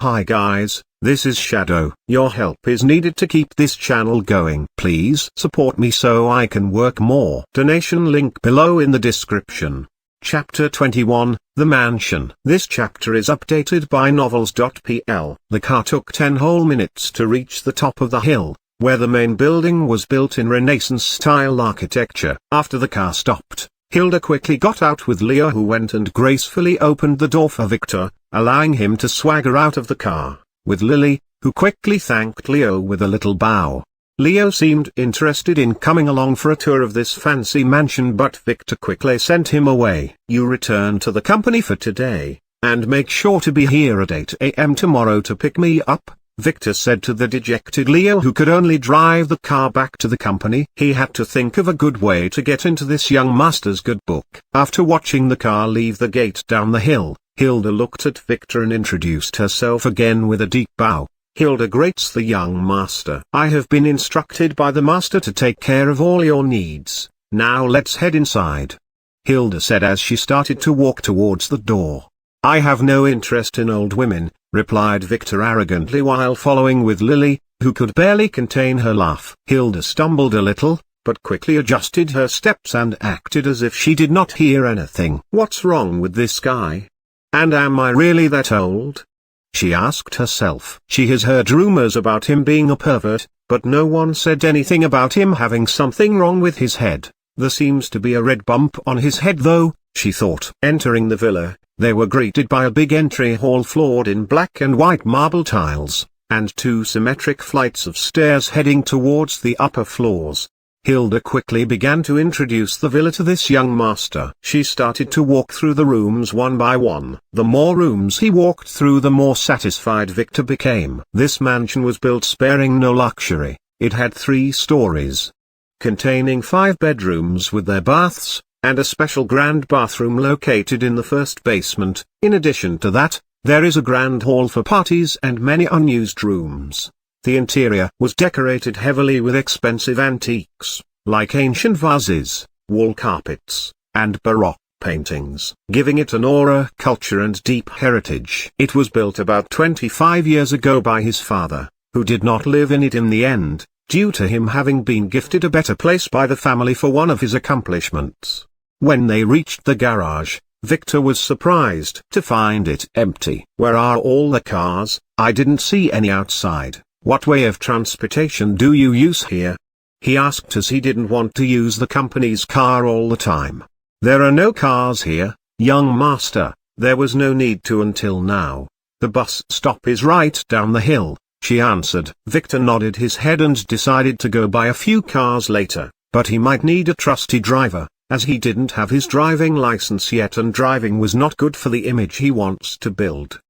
Hi guys, this is Shadow. Your help is needed to keep this channel going. Please support me so I can work more. Donation link below in the description. Chapter 21, The Mansion. This chapter is updated by novels.pl. The car took 10 whole minutes to reach the top of the hill, where the main building was built in Renaissance-style architecture. After the car stopped, Hilda quickly got out with Leo, who went and gracefully opened the door for Victor, allowing him to swagger out of the car, with Lily, who quickly thanked Leo with a little bow. Leo seemed interested in coming along for a tour of this fancy mansion, but Victor quickly sent him away. You return to the company for today, and make sure to be here at 8 AM tomorrow to pick me up, Victor said to the dejected Leo, who could only drive the car back to the company. He had to think of a good way to get into this young master's good book. After watching the car leave the gate down the hill, Hilda looked at Victor and introduced herself again with a deep bow. Hilda greets the young master. I have been instructed by the master to take care of all your needs. Now let's head inside, Hilda said as she started to walk towards the door. I have no interest in old women, replied Victor arrogantly while following with Lily, who could barely contain her laugh. Hilda stumbled a little, but quickly adjusted her steps and acted as if she did not hear anything. What's wrong with this guy? And am I really that old? She asked herself. She has heard rumors about him being a pervert, but no one said anything about him having something wrong with his head. There seems to be a red bump on his head though, she thought. Entering the villa, they were greeted by a big entry hall floored in black and white marble tiles, and two symmetric flights of stairs heading towards the upper floors. Hilda quickly began to introduce the villa to this young master. She started to walk through the rooms one by one. The more rooms he walked through, the more satisfied Victor became. This mansion was built sparing no luxury. It had 3 stories, containing 5 bedrooms with their baths, and a special grand bathroom located in the first basement. In addition to that, there is a grand hall for parties and many unused rooms. The interior was decorated heavily with expensive antiques, like ancient vases, wall carpets, and baroque paintings, giving it an aura, culture and deep heritage. It was built about 25 years ago by his father, who did not live in it in the end, due to him having been gifted a better place by the family for one of his accomplishments. When they reached the garage, Victor was surprised to find it empty. Where are all the cars? I didn't see any outside. What way of transportation do you use here? He asked, as he didn't want to use the company's car all the time. There are no cars here, young master. There was no need to until now. The bus stop is right down the hill, she answered. Victor nodded his head and decided to go buy a few cars later, but he might need a trusty driver, as he didn't have his driving license yet and driving was not good for the image he wants to build.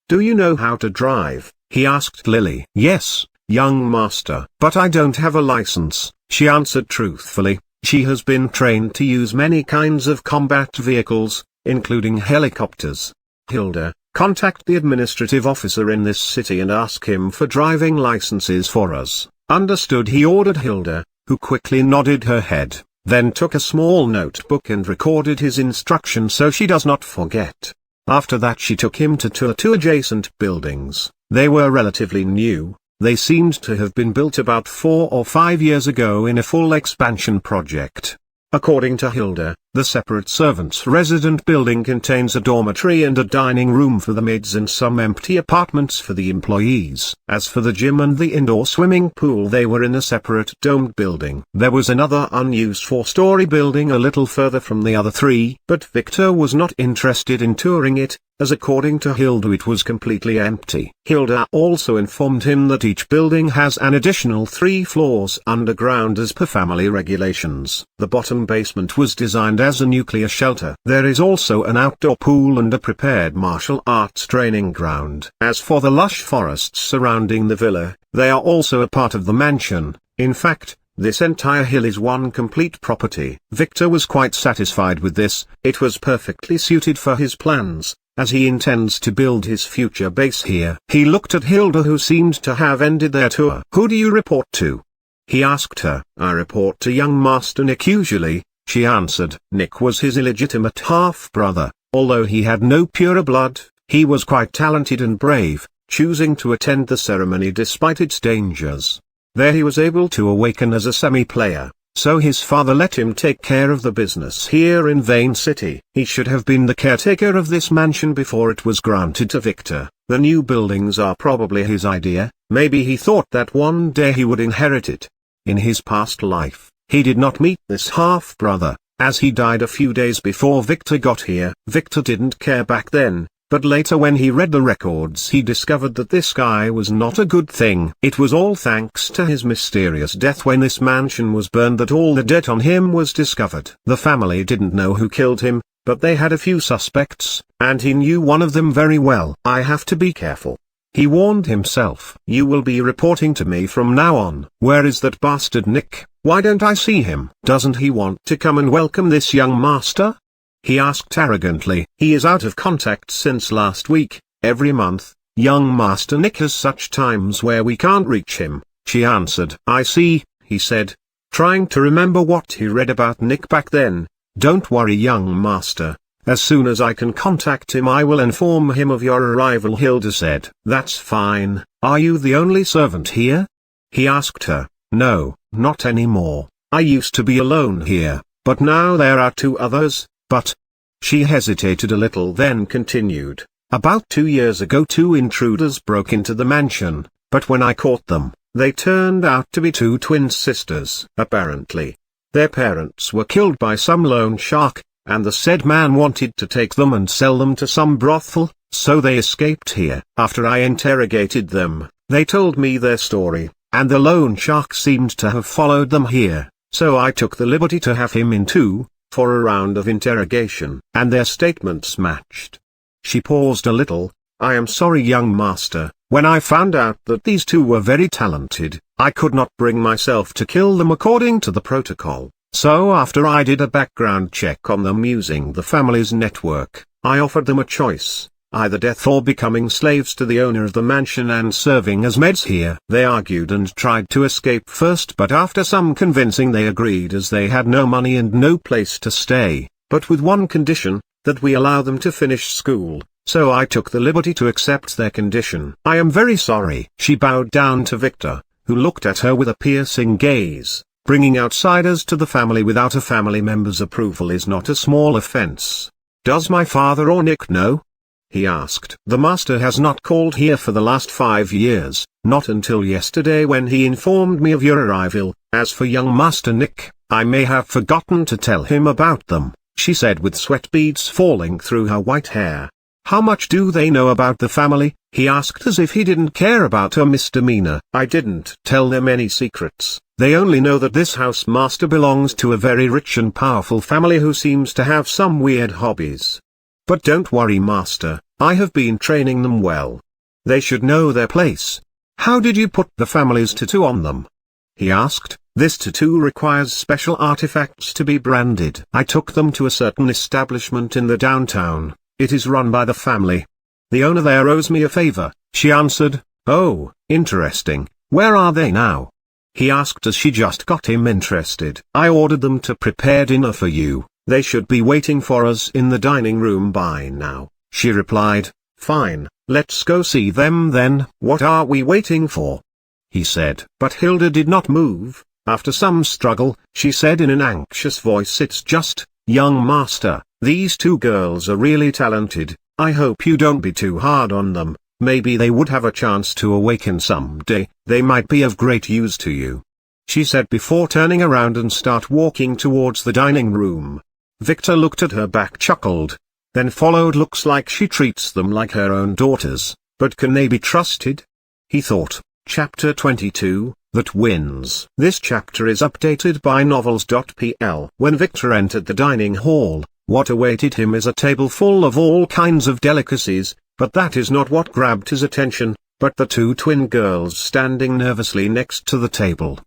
Do you know how to drive? He asked Lily. Yes, young master. But I don't have a license, she answered truthfully. She has been trained to use many kinds of combat vehicles, including helicopters. Hilda, contact the administrative officer in this city and ask him for driving licenses for us. Understood, he ordered Hilda, who quickly nodded her head, then took a small notebook and recorded his instructions so she does not forget. After that she took him to tour 2 adjacent buildings. They were relatively new. They seemed to have been built about 4 or 5 years ago in a full expansion project. According to Hilda, the separate servants' resident building contains a dormitory and a dining room for the maids and some empty apartments for the employees. As for the gym and the indoor swimming pool, they were in a separate domed building. There was another unused 4-story building a little further from the other 3, but Victor was not interested in touring it, as according to Hilda it was completely empty. Hilda also informed him that each building has an additional 3 floors underground as per family regulations. The bottom basement was designed as a nuclear shelter. There is also an outdoor pool and a prepared martial arts training ground. As for the lush forests surrounding the villa, they are also a part of the mansion. In fact, this entire hill is one complete property. Victor was quite satisfied with this. It was perfectly suited for his plans, as he intends to build his future base here. He looked at Hilda, who seemed to have ended their tour. Who do you report to? He asked her. I report to young Master Nick usually, she answered. Nick was his illegitimate half-brother. Although he had no purer blood, he was quite talented and brave. choosing to attend the ceremony despite its dangers. There he was able to awaken as a semi-player, so his father let him take care of the business here in Vane City. He should have been the caretaker of this mansion before it was granted to Victor. The new buildings are probably his idea. Maybe he thought that one day he would inherit it. In his past life, he did not meet this half-brother, as he died a few days before Victor got here. Victor didn't care back then, but later when he read the records he discovered that this guy was not a good thing. It was all thanks to his mysterious death when this mansion was burned that all the debt on him was discovered. The family didn't know who killed him, but they had a few suspects, and he knew one of them very well. I have to be careful, he warned himself. You will be reporting to me from now on. Where is that bastard Nick? Why don't I see him? Doesn't he want to come and welcome this young master? He asked arrogantly. He is out of contact since last week. Every month, young Master Nick has such times where we can't reach him, she answered. I see, he said, trying to remember what he read about Nick back then. Don't worry, young master. As soon as I can contact him I will inform him of your arrival, Hilda said. That's fine. Are you the only servant here? He asked her. No, not anymore. I used to be alone here, but now there are two others. But, she hesitated a little then continued, about 2 years ago 2 intruders broke into the mansion, but when I caught them, they turned out to be 2 twin sisters. Apparently, their parents were killed by some loan shark, and the said man wanted to take them and sell them to some brothel, so they escaped here. After I interrogated them, they told me their story, and the loan shark seemed to have followed them here, so I took the liberty to have him in too, for a round of interrogation, and their statements matched. She paused a little. I am sorry, young master, when I found out that these 2 were very talented, I could not bring myself to kill them according to the protocol, so after I did a background check on them using the family's network, I offered them a choice, either death or becoming slaves to the owner of the mansion and serving as maids here. They argued and tried to escape first, but after some convincing they agreed, as they had no money and no place to stay, but with one condition, that we allow them to finish school, so I took the liberty to accept their condition. I am very sorry. She bowed down to Victor, who looked at her with a piercing gaze. Bringing outsiders to the family without a family member's approval is not a small offense. Does my father or Nick know? He asked. The master has not called here for the last 5 years, not until yesterday when he informed me of your arrival. As for young Master Nick, I may have forgotten to tell him about them, she said with sweat beads falling through her white hair. How much do they know about the family? He asked as if he didn't care about her misdemeanor. I didn't tell them any secrets. They only know that this house master belongs to a very rich and powerful family who seems to have some weird hobbies. But don't worry, master, I have been training them well. They should know their place. How did you put the family's tattoo on them? He asked. This tattoo requires special artifacts to be branded. I took them to a certain establishment in the downtown. It is run by the family. The owner there owes me a favor, she answered. Oh, interesting. Where are they now? He asked as she just got him interested. I ordered them to prepare dinner for you. They should be waiting for us in the dining room by now, she replied. Fine, let's go see them then. What are we waiting for? He said. But Hilda did not move. After some struggle, she said in an anxious voice, it's just, young master, these 2 girls are really talented. I hope you don't be too hard on them. Maybe they would have a chance to awaken someday. They might be of great use to you, she said before turning around and start walking towards the dining room. Victor looked at her back, chuckled, then followed. Looks like she treats them like her own daughters, but can they be trusted? He thought. Chapter 22, The Twins. This chapter is updated by novels.pl. When Victor entered the dining hall, what awaited him is a table full of all kinds of delicacies, but that is not what grabbed his attention, but the 2 twin girls standing nervously next to the table.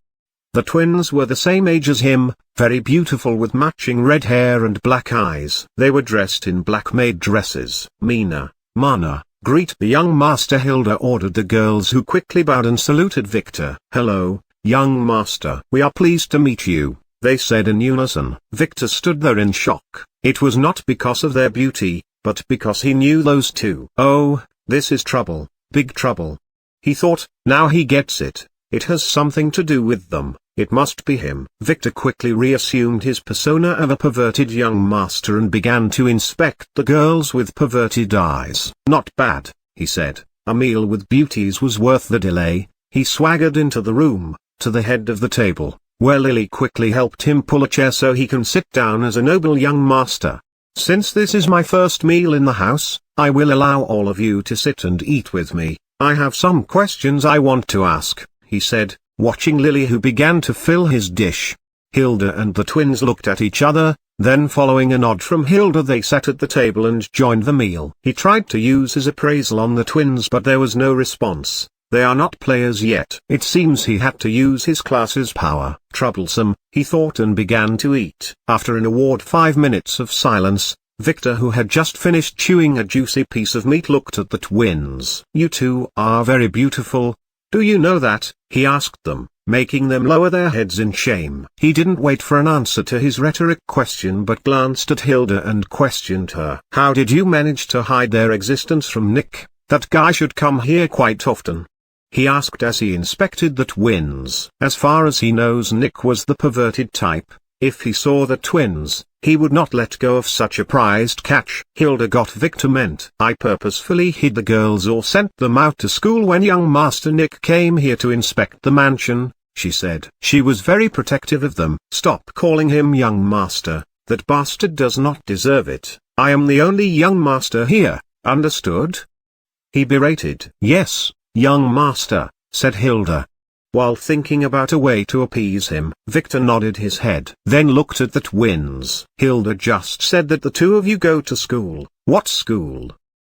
The twins were the same age as him, very beautiful with matching red hair and black eyes. They were dressed in black maid dresses. Mina, Mana, greet the young master, Hilda ordered the girls, who quickly bowed and saluted Victor. Hello, young master. We are pleased to meet you, they said in unison. Victor stood there in shock. It was not because of their beauty, but because he knew those 2. Oh, this is trouble. big trouble. He thought, now he gets it. It has something to do with them. It must be him. Victor quickly reassumed his persona of a perverted young master and began to inspect the girls with perverted eyes. Not bad, he said. A meal with beauties was worth the delay. He swaggered into the room, to the head of the table, where Lily quickly helped him pull a chair so he can sit down as a noble young master. Since this is my first meal in the house, I will allow all of you to sit and eat with me. I have some questions I want to ask, he said, watching Lily, who began to fill his dish. Hilda and the twins looked at each other, then following a nod from Hilda they sat at the table and joined the meal. He tried to use his appraisal on the twins but there was no response. They are not players yet. It seems he had to use his class's power. Troublesome, he thought, and began to eat. After an awkward 5 minutes of silence, Victor, who had just finished chewing a juicy piece of meat, looked at the twins. You two are very beautiful. Do you know that? He asked them, making them lower their heads in shame. He didn't wait for an answer to his rhetoric question but glanced at Hilda and questioned her. How did you manage to hide their existence from Nick? That guy should come here quite often, he asked as he inspected the twins. As far as he knows, Nick was the perverted type. If he saw the twins, he would not let go of such a prized catch. Hilda got Victor meant. I purposefully hid the girls or sent them out to school when young Master Nick came here to inspect the mansion, she said. She was very protective of them. Stop calling him young master, that bastard does not deserve it. I am the only young master here, understood? He berated. Yes, young master, said Hilda. While thinking about a way to appease him, Victor nodded his head, then looked at the twins. Hilda just said that the two of you go to school. What school?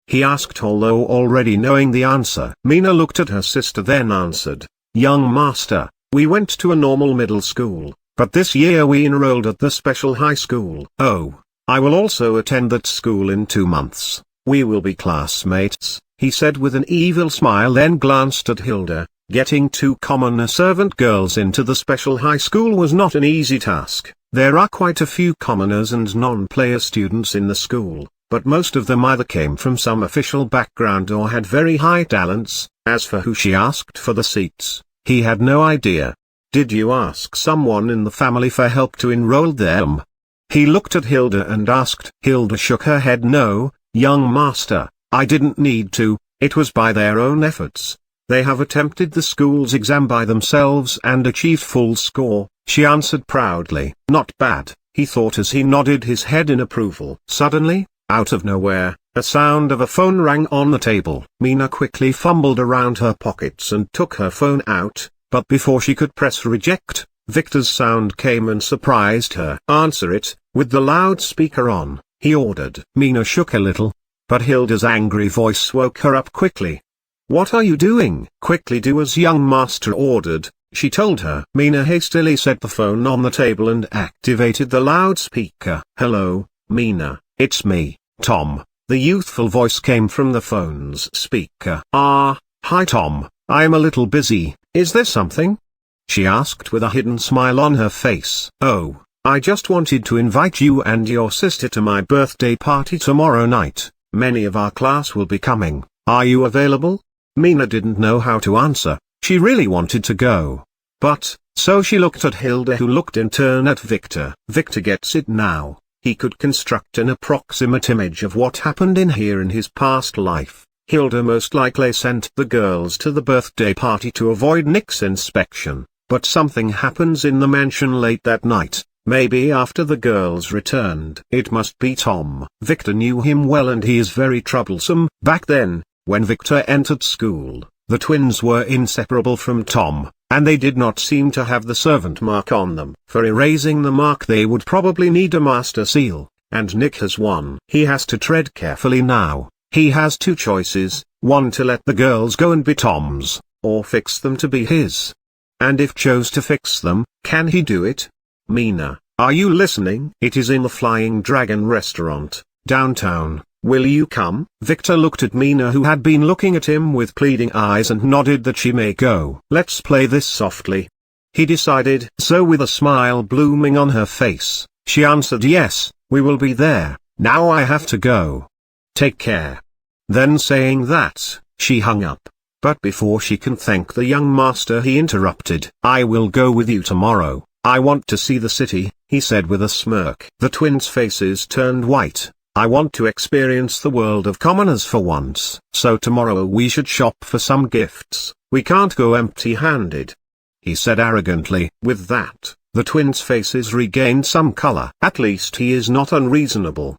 He asked, although already knowing the answer. Mina looked at her sister then answered, young master, we went to a normal middle school, but this year we enrolled at the special high school. Oh, I will also attend that school in 2 months. We will be classmates, he said with an evil smile, then glanced at Hilda. Getting 2 commoner servant girls into the special high school was not an easy task. There are quite a few commoners and non-player students in the school, but most of them either came from some official background or had very high talents. As for who she asked for the seats, he had no idea. Did you ask someone in the family for help to enroll them? He looked at Hilda and asked. Hilda shook her head. No, young master, I didn't need to, it was by their own efforts. They have attempted the school's exam by themselves and achieved full score, she answered proudly. Not bad, he thought as he nodded his head in approval. Suddenly, out of nowhere, a sound of a phone rang on the table. Mina quickly fumbled around her pockets and took her phone out, but before she could press reject, Victor's sound came and surprised her. Answer it, with the loudspeaker on, he ordered. Mina shook a little, but Hilda's angry voice woke her up quickly. What are you doing? Quickly do as young master ordered, she told her. Mina hastily set the phone on the table and activated the loudspeaker. Hello, Mina, it's me, Tom. The youthful voice came from the phone's speaker. Ah, hi Tom, I'm a little busy, is there something? She asked with a hidden smile on her face. Oh, I just wanted to invite you and your sister to my birthday party tomorrow night. Many of our class will be coming. Are you available? Mina didn't know how to answer. She really wanted to go. But, so she looked at Hilda, who looked in turn at Victor. Victor gets it now. He could construct an approximate image of what happened in here in his past life. Hilda most likely sent the girls to the birthday party to avoid Nick's inspection, but something happens in the mansion late that night, maybe after the girls returned. It must be Tom. Victor knew him well and he is very troublesome. Back then, when Victor entered school, the twins were inseparable from Tom, and they did not seem to have the servant mark on them. For erasing the mark they would probably need a master seal, and Nick has one. He has to tread carefully now. He has 2 choices, one to let the girls go and be Tom's, or fix them to be his. And if chose to fix them, can he do it? Mina, are you listening? It is in the Flying Dragon restaurant, downtown. Will you come? Victor looked at Mina, who had been looking at him with pleading eyes, and nodded that she may go. Let's play this softly, he decided. So with a smile blooming on her face, she answered, yes, we will be there. Now I have to go. Take care. Then saying that, She hung up. But before she can thank the young master, he interrupted. "I will go with you tomorrow. I want to see the city," he said with a smirk. The twins' faces turned white. "I want to experience the world of commoners for once. So tomorrow we should shop for some gifts. We can't go empty-handed," he said arrogantly. With that, the twins' faces regained some color. At least he is not unreasonable.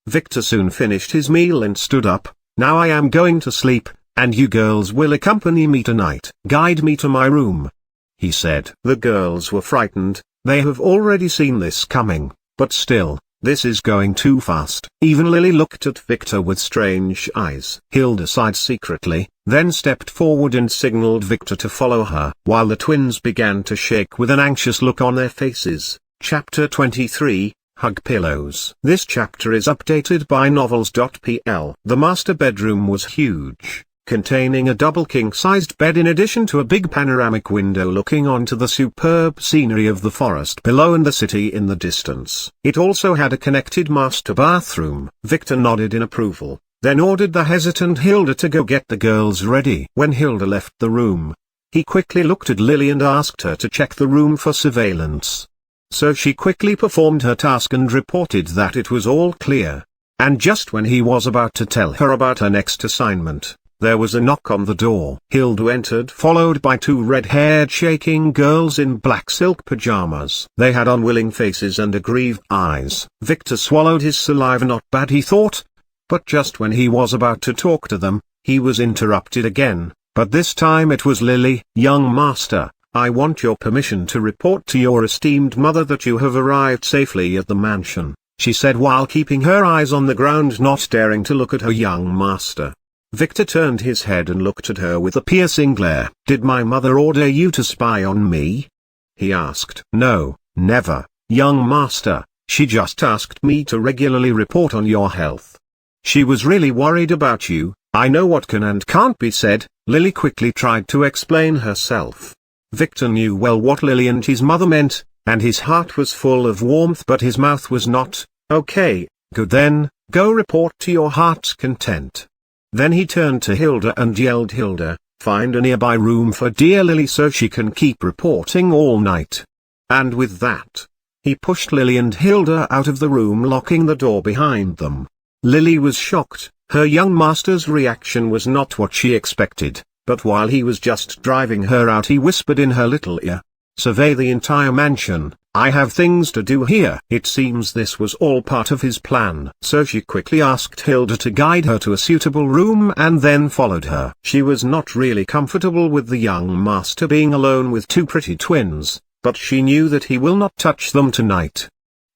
Victor soon finished his meal and stood up. "Now I am going to sleep, and you girls will accompany me tonight. Guide me to my room," he said. The girls were frightened. They have already seen this coming, but still, this is going too fast. Even Lily looked at Victor with strange eyes. Hilda sighed secretly, then stepped forward and signaled Victor to follow her, while the twins began to shake with an anxious look on their faces. Chapter 23, Hug Pillows. This chapter is updated by novels.pl. The master bedroom was huge, containing a double king-sized bed in addition to a big panoramic window looking onto the superb scenery of the forest below and the city in the distance. It also had a connected master bathroom. Victor nodded in approval, then ordered the hesitant Hilda to go get the girls ready. When Hilda left the room, he quickly looked at Lily and asked her to check the room for surveillance. So she quickly performed her task and reported that it was all clear. And just when he was about to tell her about her next assignment, there was a knock on the door. Hilda entered, followed by two red-haired shaking girls in black silk pajamas. They had unwilling faces and aggrieved eyes. Victor swallowed his saliva. Not bad, he thought. But just when he was about to talk to them, he was interrupted again, but this time it was Lily. "Young master, I want your permission to report to your esteemed mother that you have arrived safely at the mansion," she said while keeping her eyes on the ground, not daring to look at her young master. Victor turned his head and looked at her with a piercing glare. "Did my mother order you to spy on me?" he asked. "No, never, young master. She just asked me to regularly report on your health. She was really worried about you. I know what can and can't be said." Lily quickly tried to explain herself. Victor knew well what Lily and his mother meant, and his heart was full of warmth, but his mouth was not. "Okay, good then, go report to your heart's content." Then he turned to Hilda and yelled, "Hilda, find a nearby room for dear Lily so she can keep reporting all night." And with that, he pushed Lily and Hilda out of the room, locking the door behind them. Lily was shocked. Her young master's reaction was not what she expected, but while he was just driving her out, he whispered in her little ear, "Survey the entire mansion. I have things to do here." It seems this was all part of his plan. So she quickly asked Hilda to guide her to a suitable room and then followed her. She was not really comfortable with the young master being alone with two pretty twins, but she knew that he will not touch them tonight.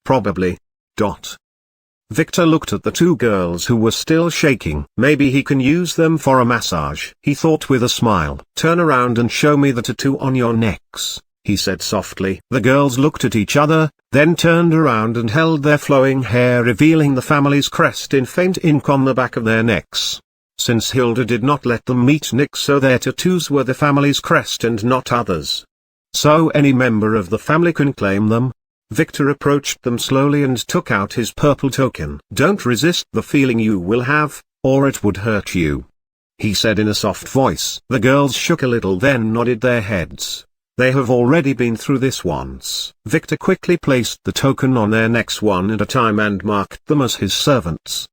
Probably. Victor looked at the two girls who were still shaking. "Maybe he can use them for a massage," he thought with a smile. "Turn around and show me the tattoo on your necks," he said softly. The girls looked at each other, then turned around and held their flowing hair, revealing the family's crest in faint ink on the back of their necks. Since Hilda did not let them meet Nick, so their tattoos were the family's crest and not others. So any member of the family can claim them. Victor approached them slowly and took out his purple token. "Don't resist the feeling you will have, or it would hurt you," he said in a soft voice. The girls shook a little, then nodded their heads. They have already been through this once. Victor quickly placed the token on their necks one at a time and marked them as his servants.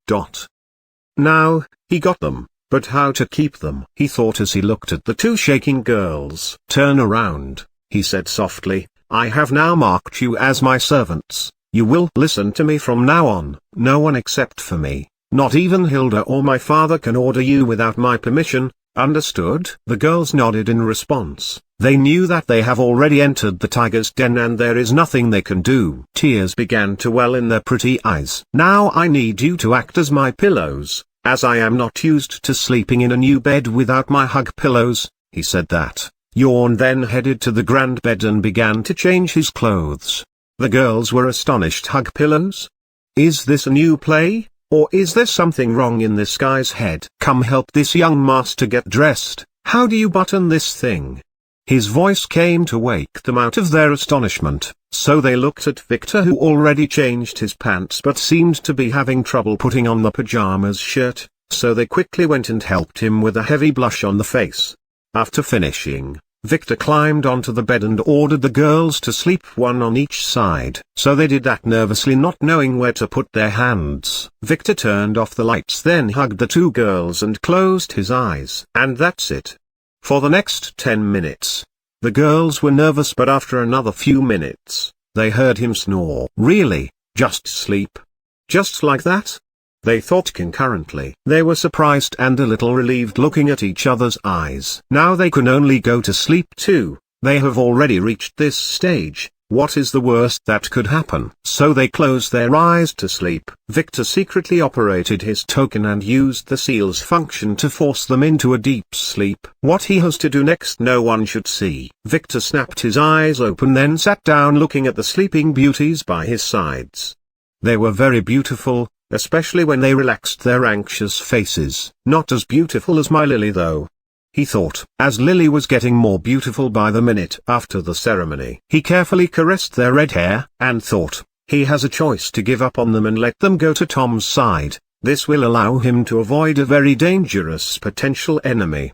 Now, he got them, but how to keep them? He thought as he looked at the two shaking girls. "Turn around," he said softly. "I have now marked you as my servants. You will listen to me from now on. No one except for me, not even Hilda or my father, can order you without my permission. Understood?" The girls nodded in response. They knew that they have already entered the tiger's den and there is nothing they can do. Tears began to well in their pretty eyes. "Now I need you to act as my pillows, as I am not used to sleeping in a new bed without my hug pillows." He said that, yawned, then headed to the grand bed and began to change his clothes. The girls were astonished. Hug pillows? Is this a new play, or is there something wrong in this guy's head? "Come help this young master get dressed. How do you button this thing?" His voice came to wake them out of their astonishment, so they looked at Victor, who already changed his pants but seemed to be having trouble putting on the pajamas shirt. so they quickly went and helped him with a heavy blush on the face. After finishing, Victor climbed onto the bed and ordered the girls to sleep one on each side. So they did that, nervously not knowing where to put their hands. Victor turned off the lights, then hugged the two girls and closed his eyes. And that's it. For the next 10 minutes, the girls were nervous, but after another few minutes, they heard him snore. Really? Just sleep? Just like that? They thought concurrently. They were surprised and a little relieved, looking at each other's eyes. Now they can only go to sleep too. They have already reached this stage. What is the worst that could happen? So they closed their eyes to sleep. Victor secretly operated his token and used the seal's function to force them into a deep sleep. What he has to do next no one should see. Victor snapped his eyes open, then sat down looking at the sleeping beauties by his sides. They were very beautiful, especially when they relaxed their anxious faces. Not as beautiful as my Lily though, he thought, as Lily was getting more beautiful by the minute after the ceremony. He carefully caressed their red hair, and thought, he has a choice to give up on them and let them go to Tom's side. This will allow him to avoid a very dangerous potential enemy.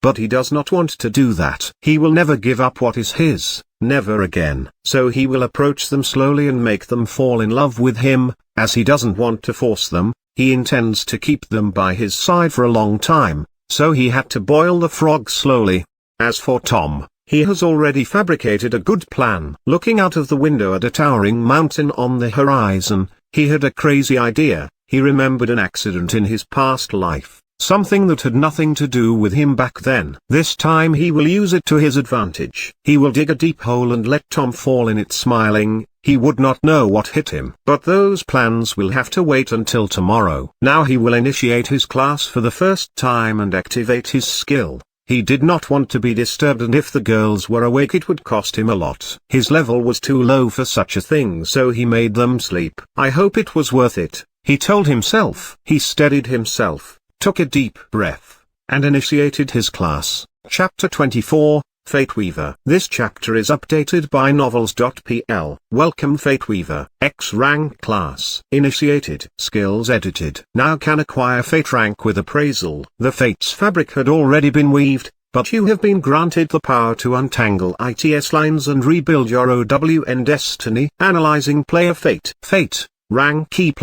But he does not want to do that. He will never give up what is his, never again. So he will approach them slowly and make them fall in love with him. As he doesn't want to force them, he intends to keep them by his side for a long time, so he had to boil the frog slowly. As for Tom, he has already fabricated a good plan. Looking out of the window at a towering mountain on the horizon, he had a crazy idea. He remembered an accident in his past life, something that had nothing to do with him back then. This time he will use it to his advantage. He will dig a deep hole and let Tom fall in it smiling. He would not know what hit him. But those plans will have to wait until tomorrow. Now he will initiate his class for the first time and activate his skill. He did not want to be disturbed, and if the girls were awake it would cost him a lot. His level was too low for such a thing, so he made them sleep. I hope it was worth it, he told himself. He steadied himself, took a deep breath, and initiated his class. Chapter 24, Fate Weaver. This chapter is updated by novels.pl. Welcome Fate Weaver. X rank class. Initiated. Skills edited. Now can acquire Fate rank with appraisal. The Fates fabric had already been weaved, but you have been granted the power to untangle ITS lines and rebuild your OWN destiny. Analyzing player fate. Fate. Rank E++.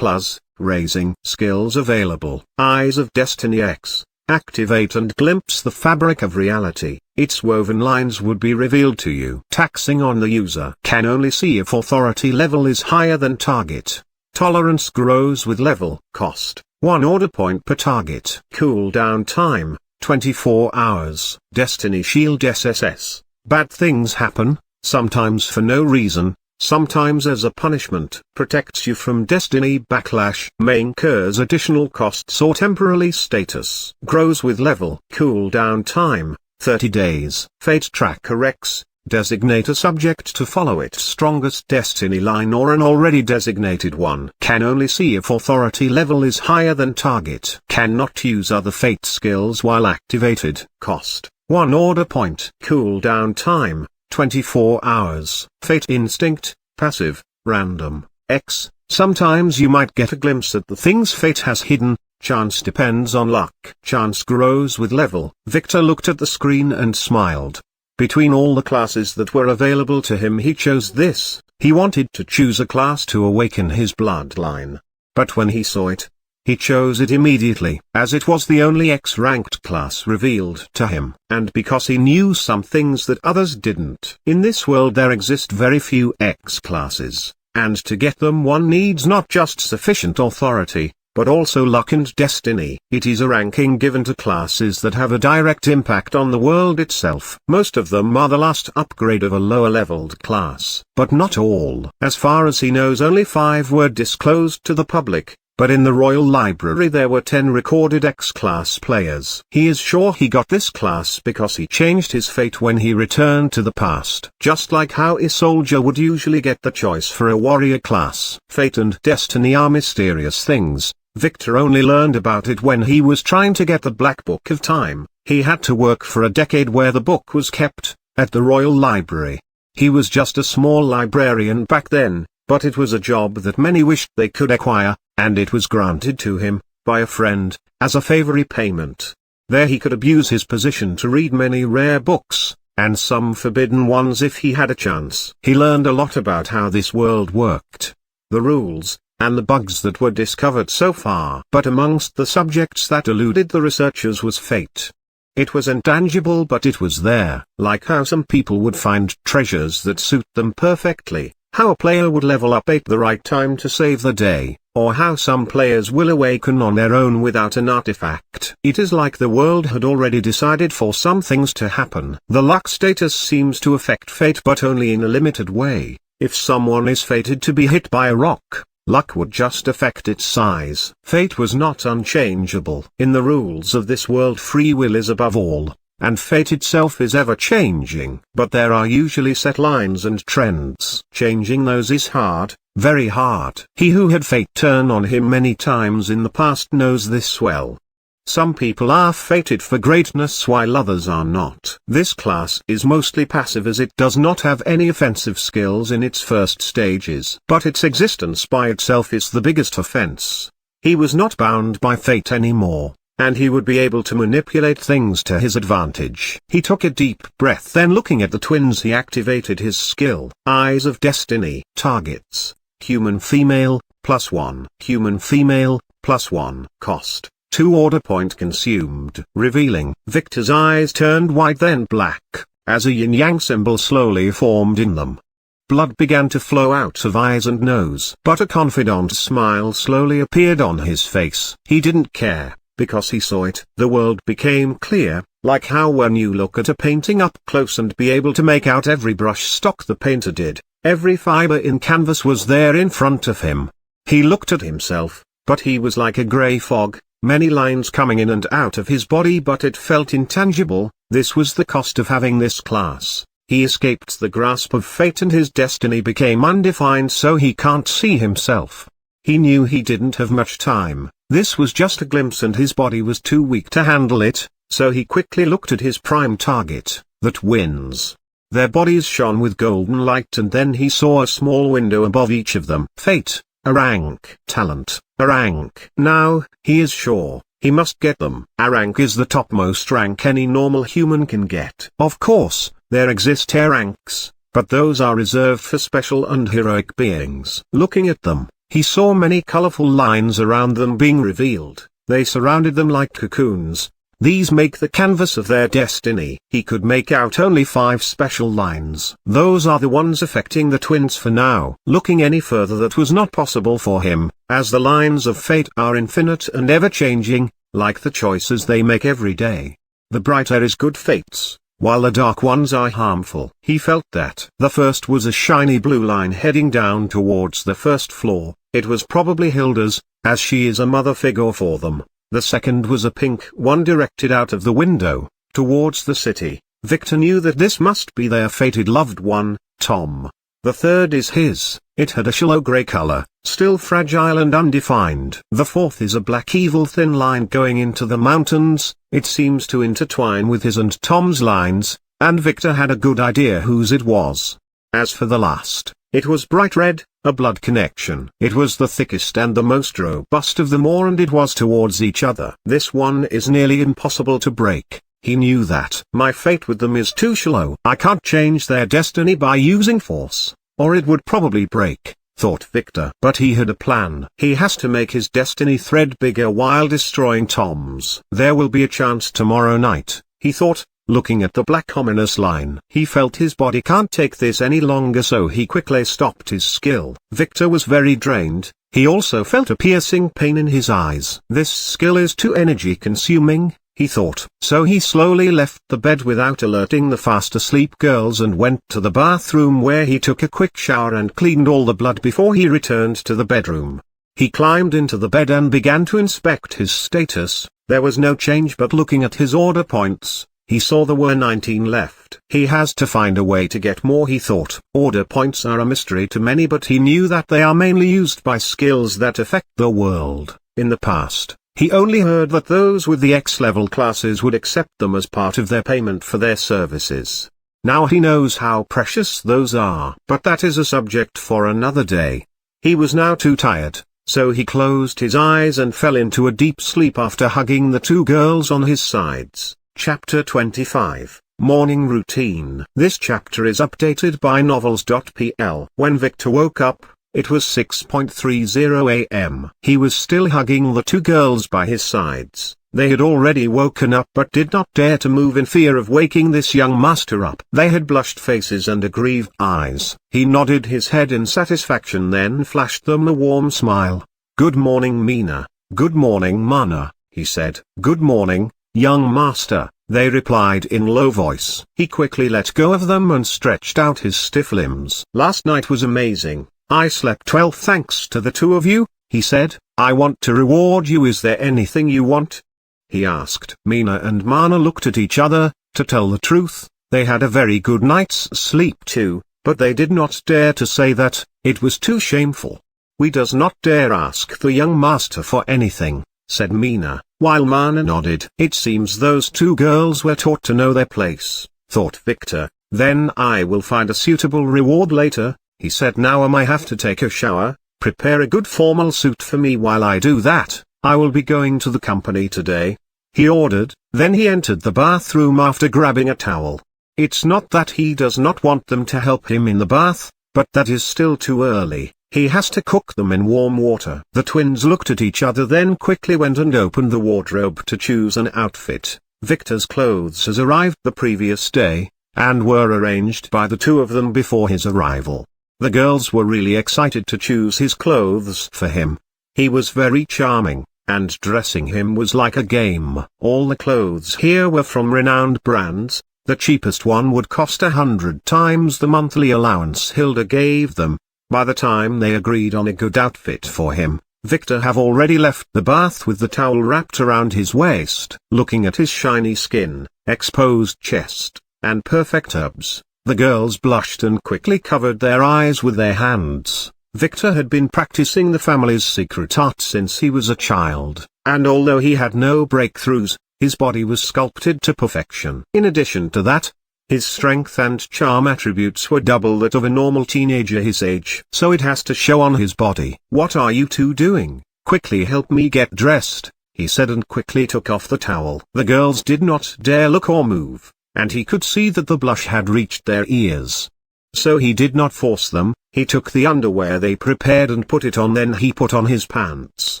Raising. Skills available. Eyes of Destiny X. Activate and glimpse the fabric of reality. Its woven lines would be revealed to you. Taxing on the user. Can only see if authority level is higher than target. Tolerance grows with level. Cost, 1 order point per target. Cooldown time, 24 hours. Destiny Shield SSS. Bad things happen, sometimes for no reason, sometimes as a punishment. Protects you from destiny backlash. May incurs additional costs or temporarily status. Grows with level. Cooldown time, 30 days. Fate Tracker X. Designate a subject to follow its strongest destiny line or an already designated one. Can only see if authority level is higher than target. Cannot use other fate skills while activated. Cost, 1 order point. Cooldown time, 24 hours. Fate Instinct, passive, random, X. Sometimes you might get a glimpse at the things fate has hidden. Chance depends on luck. Chance grows with level. Victor looked at the screen and smiled. Between all the classes that were available to him, he chose this. He wanted to choose a class to awaken his bloodline. But when he saw it, he chose it immediately, as it was the only X-ranked class revealed to him. And because he knew some things that others didn't. In this world there exist very few X classes, and to get them one needs not just sufficient authority, but also luck and destiny. It is a ranking given to classes that have a direct impact on the world itself. Most of them are the last upgrade of a lower-leveled class, but not all. As far as he knows, only 5 were disclosed to the public. But in the Royal Library there were 10 recorded X-class players. He is sure he got this class because he changed his fate when he returned to the past. Just like how a soldier would usually get the choice for a warrior class. Fate and destiny are mysterious things. Victor only learned about it when he was trying to get the Black Book of Time. He had to work for a decade where the book was kept, at the Royal Library. He was just a small librarian back then, but it was a job that many wished they could acquire, and it was granted to him. by a friend, as a favor payment. There he could abuse his position to read many rare books, and some forbidden ones if he had a chance. He learned a lot about how this world worked, the rules, and the bugs that were discovered so far. But amongst the subjects that eluded the researchers was fate. It was intangible, but it was there, like how some people would find treasures that suit them perfectly, how a player would level up at the right time to save the day, or how some players will awaken on their own without an artifact. It is like the world had already decided for some things to happen. The luck status seems to affect fate, but only in a limited way. If someone is fated to be hit by a rock, luck would just affect its size. Fate was not unchangeable. In the rules of this world, free will is above all, and fate itself is ever changing. But there are usually set lines and trends. Changing those is hard, very hard. He who had fate turn on him many times in the past knows this well. Some people are fated for greatness while others are not. This class is mostly passive as it does not have any offensive skills in its first stages. But its existence by itself is the biggest offense. He was not bound by fate anymore, and he would be able to manipulate things to his advantage. He took a deep breath, then looking at the twins he activated his skill. Eyes of Destiny. Targets: human female, +1. Human female, +1. Cost: 2 order point consumed. Revealing. Victor's eyes turned white then black, as a yin-yang symbol slowly formed in them. Blood began to flow out of eyes and nose. But a confident smile slowly appeared on his face. He didn't care, because he saw it. The world became clear, like how when you look at a painting up close and be able to make out every brush stroke the painter did, every fiber in canvas was there in front of him. He looked at himself, but he was like a grey fog, many lines coming in and out of his body, but it felt intangible. This was the cost of having this class. He escaped the grasp of fate and his destiny became undefined, so he can't see himself. He knew he didn't have much time. This was just a glimpse and his body was too weak to handle it, so he quickly looked at his prime target, the twins. Their bodies shone with golden light, and then he saw a small window above each of them. Fate, a rank. Talent, a rank. Now, he is sure, he must get them. A rank is the topmost rank any normal human can get. Of course, there exist A ranks, but those are reserved for special and heroic beings. Looking at them, he saw many colorful lines around them being revealed. They surrounded them like cocoons. These make the canvas of their destiny. He could make out only 5 special lines. Those are the ones affecting the twins for now. Looking any further, that was not possible for him, as the lines of fate are infinite and ever-changing, like the choices they make every day. The brighter is good fates, while the dark ones are harmful. He felt that. The first was a shiny blue line heading down towards the first floor. It was probably Hilda's, as she is a mother figure for them. The second was a pink one directed out of the window, towards the city. Victor knew that this must be their fated loved one, Tom. The third is his. It had a shallow grey color, still fragile and undefined. The fourth is a black evil thin line going into the mountains. It seems to intertwine with his and Tom's lines, and Victor had a good idea whose it was. As for the last, it was bright red, a blood connection. It was the thickest and the most robust of them all, and it was towards each other. This one is nearly impossible to break. He knew that. My fate with them is too shallow. I can't change their destiny by using force, or it would probably break, thought Victor. But he had a plan. He has to make his destiny thread bigger while destroying Tom's. There will be a chance tomorrow night, he thought, looking at the black ominous line. He felt his body can't take this any longer, so he quickly stopped his skill. Victor was very drained. He also felt a piercing pain in his eyes. This skill is too energy consuming, he thought. So he slowly left the bed without alerting the fast asleep girls and went to the bathroom, where he took a quick shower and cleaned all the blood before he returned to the bedroom. He climbed into the bed and began to inspect his status. There was no change, but looking at his order points, he saw there were 19 left. He has to find a way to get more, he thought. Order points are a mystery to many, but he knew that they are mainly used by skills that affect the world. In the past, he only heard that those with the X-level classes would accept them as part of their payment for their services. Now he knows how precious those are. But that is a subject for another day. He was now too tired, so he closed his eyes and fell into a deep sleep after hugging the two girls on his sides. Chapter 25, Morning Routine. This chapter is updated by novels.pl. When Victor woke up, it was 6:30 a.m. He was still hugging the two girls by his sides. They had already woken up but did not dare to move in fear of waking this young master up. They had blushed faces and aggrieved eyes. He nodded his head in satisfaction, then flashed them a warm smile. "Good morning, Mina. Good morning, Mana," he said. "Good morning, young master," they replied in low voice. He quickly let go of them and stretched out his stiff limbs. "Last night was amazing. I slept well thanks to the two of you," he said. "I want to reward you. Is there anything you want?" he asked. Mina and Mana looked at each other. To tell the truth, they had a very good night's sleep too, but they did not dare to say that. It was too shameful. "We does not dare ask the young master for anything," said Mina, while Mana nodded. It seems those two girls were taught to know their place, thought Victor. "Then I will find a suitable reward later," he said. "Now I have to take a shower. Prepare a good formal suit for me. While I do that, I will be going to the company today," he ordered. Then he entered the bathroom after grabbing a towel. It's not that he does not want them to help him in the bath, but that is still too early. He has to cook them in warm water. The twins looked at each other, then quickly went and opened the wardrobe to choose an outfit. Victor's clothes has arrived the previous day, and were arranged by the two of them before his arrival. The girls were really excited to choose his clothes for him. He was very charming, and dressing him was like a game. All the clothes here were from renowned brands. The cheapest one would cost 100 times the monthly allowance Hilda gave them. By the time they agreed on a good outfit for him, Victor have already left the bath with the towel wrapped around his waist. Looking at his shiny skin, exposed chest, and perfect abs, the girls blushed and quickly covered their eyes with their hands. Victor had been practicing the family's secret art since he was a child, and although he had no breakthroughs, his body was sculpted to perfection. In addition to that, his strength and charm attributes were double that of a normal teenager his age. So it has to show on his body. "What are you two doing? Quickly help me get dressed," he said, and quickly took off the towel. The girls did not dare look or move, and he could see that the blush had reached their ears. So he did not force them. He took the underwear they prepared and put it on, then he put on his pants.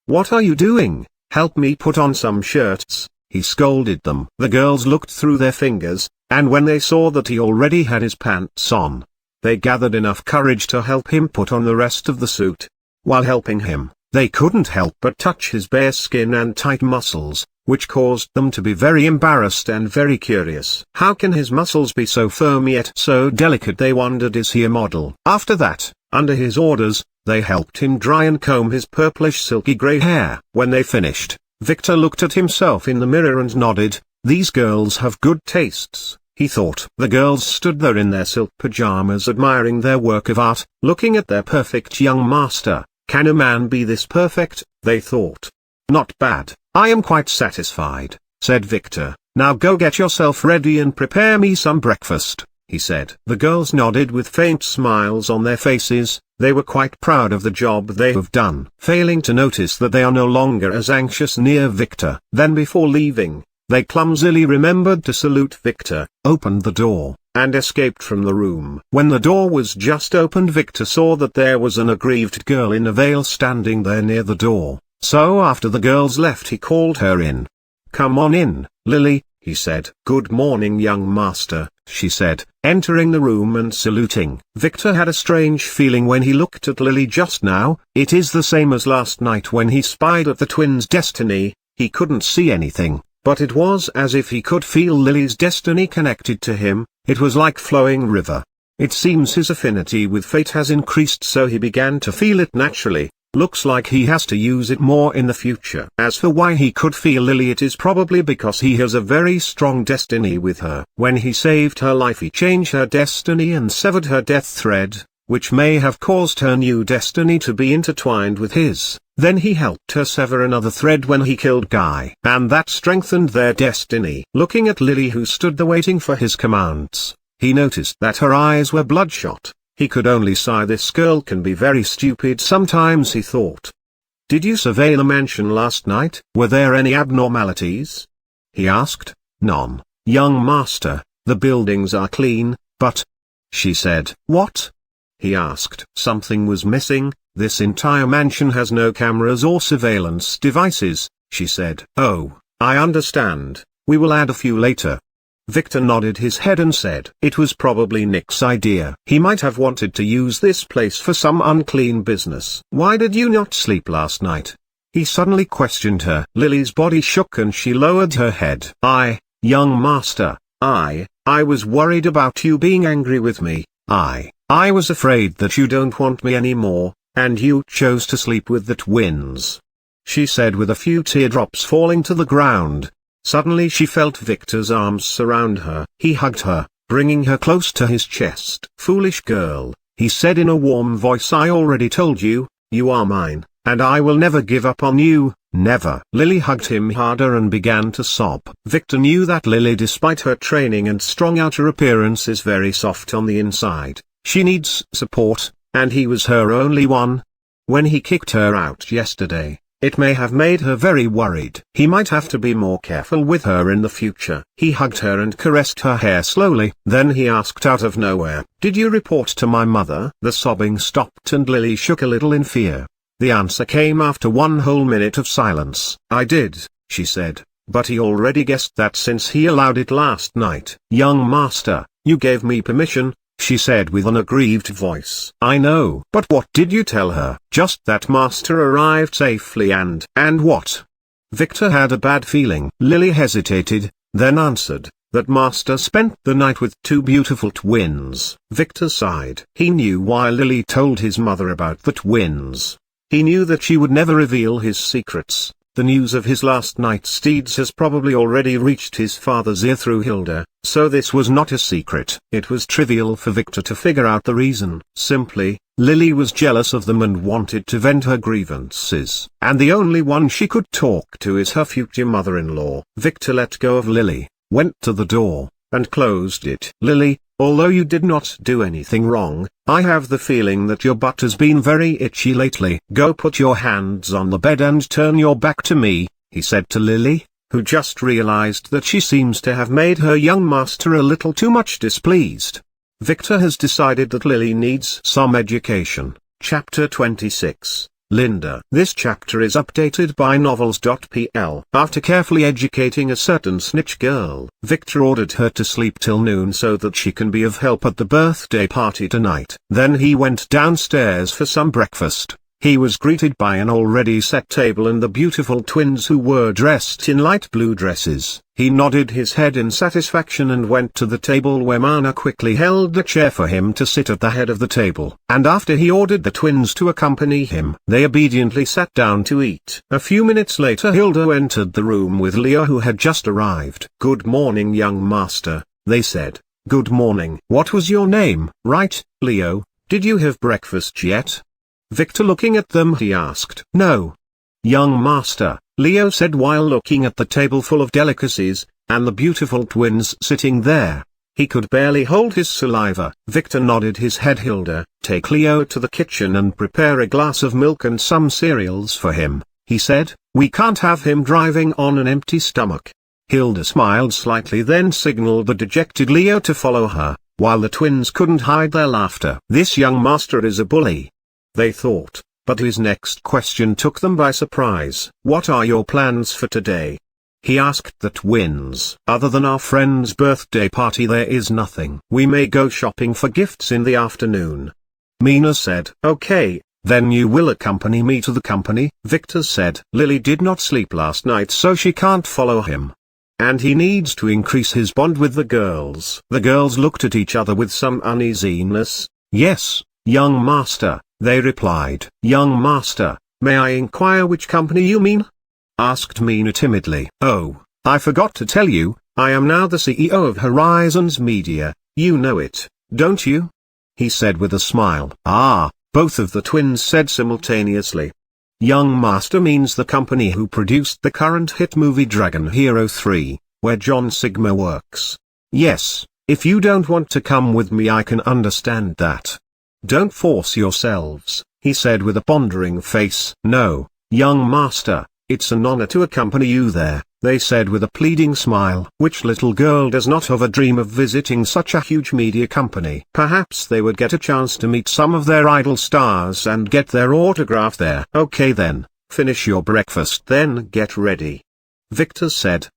"What are you doing? Help me put on some shirts," he scolded them. The girls looked through their fingers, and when they saw that he already had his pants on, they gathered enough courage to help him put on the rest of the suit. While helping him, they couldn't help but touch his bare skin and tight muscles, which caused them to be very embarrassed and very curious. How can his muscles be so firm yet so delicate, they wondered. Is he a model? After that, under his orders, they helped him dry and comb his purplish silky grey hair. When they finished, Victor looked at himself in the mirror and nodded. These girls have good tastes, he thought. The girls stood there in their silk pajamas admiring their work of art, looking at their perfect young master. Can a man be this perfect, they thought. Not bad. I am quite satisfied, said Victor. Now go get yourself ready and prepare me some breakfast, he said. The girls nodded with faint smiles on their faces. They were quite proud of the job they have done, failing to notice that they are no longer as anxious near Victor. Then before leaving, they clumsily remembered to salute Victor, opened the door, and escaped from the room. When the door was just opened, Victor saw that there was an aggrieved girl in a veil standing there near the door. So after the girls left, he called her in. Come on in, Lily, he said. Good morning, young master, she said, entering the room and saluting. Victor had a strange feeling when he looked at Lily just now. It is the same as last night when he spied at the twins' destiny. He couldn't see anything, but it was as if he could feel Lily's destiny connected to him. It was like flowing river. It seems his affinity with fate has increased, so he began to feel it naturally. Looks like he has to use it more in the future. As for why he could feel Lily, it is probably because he has a very strong destiny with her. When he saved her life, he changed her destiny and severed her death thread, which may have caused her new destiny to be intertwined with his. Then he helped her sever another thread when he killed Guy, and that strengthened their destiny. Looking at Lily, who stood there waiting for his commands, he noticed that her eyes were bloodshot. He could only sigh. This girl can be very stupid sometimes, he thought. Did you survey the mansion last night? Were there any abnormalities? He asked. None, young master, the buildings are clean, but... She said. What? He asked. Something was missing. This entire mansion has no cameras or surveillance devices, she said. Oh, I understand, we will add a few later. Victor nodded his head and said it was probably Nick's idea. He might have wanted to use this place for some unclean business. Why did you not sleep last night? He suddenly questioned her. Lily's body shook and she lowered her head. Young master, I was worried about you being angry with me. I was afraid that you don't want me anymore, and you chose to sleep with the twins. She said with a few teardrops falling to the ground. Suddenly she felt Victor's arms surround her. He hugged her, bringing her close to his chest. Foolish girl, he said in a warm voice. I already told you, you are mine, and I will never give up on you, never. Lily hugged him harder and began to sob. Victor knew that Lily, despite her training and strong outer appearance, is very soft on the inside. She needs support, and he was her only one. When he kicked her out yesterday, it may have made her very worried. He might have to be more careful with her in the future. He hugged her and caressed her hair slowly. Then he asked out of nowhere, did you report to my mother? The sobbing stopped and Lily shook a little in fear. The answer came after 1 whole minute of silence. I did, she said, but he already guessed that since he allowed it last night. Young master, you gave me permission, she said with an aggrieved voice. I know. But what did you tell her? Just that master arrived safely and what? Victor had a bad feeling. Lily hesitated, then answered, that master spent the night with 2 beautiful twins. Victor sighed. He knew why Lily told his mother about the twins. He knew that she would never reveal his secrets. The news of his last night's deeds has probably already reached his father's ear through Hilda, so this was not a secret. It was trivial for Victor to figure out the reason. Simply, Lily was jealous of them and wanted to vent her grievances. And the only one she could talk to is her future mother-in-law. Victor let go of Lily, went to the door, and closed it. Lily, although you did not do anything wrong, I have the feeling that your butt has been very itchy lately. Go put your hands on the bed and turn your back to me, he said to Lily, who just realized that she seems to have made her young master a little too much displeased. Victor has decided that Lily needs some education. Chapter 26. Linda. This chapter is updated by novels.pl. After carefully educating a certain snitch girl, Victor ordered her to sleep till noon so that she can be of help at the birthday party tonight. Then he went downstairs for some breakfast. He was greeted by an already set table and the beautiful twins who were dressed in light blue dresses. He nodded his head in satisfaction and went to the table where Mana quickly held a chair for him to sit at the head of the table. And after he ordered the twins to accompany him, they obediently sat down to eat. A few minutes later Hilda entered the room with Leo, who had just arrived. Good morning, young master, they said. Good morning. What was your name? Right, Leo. Did you have breakfast yet? Victor, looking at them, he asked. No. Young master, Leo said while looking at the table full of delicacies, and the beautiful twins sitting there. He could barely hold his saliva. Victor nodded his head. Hilda, take Leo to the kitchen and prepare a glass of milk and some cereals for him, he said. We can't have him driving on an empty stomach. Hilda smiled slightly, then signaled the dejected Leo to follow her, while the twins couldn't hide their laughter. This young master is a bully, they thought, but his next question took them by surprise. What are your plans for today? He asked the twins. Other than our friend's birthday party, there is nothing. We may go shopping for gifts in the afternoon. Mina said. Okay, then you will accompany me to the company? Victor said. Lily did not sleep last night, so she can't follow him. And he needs to increase his bond with the girls. The girls looked at each other with some uneasiness. Yes, young master, they replied. Young master, may I inquire which company you mean? Asked Mina timidly. Oh, I forgot to tell you, I am now the CEO of Horizons Media, you know it, don't you? He said with a smile. Ah, both of the twins said simultaneously. Young master means the company who produced the current hit movie Dragon Hero 3, where John Sigma works. Yes, if you don't want to come with me, I can understand that. "Don't force yourselves," he said with a pondering face. "No, young master, it's an honor to accompany you there," they said with a pleading smile. Which little girl does not have a dream of visiting such a huge media company? Perhaps they would get a chance to meet some of their idol stars and get their autograph there. "Okay then, finish your breakfast then get ready," Victor said.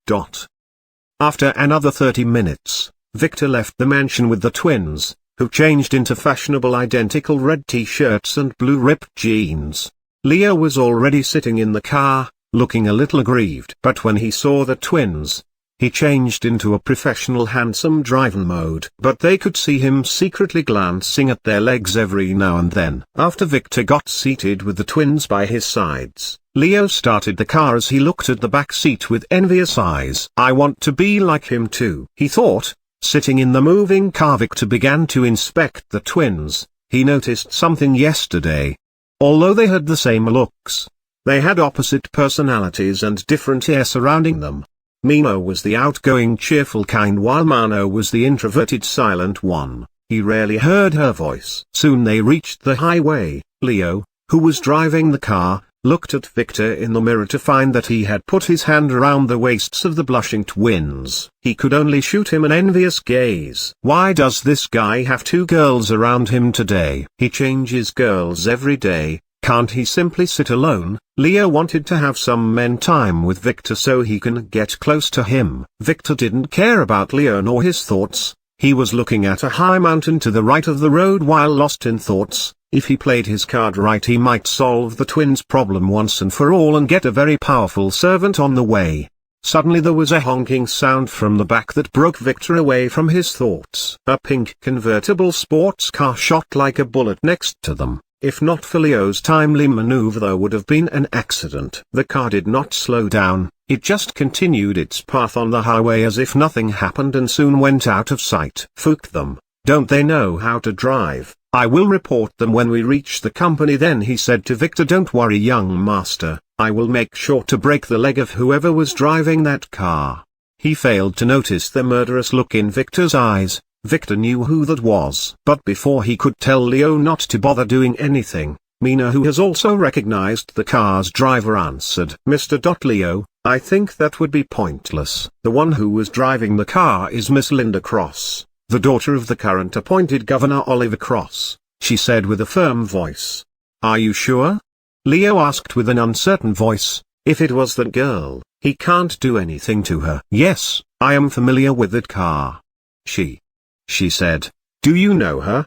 After another 30 minutes, Victor left the mansion with the twins, who changed into fashionable identical red t-shirts and blue ripped jeans. Leo was already sitting in the car, looking a little aggrieved. But when he saw the twins, he changed into a professional handsome driving mode. But they could see him secretly glancing at their legs every now and then. After Victor got seated with the twins by his sides, Leo started the car as he looked at the back seat with envious eyes. "I want to be like him too," he thought. Sitting in the moving car, Victor began to inspect the twins. He noticed something yesterday. Although they had the same looks, they had opposite personalities and different air surrounding them. Mino was the outgoing cheerful kind while Mano was the introverted silent one. He rarely heard her voice. Soon they reached the highway. Leo, who was driving the car, looked at Victor in the mirror to find that he had put his hand around the waists of the blushing twins. He could only shoot him an envious gaze. Why does this guy have two girls around him today? He changes girls every day. Can't he simply sit alone? Leo wanted to have some men time with Victor so he can get close to him. Victor didn't care about Leo nor his thoughts. He was looking at a high mountain to the right of the road while lost in thoughts. If he played his card right, he might solve the twins' problem once and for all and get a very powerful servant on the way. Suddenly there was a honking sound from the back that broke Victor away from his thoughts. A pink convertible sports car shot like a bullet next to them. If not for Leo's timely maneuver, there would have been an accident. The car did not slow down, it just continued its path on the highway as if nothing happened and soon went out of sight. "Fook them, don't they know how to drive? I will report them when we reach the company then," he said to Victor. "Don't worry, young master, I will make sure to break the leg of whoever was driving that car." He failed to notice the murderous look in Victor's eyes. Victor knew who that was. But before he could tell Leo not to bother doing anything, Mina, who has also recognized the car's driver, answered, "Mr. Leo, I think that would be pointless. The one who was driving the car is Miss Linda Cross, the daughter of the current appointed Governor Oliver Cross," she said with a firm voice. "Are you sure?" Leo asked with an uncertain voice. "If it was that girl, he can't do anything to her." "Yes, I am familiar with that car. She said. "Do you know her?"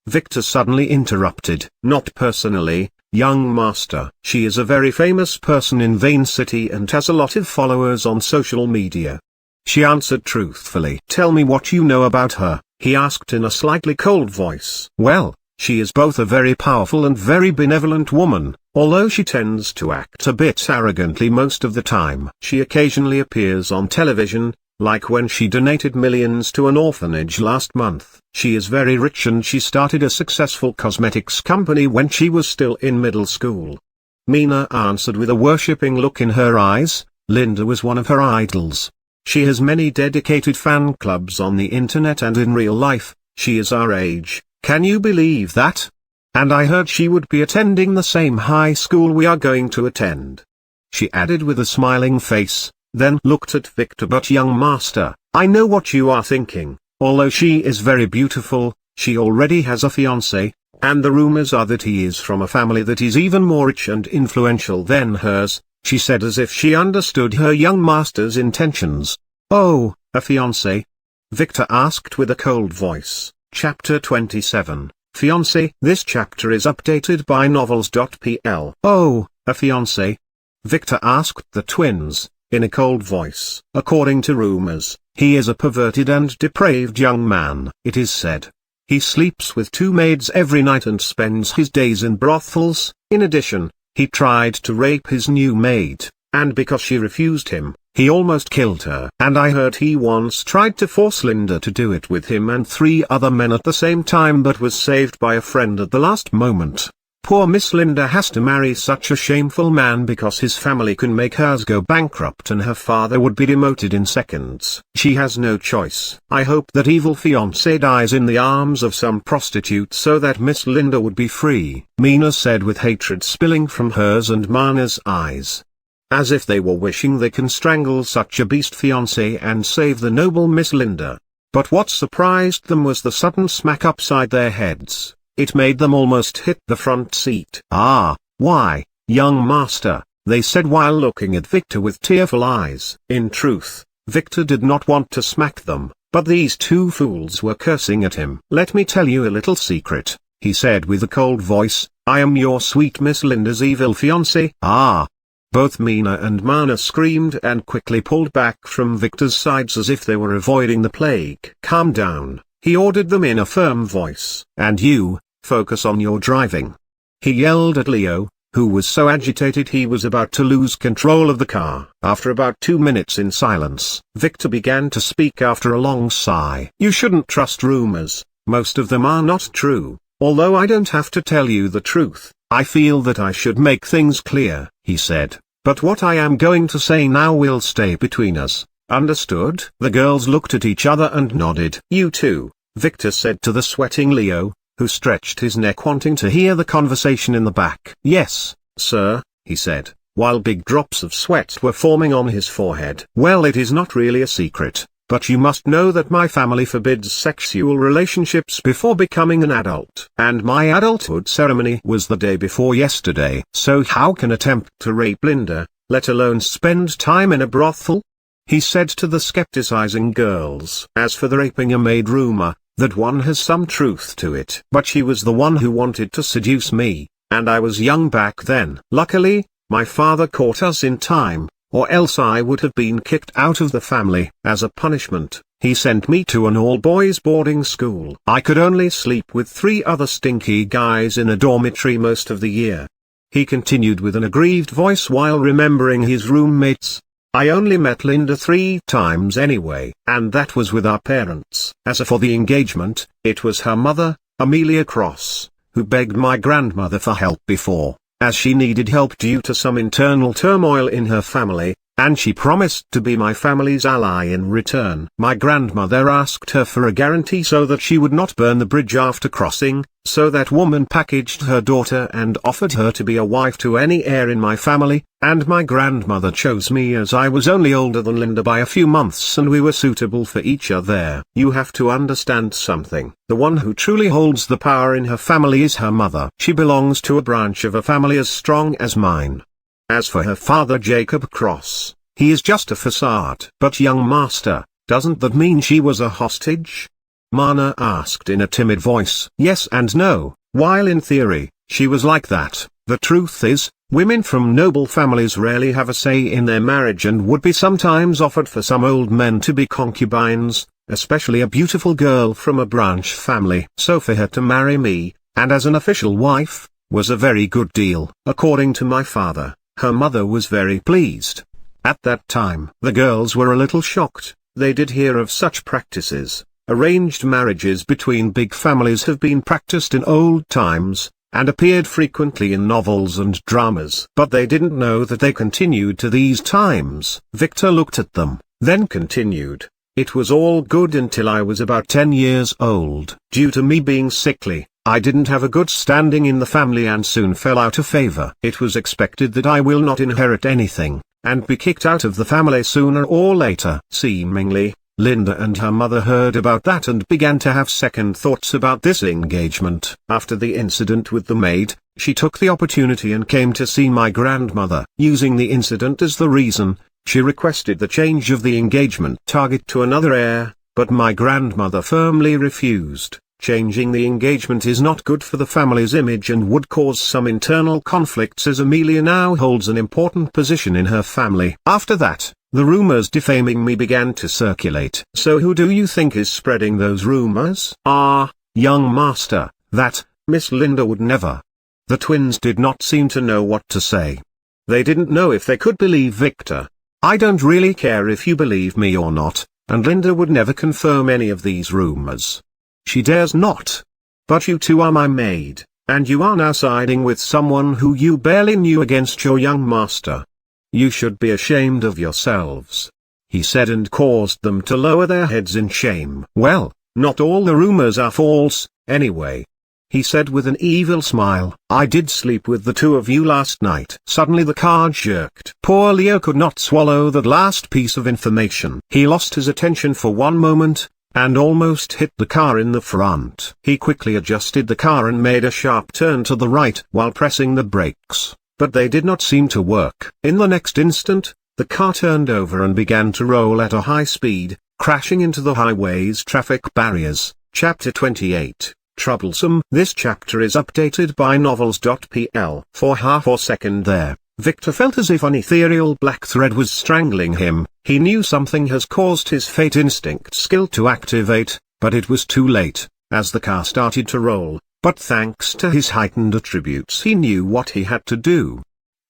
Victor suddenly interrupted. "Not personally, young master. She is a very famous person in Vane City and has a lot of followers on social media," she answered truthfully. "Tell me what you know about her," he asked in a slightly cold voice. "Well, she is both a very powerful and very benevolent woman, although she tends to act a bit arrogantly most of the time. She occasionally appears on television, like when she donated millions to an orphanage last month. She is very rich and she started a successful cosmetics company when she was still in middle school." Mina answered with a worshipping look in her eyes. Linda was one of her idols. She has many dedicated fan clubs on the internet and in real life. She is our age. Can you believe that? And I heard she would be attending the same high school we are going to attend," she added with a smiling face. Then looked at Victor. "But young master, I know what you are thinking. Although she is very beautiful, she already has a fiancé, and the rumors are that he is from a family that is even more rich and influential than hers," she said as if she understood her young master's intentions. "Oh, a fiancé?" Victor asked with a cold voice. Chapter 27, Fiancé. This chapter is updated by novels.pl. "Oh, a fiancé?" Victor asked the twins, in a cold voice. "According to rumors, he is a perverted and depraved young man. It is said he sleeps with 2 maids every night and spends his days in brothels. In addition, he tried to rape his new maid, and because she refused him, he almost killed her. And I heard he once tried to force Linda to do it with him and 3 other men at the same time but was saved by a friend at the last moment. Poor Miss Linda has to marry such a shameful man because his family can make hers go bankrupt and her father would be demoted in seconds. She has no choice. I hope that evil fiancé dies in the arms of some prostitute so that Miss Linda would be free," Mina said with hatred spilling from hers and Mana's eyes. As if they were wishing they can strangle such a beast fiancé and save the noble Miss Linda. But what surprised them was the sudden smack upside their heads. It made them almost hit the front seat. "Ah, why, young master," they said while looking at Victor with tearful eyes. In truth, Victor did not want to smack them, but these two fools were cursing at him. "Let me tell you a little secret," he said with a cold voice. "I am your sweet Miss Linda's evil fiancé." "Ah!" Both Mina and Mana screamed and quickly pulled back from Victor's sides as if they were avoiding the plague. "Calm down," he ordered them in a firm voice. "And you, focus on your driving," he yelled at Leo, who was so agitated he was about to lose control of the car. After about 2 minutes in silence, Victor began to speak after a long sigh. "You shouldn't trust rumors, most of them are not true. Although I don't have to tell you the truth, I feel that I should make things clear," he said. "But what I am going to say now will stay between us, understood?" The girls looked at each other and nodded. "You too," Victor said to the sweating Leo, who stretched his neck wanting to hear the conversation in the back. "Yes, sir," he said, while big drops of sweat were forming on his forehead. "Well, it is not really a secret, but you must know that my family forbids sexual relationships before becoming an adult. And my adulthood ceremony was the day before yesterday. So how can attempt to rape Linda, let alone spend time in a brothel?" he said to the skepticizing girls. "As for the raping a maid rumor, that one has some truth to it. But she was the one who wanted to seduce me, and I was young back then. Luckily, my father caught us in time, or else I would have been kicked out of the family. As a punishment, he sent me to an all-boys boarding school. I could only sleep with 3 other stinky guys in a dormitory most of the year," he continued with an aggrieved voice while remembering his roommates. "I only met Linda 3 times anyway, and that was with our parents. As for the engagement, it was her mother, Amelia Cross, who begged my grandmother for help before, as she needed help due to some internal turmoil in her family, and she promised to be my family's ally in return. My grandmother asked her for a guarantee so that she would not burn the bridge after crossing, so that woman packaged her daughter and offered her to be a wife to any heir in my family, and my grandmother chose me as I was only older than Linda by a few months and we were suitable for each other. You have to understand something. The one who truly holds the power in her family is her mother. She belongs to a branch of a family as strong as mine. As for her father Jacob Cross, he is just a facade." "But young master, doesn't that mean she was a hostage?" Mana asked in a timid voice. "Yes and no. While in theory, she was like that, the truth is, women from noble families rarely have a say in their marriage and would be sometimes offered for some old men to be concubines, especially a beautiful girl from a branch family. So for her to marry me, and as an official wife, was a very good deal. According to my father, her mother was very pleased. At that time, the girls were a little shocked. They did hear of such practices. Arranged marriages between big families have been practiced in old times, and appeared frequently in novels and dramas. But they didn't know that they continued to these times." Victor looked at them, then continued. "It was all good until I was about 10 years old. Due to me being sickly, I didn't have a good standing in the family and soon fell out of favor. It was expected that I will not inherit anything, and be kicked out of the family sooner or later. Seemingly, Linda and her mother heard about that and began to have second thoughts about this engagement. After the incident with the maid, she took the opportunity and came to see my grandmother. Using the incident as the reason, she requested the change of the engagement target to another heir, but my grandmother firmly refused. Changing the engagement is not good for the family's image and would cause some internal conflicts as Amelia now holds an important position in her family. After that, the rumors defaming me began to circulate. So who do you think is spreading those rumors?" "Ah, young master, that, Miss Linda would never." The twins did not seem to know what to say. They didn't know if they could believe Victor. "I don't really care if you believe me or not, and Linda would never confirm any of these rumors. She dares not. But you two are my maid, and you are now siding with someone who you barely knew against your young master. You should be ashamed of yourselves," he said, and caused them to lower their heads in shame. "Well, not all the rumors are false, anyway," he said with an evil smile. "I did sleep with the two of you last night." Suddenly the car jerked. Poor Leo could not swallow that last piece of information. He lost his attention for one moment, and almost hit the car in the front. He quickly adjusted the car and made a sharp turn to the right while pressing the brakes, but they did not seem to work. In the next instant, the car turned over and began to roll at a high speed, crashing into the highway's traffic barriers. Chapter 28. Troublesome. This chapter is updated by novels.pl. For half a second there, Victor felt as if an ethereal black thread was strangling him. He knew something has caused his fate instinct skill to activate, but it was too late, as the car started to roll, but thanks to his heightened attributes he knew what he had to do.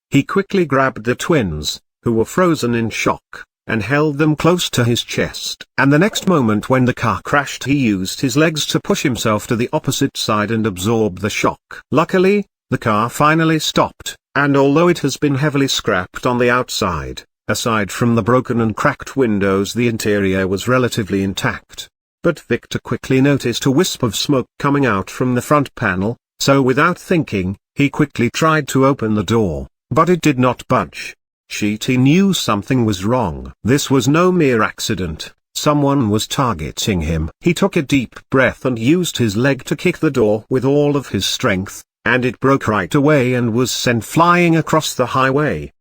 He quickly grabbed the twins, who were frozen in shock, and held them close to his chest. And the next moment when the car crashed, he used his legs to push himself to the opposite side and absorb the shock. Luckily, the car finally stopped, and although it has been heavily scrapped on the outside, aside from the broken and cracked windows, the interior was relatively intact. But Victor quickly noticed a wisp of smoke coming out from the front panel, so without thinking, he quickly tried to open the door, but it did not budge. He knew something was wrong. This was no mere accident, someone was targeting him. He took a deep breath and used his leg to kick the door with all of his strength, and it broke right away and was sent flying across the highway.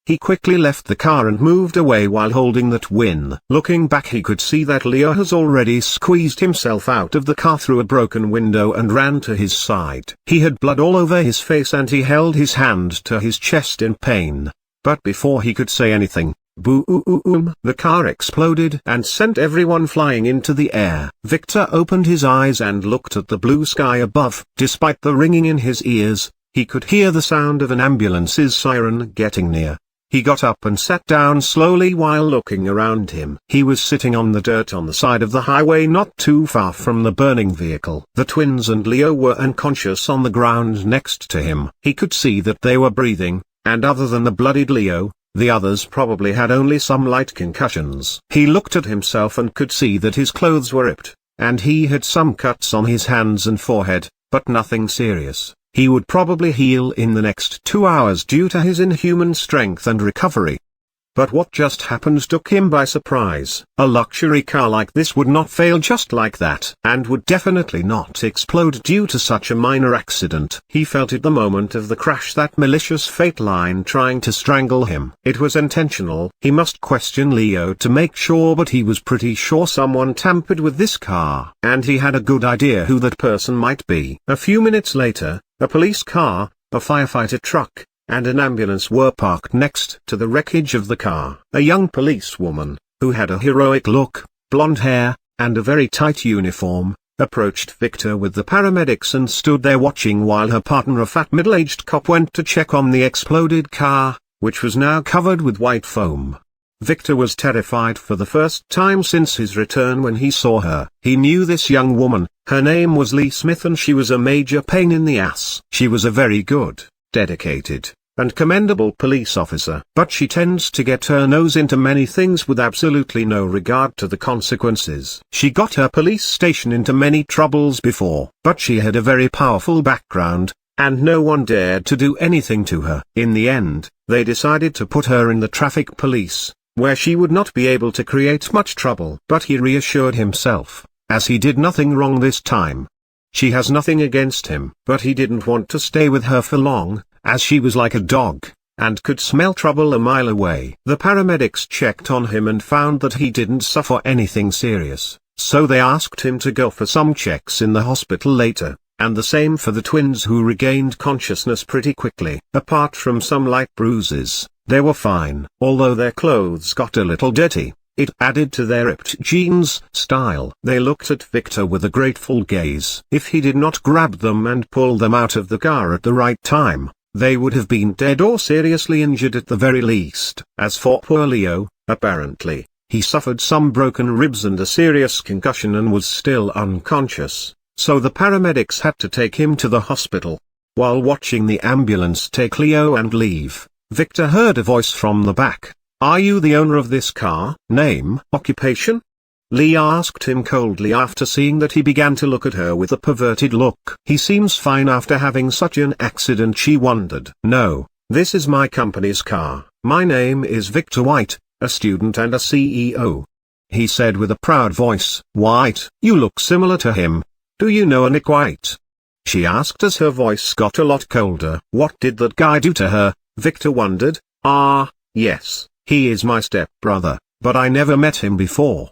He quickly left the car and moved away while holding the twin. Looking back, he could see that Leo has already squeezed himself out of the car through a broken window and ran to his side. He had blood all over his face and he held his hand to his chest in pain. But before he could say anything, boom! The car exploded and sent everyone flying into the air. Victor opened his eyes and looked at the blue sky above. Despite the ringing in his ears, he could hear the sound of an ambulance's siren getting near. He got up and sat down slowly while looking around him. He was sitting on the dirt on the side of the highway not too far from the burning vehicle. The twins and Leo were unconscious on the ground next to him. He could see that they were breathing, and other than the bloodied Leo, the others probably had only some light concussions. He looked at himself and could see that his clothes were ripped, and he had some cuts on his hands and forehead, but nothing serious. He would probably heal in the next 2 hours due to his inhuman strength and recovery. But what just happened took him by surprise. A luxury car like this would not fail just like that, and would definitely not explode due to such a minor accident. He felt at the moment of the crash that malicious fate line trying to strangle him. It was intentional. He must question Leo to make sure, but he was pretty sure someone tampered with this car, and he had a good idea who that person might be. A few minutes later, a police car, a firefighter truck, and an ambulance were parked next to the wreckage of the car. A young policewoman, who had a heroic look, blonde hair, and a very tight uniform, approached Victor with the paramedics and stood there watching while her partner, a fat middle-aged cop, went to check on the exploded car, which was now covered with white foam. Victor was terrified for the first time since his return when he saw her. He knew this young woman, her name was Lee Smith, and she was a major pain in the ass. She was a very good, dedicated, and commendable police officer, but she tends to get her nose into many things with absolutely no regard to the consequences. She got her police station into many troubles before, but she had a very powerful background, and no one dared to do anything to her. In the end, they decided to put her in the traffic police, where she would not be able to create much trouble. But he reassured himself, as he did nothing wrong this time. She has nothing against him. But he didn't want to stay with her for long, as she was like a dog, and could smell trouble a mile away. The paramedics checked on him and found that he didn't suffer anything serious, so they asked him to go for some checks in the hospital later, and the same for the twins, who regained consciousness pretty quickly. Apart from some light bruises, they were fine. Although their clothes got a little dirty, it added to their ripped jeans style. They looked at Victor with a grateful gaze. If he did not grab them and pull them out of the car at the right time, they would have been dead or seriously injured at the very least. As for poor Leo, apparently, he suffered some broken ribs and a serious concussion and was still unconscious. so the paramedics had to take him to the hospital. While watching the ambulance take Leo and leave, Victor heard a voice from the back. "Are you the owner of this car?" "Name, occupation?" Lee asked him coldly. After seeing that, he began to look at her with a perverted look. He seems fine after having such an accident, she wondered. "No, this is my company's car. My name is Victor White, a student and a CEO," he said with a proud voice. "White, you look similar to him. Do you know a Nick White?" she asked as her voice got a lot colder. What did that guy do to her? Victor wondered. Yes, he is my stepbrother, but I never met him before,"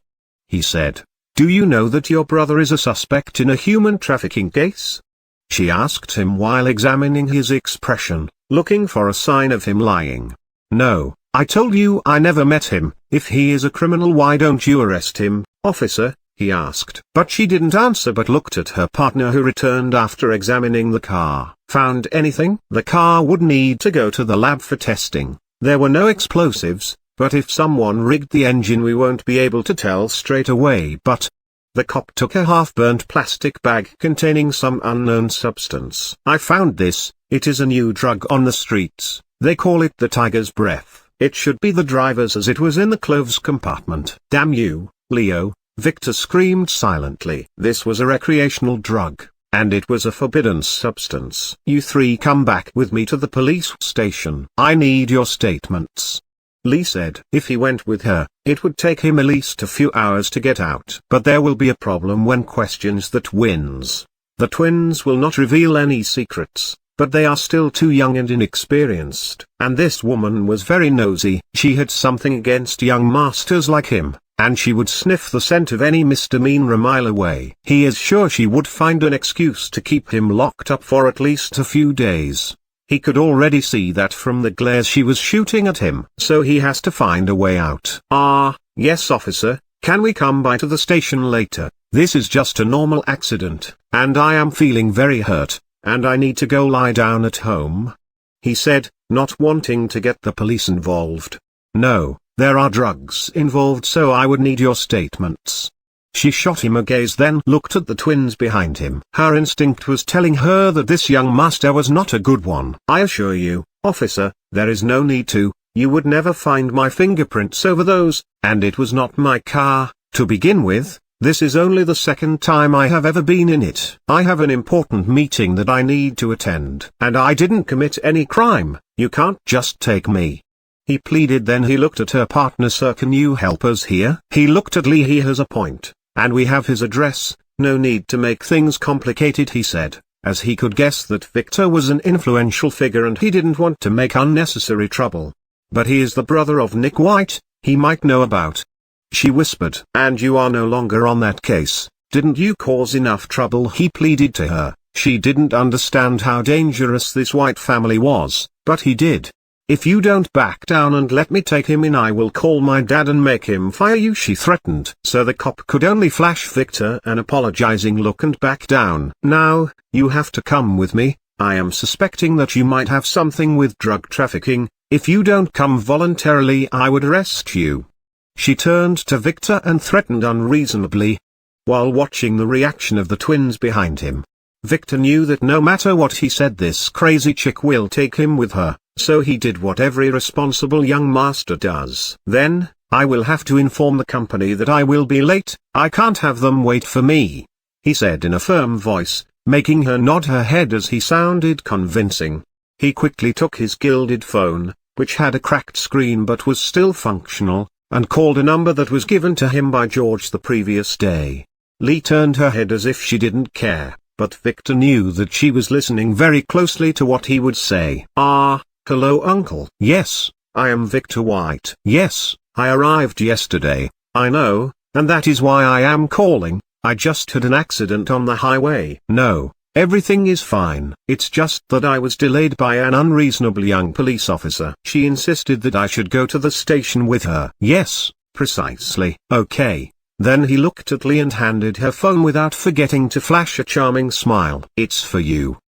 he said. "Do you know that your brother is a suspect in a human trafficking case?" she asked him while examining his expression, looking for a sign of him lying. "No, I told you I never met him. If he is a criminal, why don't you arrest him, officer?" he asked. But she didn't answer but looked at her partner, who returned after examining the car. "Found anything?" "The car would need to go to the lab for testing. There were no explosives, but if someone rigged the engine we won't be able to tell straight away." But the cop took a half-burnt plastic bag containing some unknown substance. "I found this. It is a new drug on the streets. They call it the tiger's breath. It should be the driver's, as it was in the clothes compartment." "Damn you, Leo," Victor screamed silently. This was a recreational drug, and it was a forbidden substance. "You three come back with me to the police station. I need your statements," Lee said. If he went with her, it would take him at least a few hours to get out. But there will be a problem when questions the twins. The twins will not reveal any secrets, but they are still too young and inexperienced. And this woman was very nosy. She had something against young masters like him, and she would sniff the scent of any misdemeanor a mile away. He is sure she would find an excuse to keep him locked up for at least a few days. He could already see that from the glares she was shooting at him. So he has to find a way out. "Yes, officer, can we come by to the station later? This is just a normal accident, and I am feeling very hurt, and I need to go lie down at home," he said, not wanting to get the police involved. "No, there are drugs involved, so I would need your statements." She shot him a gaze, then looked at the twins behind him. Her instinct was telling her that this young master was not a good one. "I assure you, officer, there is no need to. You would never find my fingerprints over those, and it was not my car, to begin with. This is only the second time I have ever been in it. I have an important meeting that I need to attend, and I didn't commit any crime. You can't just take me," he pleaded. Then he looked at her partner. "Sir, can you help us here?" He looked at Lee. "He has a point, and we have his address. No need to make things complicated," he said, as he could guess that Victor was an influential figure and he didn't want to make unnecessary trouble. "But he is the brother of Nick White. He might know about," she whispered. "And you are no longer on that case. Didn't you cause enough trouble?" he pleaded to her. She didn't understand how dangerous this White family was, but he did. "If you don't back down and let me take him in, I will call my dad and make him fire you," she threatened. So the cop could only flash Victor an apologizing look and back down. "Now, you have to come with me. I am suspecting that you might have something with drug trafficking. If you don't come voluntarily, I would arrest you." She turned to Victor and threatened unreasonably, while watching the reaction of the twins behind him. Victor knew that no matter what he said, this crazy chick will take him with her. So he did what every responsible young master does. "Then, I will have to inform the company that I will be late. I can't have them wait for me," he said in a firm voice, making her nod her head as he sounded convincing. He quickly took his gilded phone, which had a cracked screen but was still functional, and called a number that was given to him by George the previous day. Lee turned her head as if she didn't care, but Victor knew that she was listening very closely to what he would say. "Hello, Uncle." "Yes, I am Victor White." "Yes, I arrived yesterday, I know, and that is why I am calling. I just had an accident on the highway." "No, everything is fine. It's just that I was delayed by an unreasonable young police officer. She insisted that I should go to the station with her." "Yes, precisely." "Okay." Then he looked at Lee and handed her phone without forgetting to flash a charming smile. "It's for you,"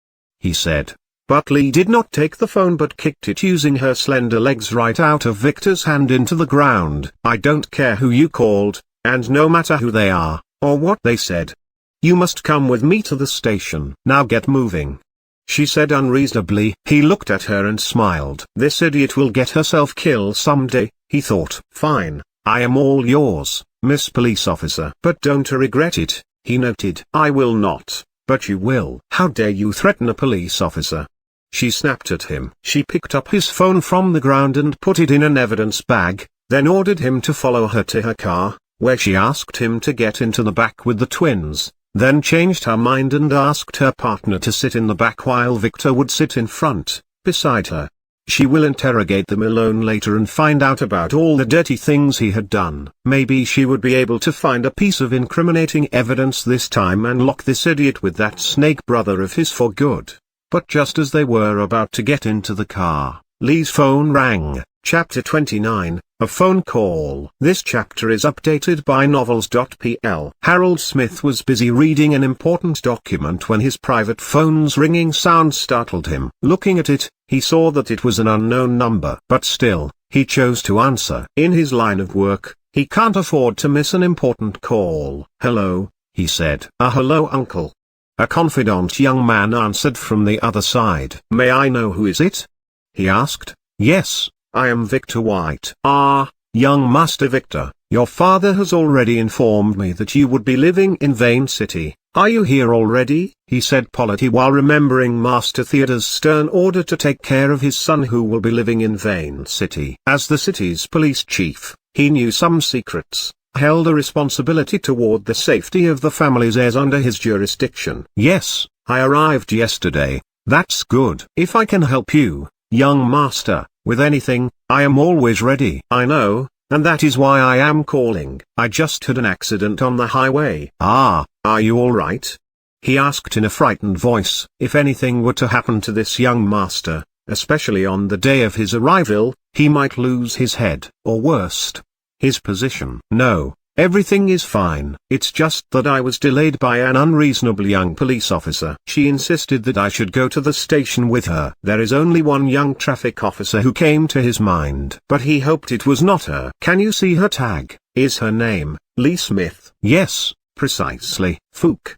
he said. But Lee did not take the phone but kicked it using her slender legs right out of Victor's hand into the ground. "I don't care who you called, and no matter who they are, or what they said. You must come with me to the station. Now get moving," she said unreasonably. He looked at her and smiled. This idiot will get herself killed someday, he thought. "Fine, I am all yours, Miss Police Officer." "But don't regret it," he noted. "I will not, but you will." "How dare you threaten a police officer?" she snapped at him. She picked up his phone from the ground and put it in an evidence bag, then ordered him to follow her to her car, where she asked him to get into the back with the twins, then changed her mind and asked her partner to sit in the back while Victor would sit in front, beside her. She will interrogate them alone later and find out about all the dirty things he had done. Maybe she would be able to find a piece of incriminating evidence this time and lock this idiot with that snake brother of his for good. But just as they were about to get into the car, Lee's phone rang. Chapter 29, A Phone Call. This chapter is updated by novels.pl. Harold Smith was busy reading an important document when his private phone's ringing sound startled him. Looking at it, he saw that it was an unknown number. But still, he chose to answer. In his line of work, he can't afford to miss an important call. "Hello," he said. "Hello, Uncle." A confident young man answered from the other side. "May I know who is it?" he asked. "Yes, I am Victor White." "Ah, young Master Victor, your father has already informed me that you would be living in Vane City. Are you here already?" he said politely while remembering Master Theodore's stern order to take care of his son who will be living in Vane City. As the city's police chief, he knew some secrets, held a responsibility toward the safety of the family's heirs under his jurisdiction. "Yes, I arrived yesterday." "That's good. If I can help you, young master, with anything, I am always ready." "I know, and that is why I am calling. I just had an accident on the highway." "Ah, are you all right?" he asked in a frightened voice. If anything were to happen to this young master, especially on the day of his arrival, he might lose his head, or worst, his position. "No, everything is fine. It's just that I was delayed by an unreasonable young police officer. She insisted that I should go to the station with her. There is only one young traffic officer who came to his mind, but he hoped it was not her." "Can you see her tag? Is her name Lee Smith?" "Yes, precisely." "Fook,"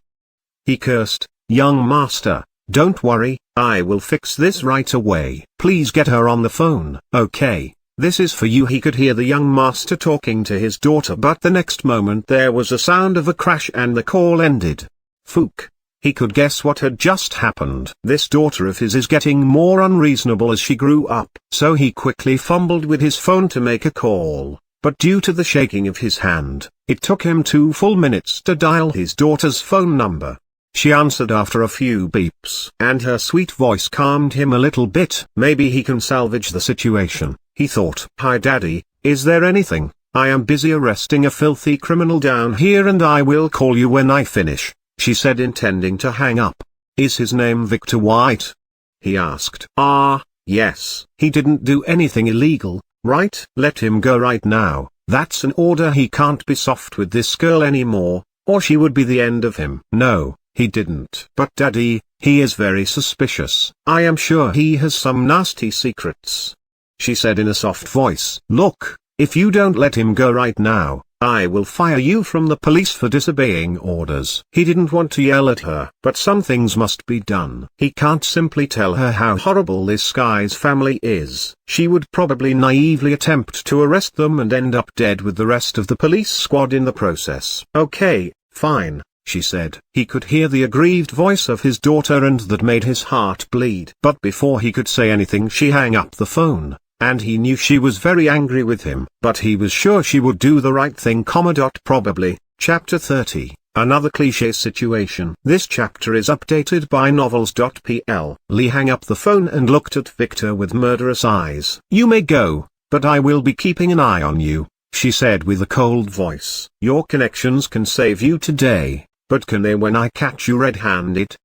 he cursed. "Young master, don't worry, I will fix this right away. Please get her on the phone." "Okay. This is for you." He could hear the young master talking to his daughter, but the next moment there was a sound of a crash and the call ended. Fook. He could guess what had just happened. This daughter of his is getting more unreasonable as she grew up. So he quickly fumbled with his phone to make a call, but due to the shaking of his hand, it took him 2 full minutes to dial his daughter's phone number. She answered after a few beeps, and her sweet voice calmed him a little bit. Maybe he can salvage the situation, he thought. "Hi Daddy, is there anything? I am busy arresting a filthy criminal down here and I will call you when I finish," she said, intending to hang up. "Is his name Victor White?" he asked. "Ah, yes. He didn't do anything illegal, right? Let him go right now. That's an order. He can't be soft with this girl anymore, or she would be the end of him." "No, he didn't." "But Daddy, he is very suspicious. I am sure he has some nasty secrets," she said in a soft voice. "Look, if you don't let him go right now, I will fire you from the police for disobeying orders." He didn't want to yell at her, but some things must be done. He can't simply tell her how horrible this guy's family is. She would probably naively attempt to arrest them and end up dead with the rest of the police squad in the process. "Okay, fine," she said. He could hear the aggrieved voice of his daughter and that made his heart bleed. But before he could say anything she hung up the phone, and he knew she was very angry with him. But he was sure she would do the right thing, probably. Chapter 30, Another Cliché Situation. This chapter is updated by novels.pl. Lee hung up the phone and looked at Victor with murderous eyes. "You may go, but I will be keeping an eye on you," she said with a cold voice. "Your connections can save you today, but can they when I catch you red-handed?"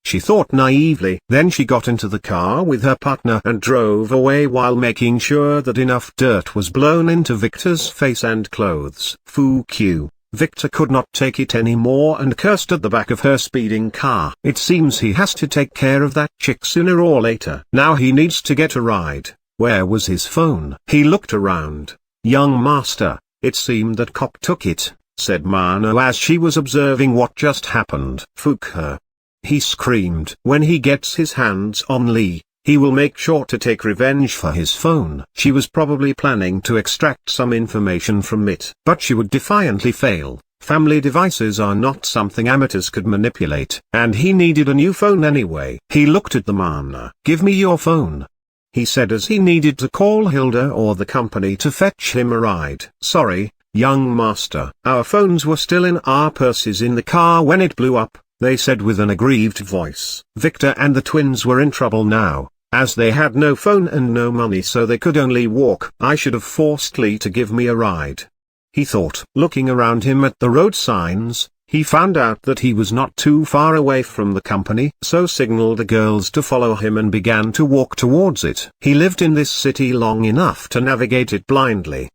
she thought naively. Then she got into the car with her partner and drove away while making sure that enough dirt was blown into Victor's face and clothes. "Fuck you." Victor could not take it anymore and cursed at the back of her speeding car. It seems he has to take care of that chick sooner or later. Now he needs to get a ride. Where was his phone? He looked around. "Young master, it seemed that cop took it." said Mano as she was observing what just happened. "Fuck her," he screamed. "When he gets his hands on Lee, he will make sure to take revenge for his phone." She was probably planning to extract some information from it, but she would defiantly fail. Family devices are not something amateurs could manipulate, and he needed a new phone anyway. He looked at the man. "Give me your phone," he said as he needed to call Hilda or the company to fetch him a ride. "Sorry, young master. Our phones were still in our purses in the car when it blew up," they said with an aggrieved voice. Victor and the twins were in trouble now, as they had no phone and no money, so they could only walk. "I should have forced Lee to give me a ride," he thought. Looking around him at the road signs, he found out that he was not too far away from the company, so signaled the girls to follow him and began to walk towards it. He lived in this city long enough to navigate it blindly.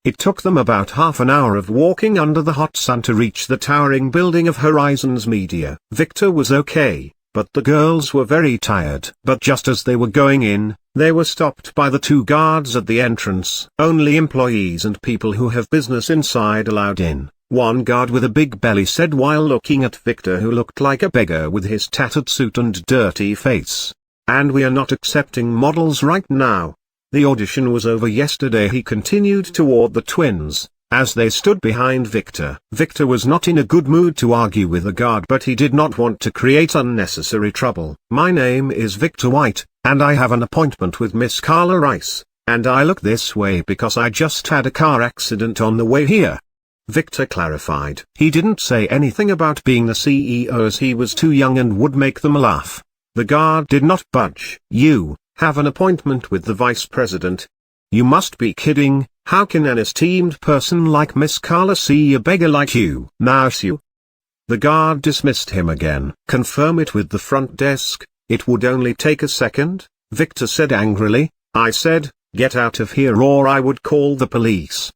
It took them about half an hour of walking under the hot sun to reach the towering building of Horizons Media. Victor was okay, but the girls were very tired. But just as they were going in, they were stopped by the two guards at the entrance. "Only employees and people who have business inside allowed in," one guard with a big belly said while looking at Victor, who looked like a beggar with his tattered suit and dirty face. "And we are not accepting models right now. The audition was over yesterday," he continued toward the twins, as they stood behind Victor. Victor was not in a good mood to argue with the guard, but he did not want to create unnecessary trouble. "My name is Victor White, and I have an appointment with Miss Carla Rice, and I look this way because I just had a car accident on the way here," Victor clarified. He didn't say anything about being the CEO as he was too young and would make them laugh. The guard did not budge. "You have an appointment with the vice president? You must be kidding. How can an esteemed person like Miss Carla see a beggar like you?" "Mouse." The guard dismissed him again. "Confirm it with the front desk, it would only take a second," Victor said angrily. "I said, get out of here or I would call the police."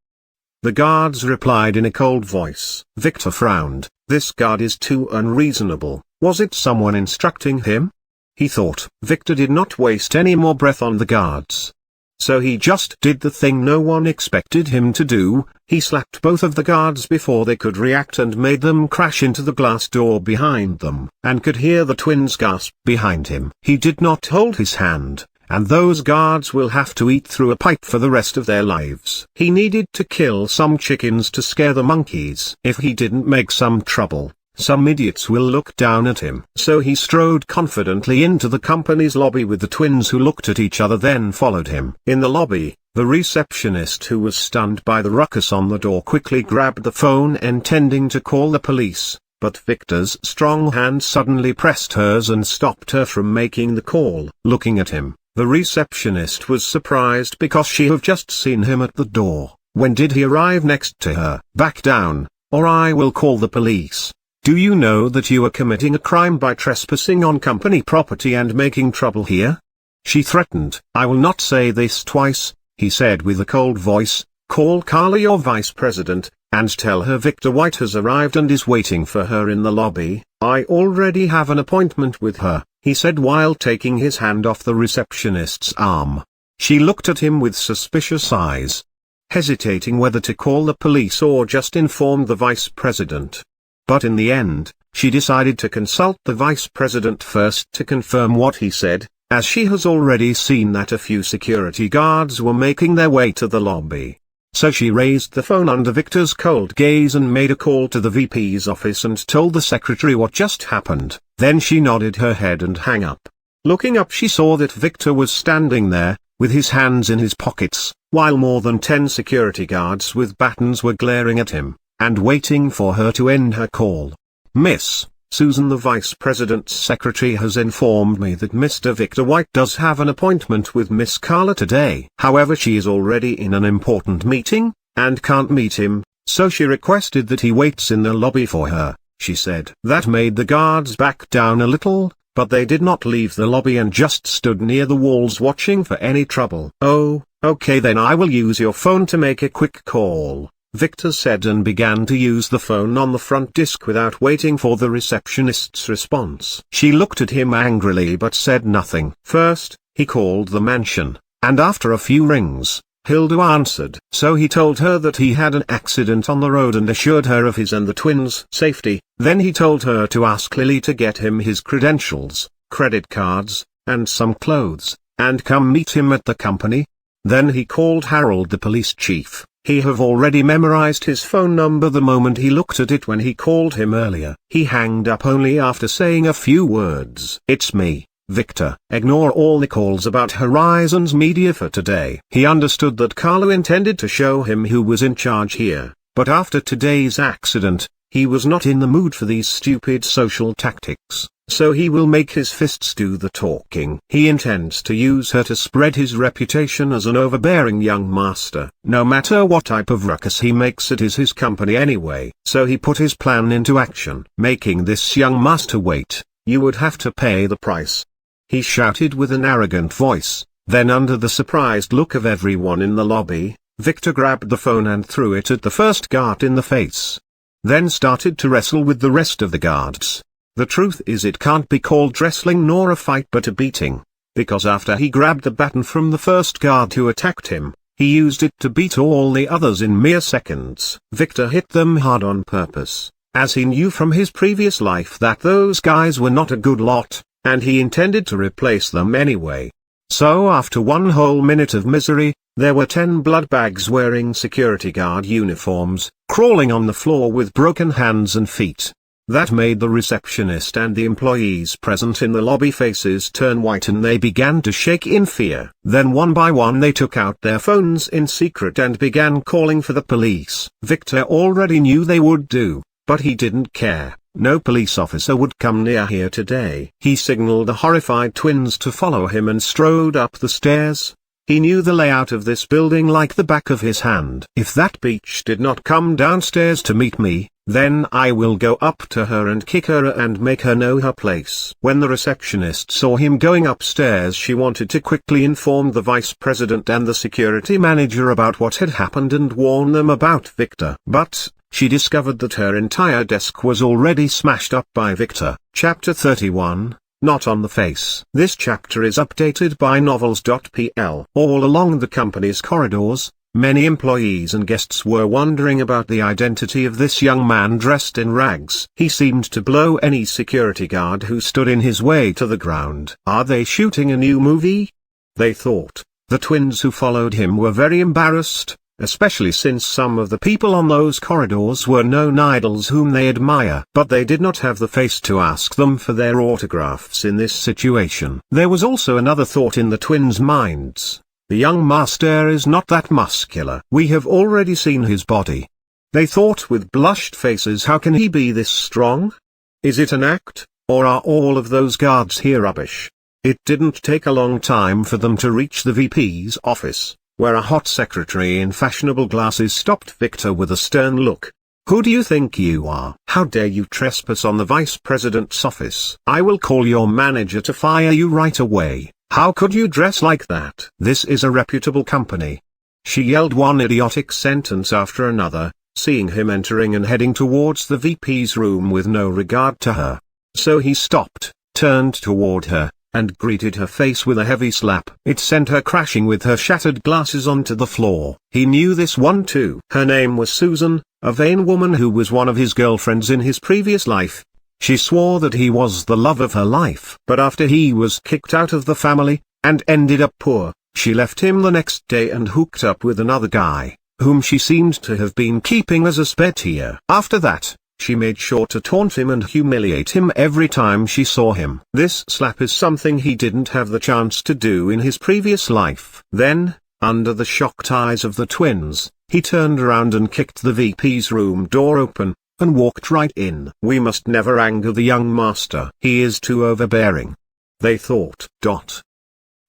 The guards replied in a cold voice. Victor frowned. This guard is too unreasonable. Was it someone instructing him? He thought. Victor did not waste any more breath on the guards. So he just did the thing no one expected him to do. He slapped both of the guards before they could react and made them crash into the glass door behind them, and could hear the twins gasp behind him. He did not hold his hand, and those guards will have to eat through a pipe for the rest of their lives. He needed to kill some chickens to scare the monkeys. If he didn't make some trouble, some idiots will look down at him. So he strode confidently into the company's lobby with the twins, who looked at each other then followed him. In the lobby, the receptionist, who was stunned by the ruckus on the door, quickly grabbed the phone intending to call the police, but Victor's strong hand suddenly pressed hers and stopped her from making the call. Looking at him, the receptionist was surprised because she had just seen him at the door. When did he arrive next to her? "Back down, or I will call the police. Do you know that you are committing a crime by trespassing on company property and making trouble here?" she threatened. "I will not say this twice," he said with a cold voice. "Call Carla, your vice president, and tell her Victor White has arrived and is waiting for her in the lobby." "I already have an appointment with her," he said while taking his hand off the receptionist's arm. She looked at him with suspicious eyes, hesitating whether to call the police or just inform the vice president. But in the end, she decided to consult the vice president first to confirm what he said, as she has already seen that a few security guards were making their way to the lobby. So she raised the phone under Victor's cold gaze and made a call to the VP's office and told the secretary what just happened. Then she nodded her head and hung up. Looking up, she saw that Victor was standing there, with his hands in his pockets, while more than 10 security guards with batons were glaring at him, and waiting for her to end her call. "Miss Susan, the vice president's secretary has informed me that Mr. Victor White does have an appointment with Miss Carla today. However, she is already in an important meeting, and can't meet him, so she requested that he waits in the lobby for her," she said. That made the guards back down a little, but they did not leave the lobby and just stood near the walls watching for any trouble. "Oh, okay, then I will use your phone to make a quick call," Victor said, and began to use the phone on the front desk without waiting for the receptionist's response. She looked at him angrily but said nothing. First, he called the mansion, and after a few rings, Hilda answered. So he told her that he had an accident on the road and assured her of his and the twins' safety. Then he told her to ask Lily to get him his credentials, credit cards, and some clothes, and come meet him at the company. Then he called Harold, the police chief. He have already memorized his phone number the moment he looked at it when he called him earlier. He hanged up only after saying a few words. It's me, Victor. Ignore all the calls about Horizons Media for today. He understood that Carlo intended to show him who was in charge here, but after today's accident, he was not in the mood for these stupid social tactics. So he will make his fists do the talking. He intends to use her to spread his reputation as an overbearing young master. No matter what type of ruckus he makes, it is his company anyway. So he put his plan into action. Making this young master wait, you would have to pay the price, he shouted with an arrogant voice. Then, under the surprised look of everyone in the lobby, Victor grabbed the phone and threw it at the first guard in the face. Then started to wrestle with the rest of the guards. The truth is, it can't be called wrestling nor a fight but a beating, because after he grabbed the baton from the first guard who attacked him, he used it to beat all the others in mere seconds. Victor hit them hard on purpose, as he knew from his previous life that those guys were not a good lot, and he intended to replace them anyway. So after 1 whole minute of misery, there were 10 blood bags wearing security guard uniforms, crawling on the floor with broken hands and feet. That made the receptionist and the employees present in the lobby faces turn white, and they began to shake in fear. Then one by one they took out their phones in secret and began calling for the police. Victor already knew they would do, but he didn't care. No police officer would come near here today. He signaled the horrified twins to follow him and strode up the stairs. He knew the layout of this building like the back of his hand. If that bitch did not come downstairs to meet me, then I will go up to her and kick her and make her know her place. When the receptionist saw him going upstairs, she wanted to quickly inform the vice president and the security manager about what had happened and warn them about Victor. But she discovered that her entire desk was already smashed up by Victor. Chapter 31. Not on the face. This chapter is updated by novels.pl. All along the company's corridors, many employees and guests were wondering about the identity of this young man dressed in rags. He seemed to blow any security guard who stood in his way to the ground. Are they shooting a new movie? They thought. The twins who followed him were very embarrassed, especially since some of the people on those corridors were known idols whom they admire. But they did not have the face to ask them for their autographs in this situation. There was also another thought in the twins' minds. The young master is not that muscular. We have already seen his body. They thought with blushed faces, how can he be this strong? Is it an act, or are all of those guards here rubbish? It didn't take a long time for them to reach the VP's office, where a hot secretary in fashionable glasses stopped Victor with a stern look. Who do you think you are? How dare you trespass on the vice president's office? I will call your manager to fire you right away. How could you dress like that? This is a reputable company. She yelled one idiotic sentence after another, seeing him entering and heading towards the VP's room with no regard to her. So he stopped, turned toward her, and greeted her face with a heavy slap. It sent her crashing with her shattered glasses onto the floor. He knew this one too. Her name was Susan, a vain woman who was one of his girlfriends in his previous life. She swore that he was the love of her life. But after he was kicked out of the family, and ended up poor, she left him the next day and hooked up with another guy, whom she seemed to have been keeping as a spare here. After that, she made sure to taunt him and humiliate him every time she saw him. This slap is something he didn't have the chance to do in his previous life. Then, under the shocked eyes of the twins, he turned around and kicked the VP's room door open, and walked right in. We must never anger the young master. He is too overbearing, they thought.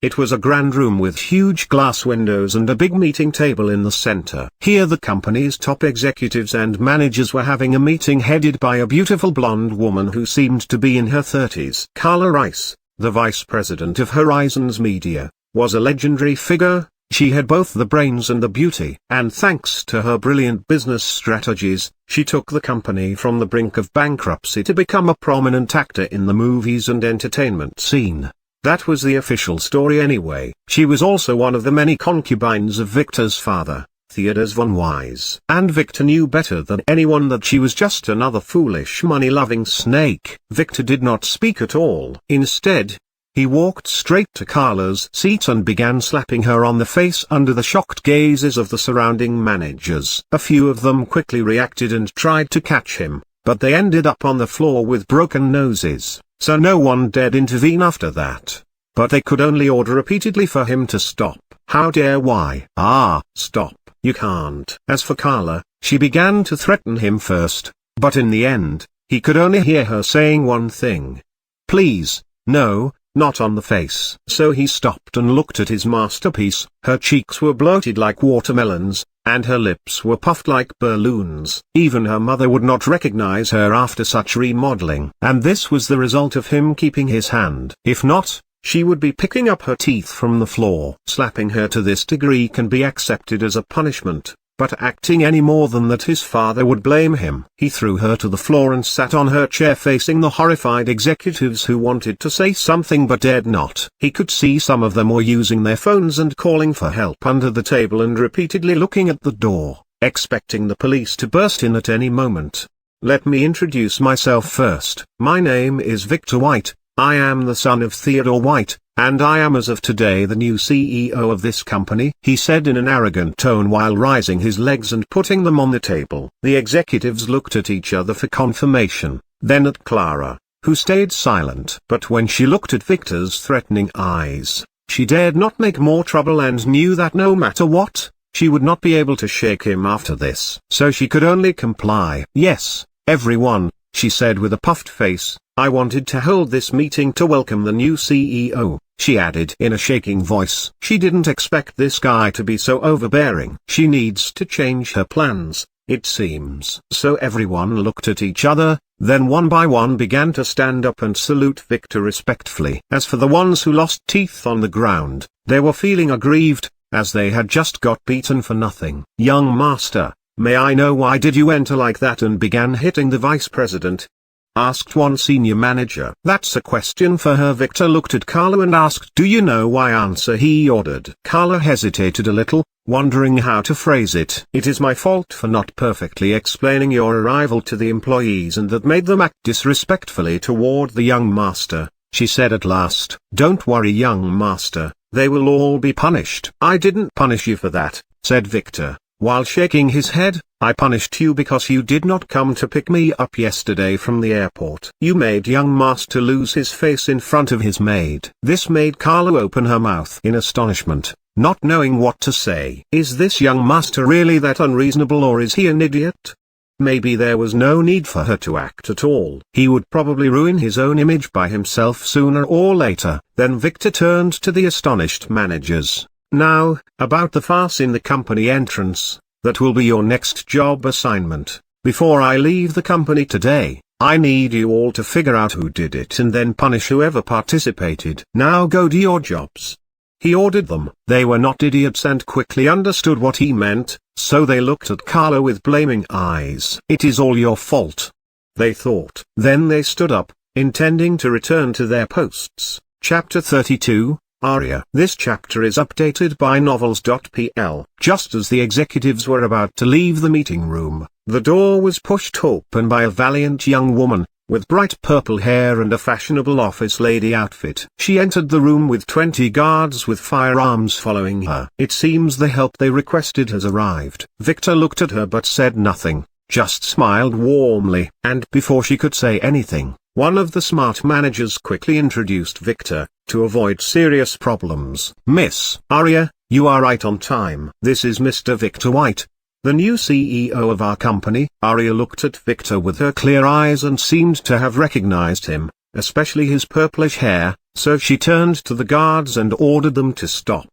It was a grand room with huge glass windows and a big meeting table in the center. Here the company's top executives and managers were having a meeting headed by a beautiful blonde woman who seemed to be in her 30s. Carla Rice, the vice president of Horizons Media, was a legendary figure. She had both the brains and the beauty. And thanks to her brilliant business strategies, she took the company from the brink of bankruptcy to become a prominent actor in the movies and entertainment scene. That was the official story anyway. She was also one of the many concubines of Victor's father, Theodor von Wise. And Victor knew better than anyone that she was just another foolish money-loving snake. Victor did not speak at all. Instead, he walked straight to Carla's seat and began slapping her on the face under the shocked gazes of the surrounding managers. A few of them quickly reacted and tried to catch him, but they ended up on the floor with broken noses, so no one dared intervene after that. But they could only order repeatedly for him to stop. How dare why? Stop, you can't. As for Carla, she began to threaten him first, but in the end, he could only hear her saying one thing. Please, no. Not on the face. So he stopped and looked at his masterpiece. Her cheeks were bloated like watermelons, and her lips were puffed like balloons. Even her mother would not recognize her after such remodeling. And this was the result of him keeping his hand. If not, she would be picking up her teeth from the floor. Slapping her to this degree can be accepted as a punishment, but acting any more than that his father would blame him. He threw her to the floor and sat on her chair facing the horrified executives who wanted to say something but dared not. He could see some of them were using their phones and calling for help under the table and repeatedly looking at the door, expecting the police to burst in at any moment. Let me introduce myself first. My name is Victor White. I am the son of Theodore White, and I am as of today the new CEO of this company, he said in an arrogant tone while rising his legs and putting them on the table. The executives looked at each other for confirmation, then at Clara, who stayed silent. But when she looked at Victor's threatening eyes, she dared not make more trouble and knew that no matter what, she would not be able to shake him after this. So she could only comply. Yes, everyone, she said with a puffed face. I wanted to hold this meeting to welcome the new CEO, she added in a shaking voice. She didn't expect this guy to be so overbearing. She needs to change her plans, it seems. So everyone looked at each other, then one by one began to stand up and salute Victor respectfully. As for the ones who lost teeth on the ground, they were feeling aggrieved, as they had just got beaten for nothing. Young master, may I know why did you enter like that and began hitting the vice president? Asked one senior manager. That's a question for her. Victor looked at Carla and asked, do you know why? Answer, he ordered. Carla hesitated a little, wondering how to phrase it. It is my fault for not perfectly explaining your arrival to the employees and that made them act disrespectfully toward the young master, she said at last. Don't worry, young master, they will all be punished. I didn't punish you for that, said Victor, while shaking his head. I punished you because you did not come to pick me up yesterday from the airport. You made young master lose his face in front of his maid. This made Carla open her mouth in astonishment, not knowing what to say. Is this young master really that unreasonable, or is he an idiot? Maybe there was no need for her to act at all. He would probably ruin his own image by himself sooner or later. Then Victor turned to the astonished managers. Now, about the farce in the company entrance. That will be your next job assignment. Before I leave the company today, I need you all to figure out who did it and then punish whoever participated. Now go do your jobs. He ordered them. They were not idiots and quickly understood what he meant, so they looked at Carla with blaming eyes. It is all your fault, they thought. Then they stood up, intending to return to their posts. Chapter 32. Aria. This chapter is updated by novels.pl. Just as the executives were about to leave the meeting room, the door was pushed open by a valiant young woman, with bright purple hair and a fashionable office lady outfit. She entered the room with 20 guards with firearms following her. It seems the help they requested has arrived. Victor looked at her but said nothing, just smiled warmly. And before she could say anything, one of the smart managers quickly introduced Victor, to avoid serious problems. Miss Aria, you are right on time. This is Mr. Victor White, the new CEO of our company. Aria looked at Victor with her clear eyes and seemed to have recognized him, especially his purplish hair, so she turned to the guards and ordered them to stop.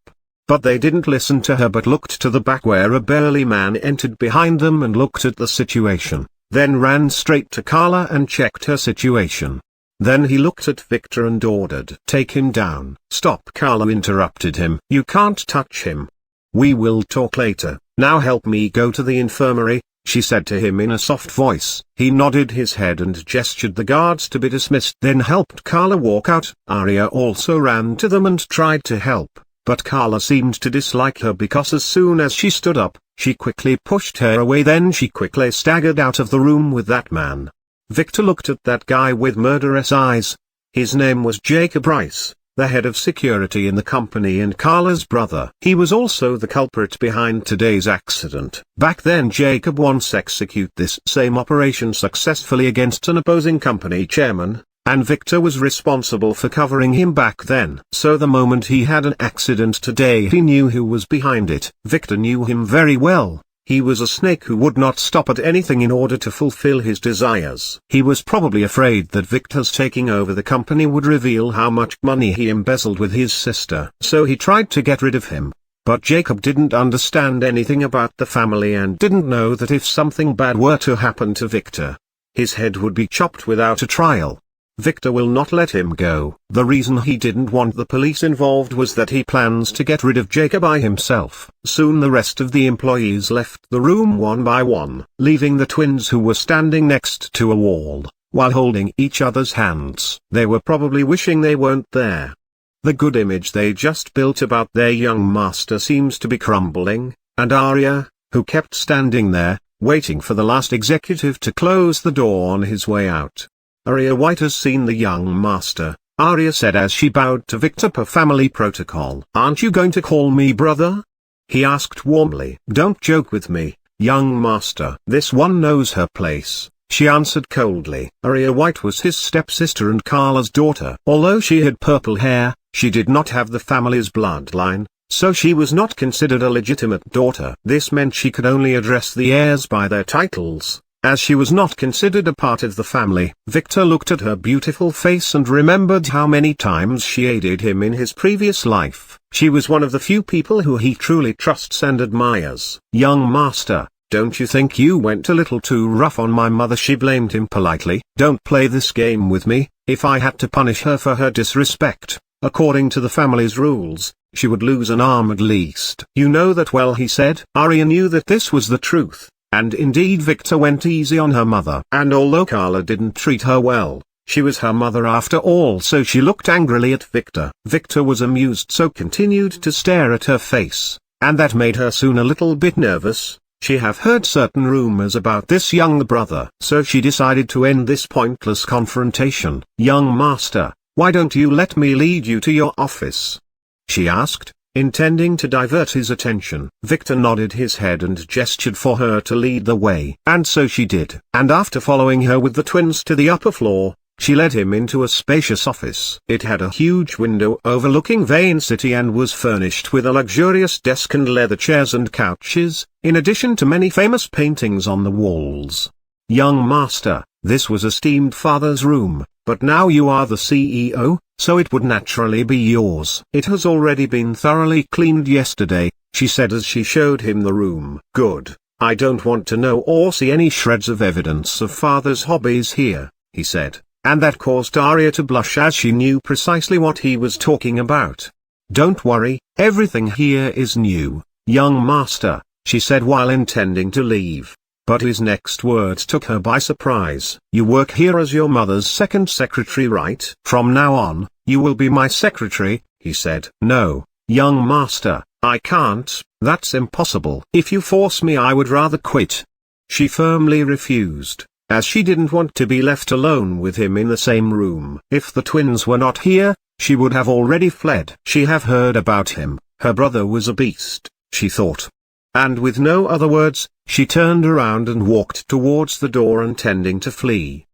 But they didn't listen to her but looked to the back where a burly man entered behind them and looked at the situation, then ran straight to Carla and checked her situation. Then he looked at Victor and ordered, take him down. Stop, Carla interrupted him. You can't touch him. We will talk later. Now help me go to the infirmary. she said to him in a soft voice. He nodded his head and gestured the guards to be dismissed, then helped Carla walk out. Arya also ran to them and tried to help, but Carla seemed to dislike her because as soon as she stood up, she quickly pushed her away. Then she quickly staggered out of the room with that man. Victor looked at that guy with murderous eyes. His name was Jacob Rice, the head of security in the company and Carla's brother. He was also the culprit behind today's accident. Back then Jacob once executed this same operation successfully against an opposing company chairman, and Victor was responsible for covering him back then. So the moment he had an accident today, he knew who was behind it. Victor knew him very well. He was a snake who would not stop at anything in order to fulfill his desires. He was probably afraid that Victor's taking over the company would reveal how much money he embezzled with his sister. So he tried to get rid of him. But Jacob didn't understand anything about the family and didn't know that if something bad were to happen to Victor, his head would be chopped without a trial. Victor will not let him go. The reason he didn't want the police involved was that he plans to get rid of Jacob by himself. Soon the rest of the employees left the room one by one, leaving the twins who were standing next to a wall, while holding each other's hands. They were probably wishing they weren't there. The good image they just built about their young master seems to be crumbling, and Arya, who kept standing there, waiting for the last executive to close the door on his way out. Arya White has seen the young master, Arya said as she bowed to Victor per family protocol. Aren't you going to call me brother? He asked warmly. Don't joke with me, young master. This one knows her place, she answered coldly. Arya White was his stepsister and Carla's daughter. Although she had purple hair, she did not have the family's bloodline, so she was not considered a legitimate daughter. This meant she could only address the heirs by their titles, as she was not considered a part of the family. Victor looked at her beautiful face and remembered how many times she aided him in his previous life. She was one of the few people who he truly trusts and admires. Young master, don't you think you went a little too rough on my mother? She blamed him politely. Don't play this game with me. If I had to punish her for her disrespect, according to the family's rules, she would lose an arm at least. You know that well, he said. Arya knew that this was the truth. And indeed Victor went easy on her mother. And although Carla didn't treat her well, she was her mother after all, so she looked angrily at Victor. Victor was amused, so continued to stare at her face, and that made her soon a little bit nervous. She have heard certain rumors about this young brother, so she decided to end this pointless confrontation. Young master, why don't you let me lead you to your office? She asked, intending to divert his attention. Victor nodded his head and gestured for her to lead the way. And so she did. And after following her with the twins to the upper floor, she led him into a spacious office. It had a huge window overlooking Vane City and was furnished with a luxurious desk and leather chairs and couches, in addition to many famous paintings on the walls. Young master, this was esteemed father's room, but now you are the CEO, so it would naturally be yours. It has already been thoroughly cleaned yesterday, she said as she showed him the room. Good. I don't want to know or see any shreds of evidence of father's hobbies here, he said, and that caused Arya to blush as she knew precisely what he was talking about. Don't worry, everything here is new, young master, she said while intending to leave. But his next words took her by surprise. You work here as your mother's second secretary, right? From now on, you will be my secretary, he said. No, young master, I can't, that's impossible. If you force me I would rather quit. She firmly refused, as she didn't want to be left alone with him in the same room. If the twins were not here, she would have already fled. She have heard about him, her brother was a beast, she thought. And with no other words, she turned around and walked towards the door intending to flee.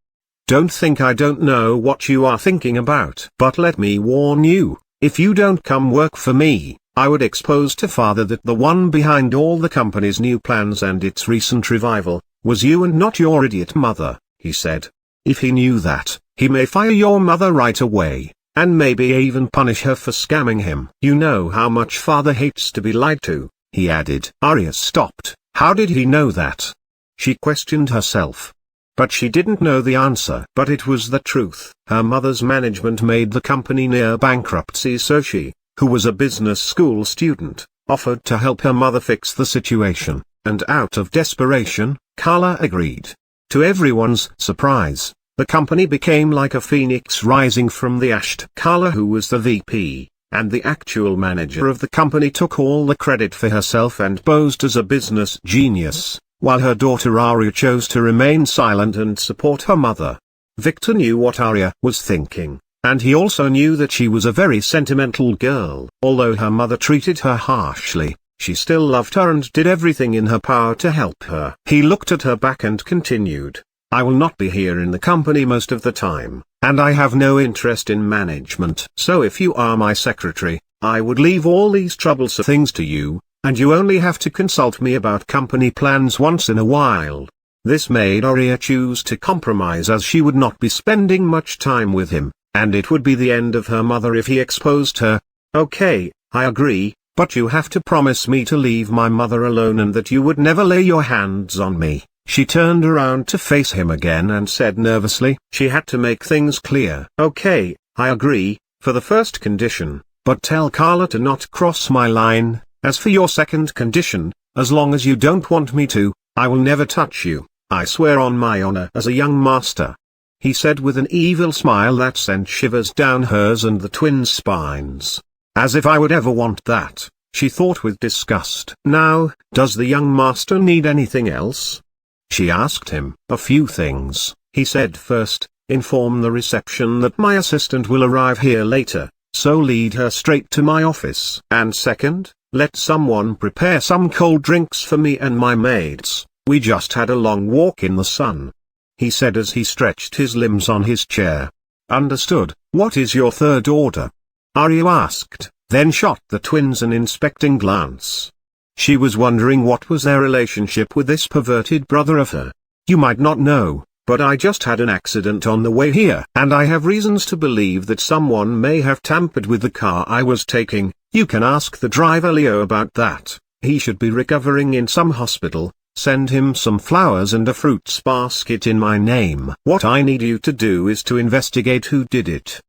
Don't think I don't know what you are thinking about. But let me warn you, if you don't come work for me, I would expose to father that the one behind all the company's new plans and its recent revival, was you and not your idiot mother, he said. If he knew that, he may fire your mother right away, and maybe even punish her for scamming him. You know how much father hates to be lied to, he added. Arya stopped. How did he know that? She questioned herself. But she didn't know the answer. But it was the truth. Her mother's management made the company near bankruptcy, so she, who was a business school student, offered to help her mother fix the situation. and out of desperation, Carla agreed. To everyone's surprise, the company became like a phoenix rising from the ash. Carla, who was the VP, and the actual manager of the company, took all the credit for herself and posed as a business genius, while her daughter Aria chose to remain silent and support her mother. Victor knew what Aria was thinking, and he also knew that she was a very sentimental girl. Although her mother treated her harshly, she still loved her and did everything in her power to help her. He looked at her back and continued, "I will not be here in the company most of the time, and I have no interest in management. So if you are my secretary, I would leave all these troublesome things to you, and you only have to consult me about company plans once in a while." This made Aria choose to compromise, as she would not be spending much time with him, and it would be the end of her mother if he exposed her. "Okay, I agree, but you have to promise me to leave my mother alone and that you would never lay your hands on me." She turned around to face him again and said nervously. She had to make things clear. "Okay, I agree, for the first condition, but tell Carla to not cross my line. As for your second condition, as long as you don't want me to, I will never touch you. I swear on my honor as a young master," he said with an evil smile that sent shivers down hers and the twins' spines. "As if I would ever want that," she thought with disgust. "Now, does the young master need anything else?" she asked him. "A few things," he said. "First, inform the reception that my assistant will arrive here later, so lead her straight to my office. And second, let someone prepare some cold drinks for me and my maids. We just had a long walk in the sun," he said as he stretched his limbs on his chair. "Understood. What is your third order?" Aria asked, then shot the twins an inspecting glance. She was wondering what was their relationship with this perverted brother of her. "You might not know, but I just had an accident on the way here, and I have reasons to believe that someone may have tampered with the car I was taking. You can ask the driver Leo about that. He should be recovering in some hospital. Send him some flowers and a fruits basket in my name. What I need you to do is to investigate who did it,"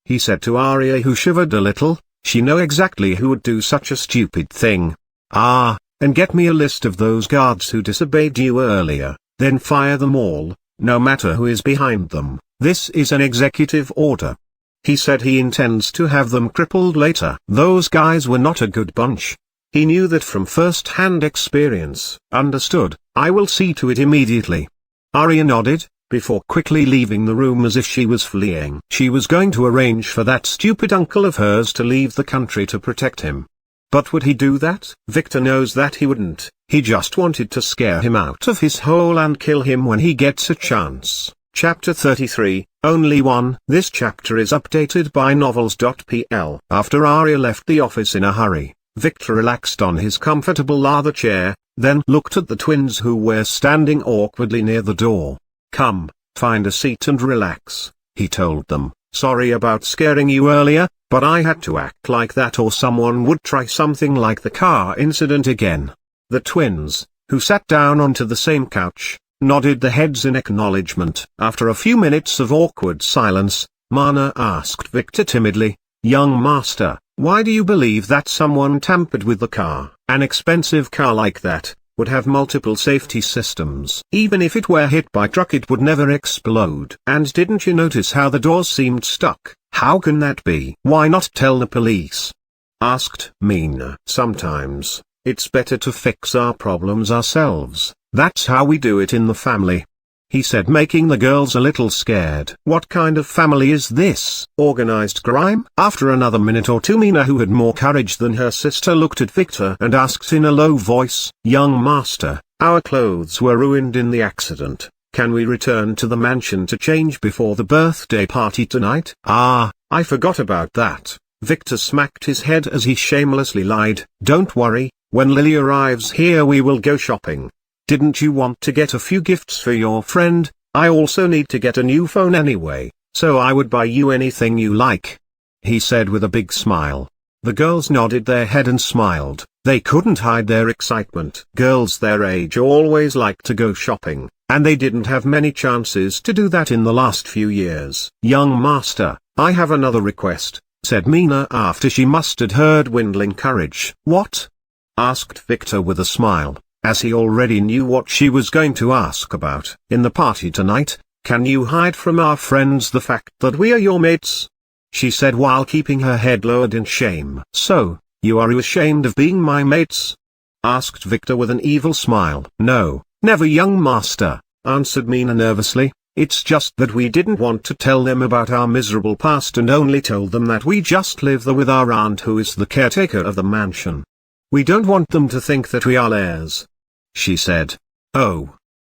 he said to Aria, who shivered a little. She knew exactly who would do such a stupid thing. And get me a list of those guards who disobeyed you earlier, then fire them all, no matter who is behind them. This is an executive order. He said he intends to have them crippled later. Those guys were not a good bunch. He knew that from first-hand experience. "Understood, I will see to it immediately." Aria nodded, before quickly leaving the room as if she was fleeing. She was going to arrange for that stupid uncle of hers to leave the country to protect him. But would he do that? Victor knows that he wouldn't. He just wanted to scare him out of his hole and kill him when he gets a chance. Chapter 33, Only One. This chapter is updated by novels.pl. After Aria left the office in a hurry, Victor relaxed on his comfortable leather chair, then looked at the twins who were standing awkwardly near the door. "Come, find a seat and relax," he told them. "Sorry about scaring you earlier, but I had to act like that or someone would try something like the car incident again." The twins, who sat down onto the same couch, nodded their heads in acknowledgement. After a few minutes of awkward silence, Mana asked Victor timidly, "Young master, why do you believe that someone tampered with the car?" "An expensive car like that would have multiple safety systems. Even if it were hit by truck it would never explode." "And didn't you notice how the doors seemed stuck?" "How can that be?" "Why not tell the police?" asked Mina. "Sometimes, it's better to fix our problems ourselves. That's how we do it in the family," he said, making the girls a little scared. "What kind of family is this? Organized crime?" After another minute or two, Mina, who had more courage than her sister, looked at Victor and asked in a low voice, "Young master, our clothes were ruined in the accident. Can we return to the mansion to change before the birthday party tonight?" I forgot about that." Victor smacked his head as he shamelessly lied. "Don't worry, when Lily arrives here we will go shopping. Didn't you want to get a few gifts for your friend? I also need to get a new phone anyway, so I would buy you anything you like," he said with a big smile. The girls nodded their head and smiled. They couldn't hide their excitement. Girls their age always like to go shopping, and they didn't have many chances to do that in the last few years. "Young master, I have another request," said Mina after she mustered her dwindling courage. "What?" asked Victor with a smile. as he already knew what she was going to ask about. "In the party tonight, can you hide from our friends the fact that we are your mates?" she said while keeping her head lowered in shame. "So, you are ashamed of being my mates?" asked Victor with an evil smile. "No, never, young master," answered Mina nervously. "It's just that we didn't want to tell them about our miserable past and only told them that we just live there with our aunt who is the caretaker of the mansion. We don't want them to think that we are heirs," she said. "Oh."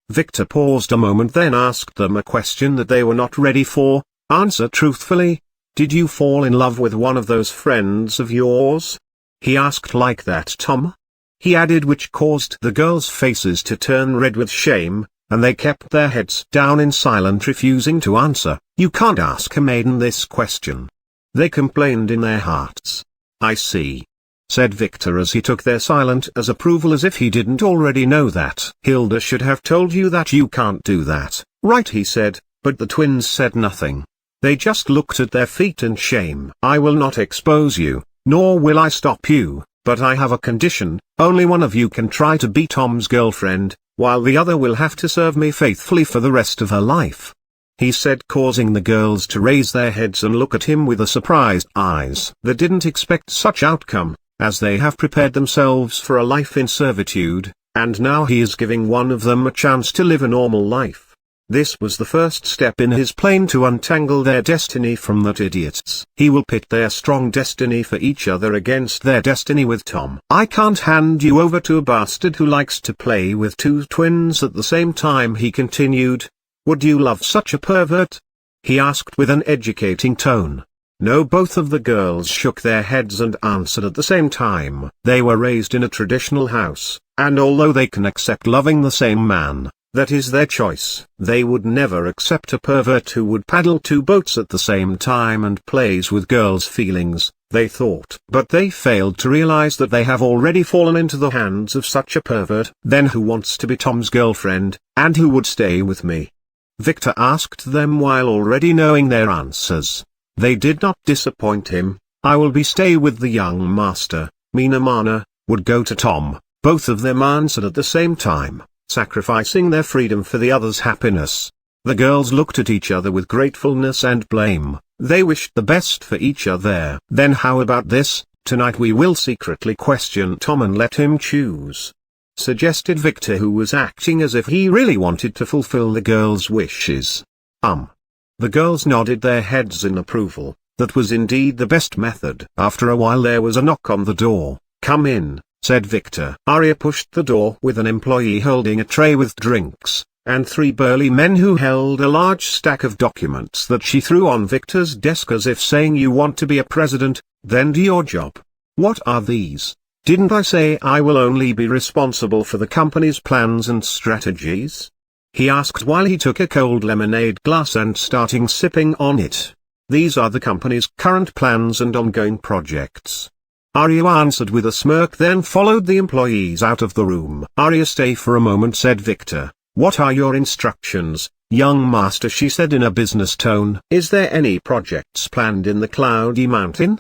Victor paused a moment, then asked them a question that they were not ready for. "Answer truthfully. Did you fall in love with one of those friends of yours?" he asked. "Like that, Tom?" he added, which caused the girls' faces to turn red with shame, and they kept their heads down in silence, refusing to answer. "You can't ask a maiden this question," they complained in their hearts. "I see," said Victor as he took their silence as approval, as if he didn't already know that. "Hilda should have told you that you can't do that, right?" he said, but the twins said nothing. They just looked at their feet in shame. "I will not expose you, nor will I stop you, but I have a condition. Only one of you can try to be Tom's girlfriend, while the other will have to serve me faithfully for the rest of her life," he said, causing the girls to raise their heads and look at him with surprised eyes. They didn't expect such outcome, as they have prepared themselves for a life in servitude, and now he is giving one of them a chance to live a normal life. This was the first step in his plan to untangle their destiny from that idiot's. He will pit their strong destiny for each other against their destiny with Tom. "I can't hand you over to a bastard who likes to play with two twins at the same time," he continued. "Would you love such a pervert?" he asked with an educating tone. No, both of the girls shook their heads and answered at the same time. They were raised in a traditional house, and although they can accept loving the same man, that is their choice, they would never accept a pervert who would paddle two boats at the same time and plays with girls' feelings, they thought. But they failed to realize that they have already fallen into the hands of such a pervert. "Then who wants to be Tom's girlfriend, and who would stay with me?" Victor asked them while already knowing their answers. They did not disappoint him. "I will stay with the young master." Mina Mana would go to Tom. Both of them answered at the same time, sacrificing their freedom for the other's happiness. The girls looked at each other with gratefulness and blame. They wished the best for each other. "Then how about this? Tonight we will secretly question Tom and let him choose," suggested Victor, who was acting as if he really wanted to fulfill the girls' wishes. The girls nodded their heads in approval. That was indeed the best method. After a while there was a knock on the door. "Come in," said Victor. Arya pushed the door with an employee holding a tray with drinks, and three burly men who held a large stack of documents that she threw on Victor's desk as if saying, "You want to be a president, then do your job." "What are these? Didn't I say I will only be responsible for the company's plans and strategies?" he asked while he took a cold lemonade glass and starting sipping on it. "These are the company's current plans and ongoing projects," Arya answered with a smirk, then followed the employees out of the room. "Arya, stay for a moment," said Victor. "What are your instructions, young master?" she said in a business tone. "Is there any projects planned in the Cloudy Mountain?"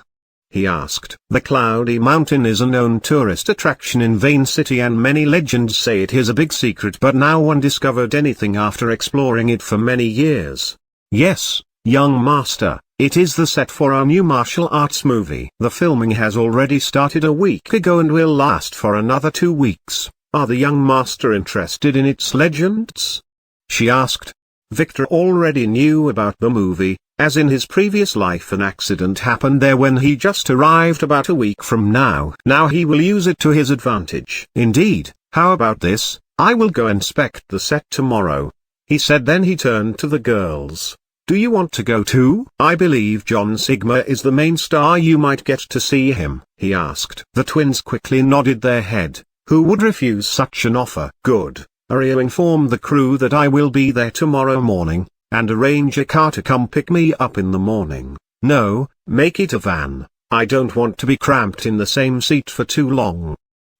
he asked. The Cloudy Mountain is a known tourist attraction in Vane City, and many legends say it is a big secret, but no one discovered anything after exploring it for many years. "Yes, young master, it is the set for our new martial arts movie. The filming has already started a week ago and will last for another 2 weeks. Are the young master interested in its legends?" she asked. Victor already knew about the movie, as in his previous life an accident happened there when he just arrived about a week from now. Now he will use it to his advantage. "Indeed, how about this? I will go inspect the set tomorrow," he said. Then he turned to the girls. "Do you want to go too? I believe John Sigma is the main star. You might get to see him," he asked. The twins quickly nodded their head. Who would refuse such an offer? "Good. Arya, inform the crew that I will be there tomorrow morning, and arrange a car to come pick me up in the morning. No, make it a van. I don't want to be cramped in the same seat for too long,"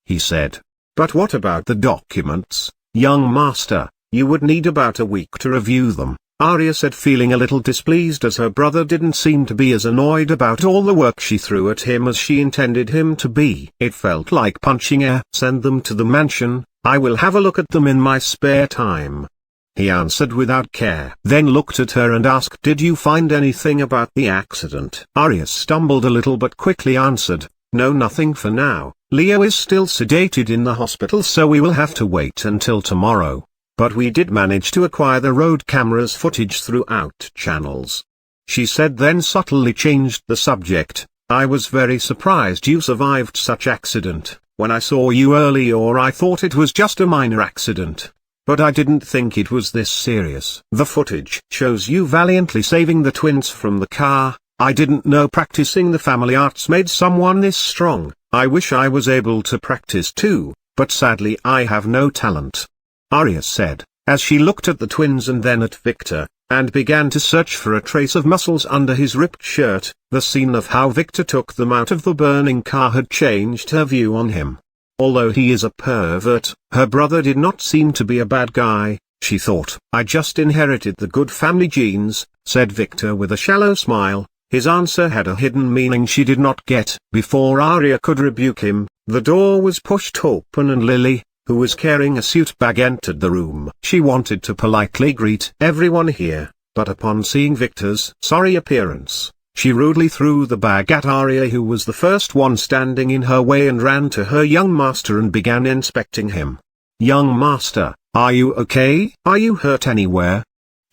he said. "But what about the documents, young master? You would need about a week to review them," Arya said, feeling a little displeased as her brother didn't seem to be as annoyed about all the work she threw at him as she intended him to be. It felt like punching air. "Send them to the mansion, I will have a look at them in my spare time," he answered without care. Then looked at her and asked, "Did you find anything about the accident?" Arya stumbled a little but quickly answered, "No, nothing for now. Leo is still sedated in the hospital, so we will have to wait until tomorrow. But we did manage to acquire the road cameras footage throughout channels," she said, then subtly changed the subject. "I was very surprised you survived such accident. When I saw you earlier I thought it was just a minor accident. But I didn't think it was this serious. The footage shows you valiantly saving the twins from the car. I didn't know practicing the family arts made someone this strong. I wish I was able to practice too, but sadly I have no talent," Arya said, as she looked at the twins and then at Victor, and began to search for a trace of muscles under his ripped shirt. The scene of how Victor took them out of the burning car had changed her view on him. Although he is a pervert, her brother did not seem to be a bad guy, she thought. "I just inherited the good family genes," said Victor with a shallow smile. His answer had a hidden meaning she did not get. Before Arya could rebuke him, the door was pushed open and Lily, who was carrying a suit bag, entered the room. She wanted to politely greet everyone here, but upon seeing Victor's sorry appearance, she rudely threw the bag at Arya, who was the first one standing in her way, and ran to her young master and began inspecting him. "Young master, are you okay? Are you hurt anywhere?"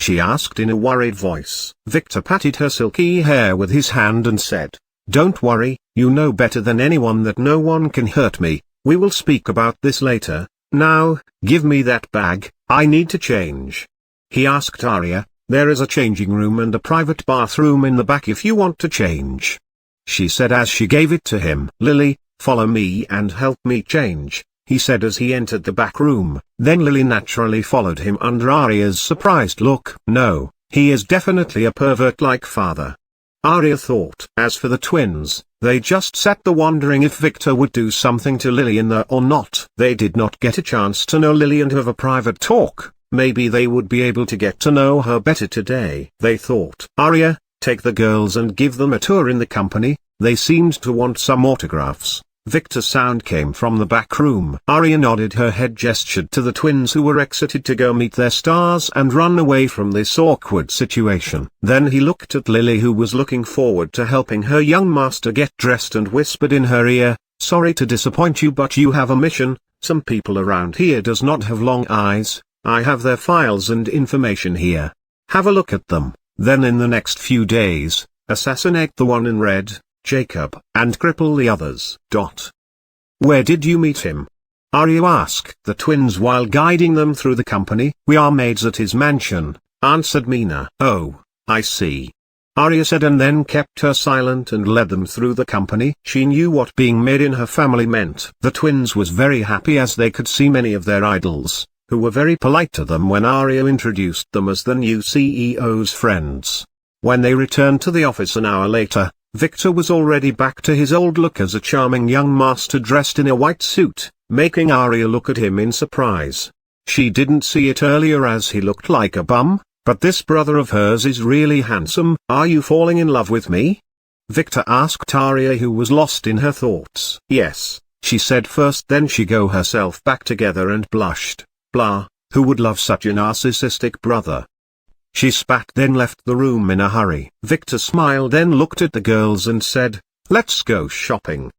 she asked in a worried voice. Victor patted her silky hair with his hand and said, "Don't worry, you know better than anyone that no one can hurt me. We will speak about this later. Now, give me that bag, I need to change." He asked Arya, "There is a changing room and a private bathroom in the back if you want to change," she said as she gave it to him. "Lily, follow me and help me change," he said as he entered the back room. Then Lily naturally followed him under Arya's surprised look. No, he is definitely a pervert like father, Arya thought. As for the twins, they just sat there wondering if Victor would do something to Lily in there or not. They did not get a chance to know Lily and have a private talk. Maybe they would be able to get to know her better today, they thought. "Arya, take the girls and give them a tour in the company, they seemed to want some autographs." Victor's sound came from the back room. Arya nodded her head, gestured to the twins who were exited to go meet their stars and run away from this awkward situation. Then he looked at Lily, who was looking forward to helping her young master get dressed, and whispered in her ear, "Sorry to disappoint you, but you have a mission. Some people around here does not have long eyes. I have their files and information here. Have a look at them. Then in the next few days, assassinate the one in red, Jacob, and cripple the others. Where did you meet him?" Arya asked the twins while guiding them through the company. "We are maids at his mansion," answered Mina. "Oh, I see," Arya said, and then kept her silent and led them through the company. She knew what being maid in her family meant. The twins was very happy as they could see many of their idols, who were very polite to them when Arya introduced them as the new CEO's friends. When they returned to the office an hour later, Victor was already back to his old look as a charming young master dressed in a white suit, making Arya look at him in surprise. She didn't see it earlier as he looked like a bum, but this brother of hers is really handsome. "Are you falling in love with me?" Victor asked Arya, who was lost in her thoughts. "Yes," she said first, then she got herself back together and blushed. "Blah, who would love such a narcissistic brother?" She spat, then left the room in a hurry. Victor smiled, then looked at the girls and said, "Let's go shopping,"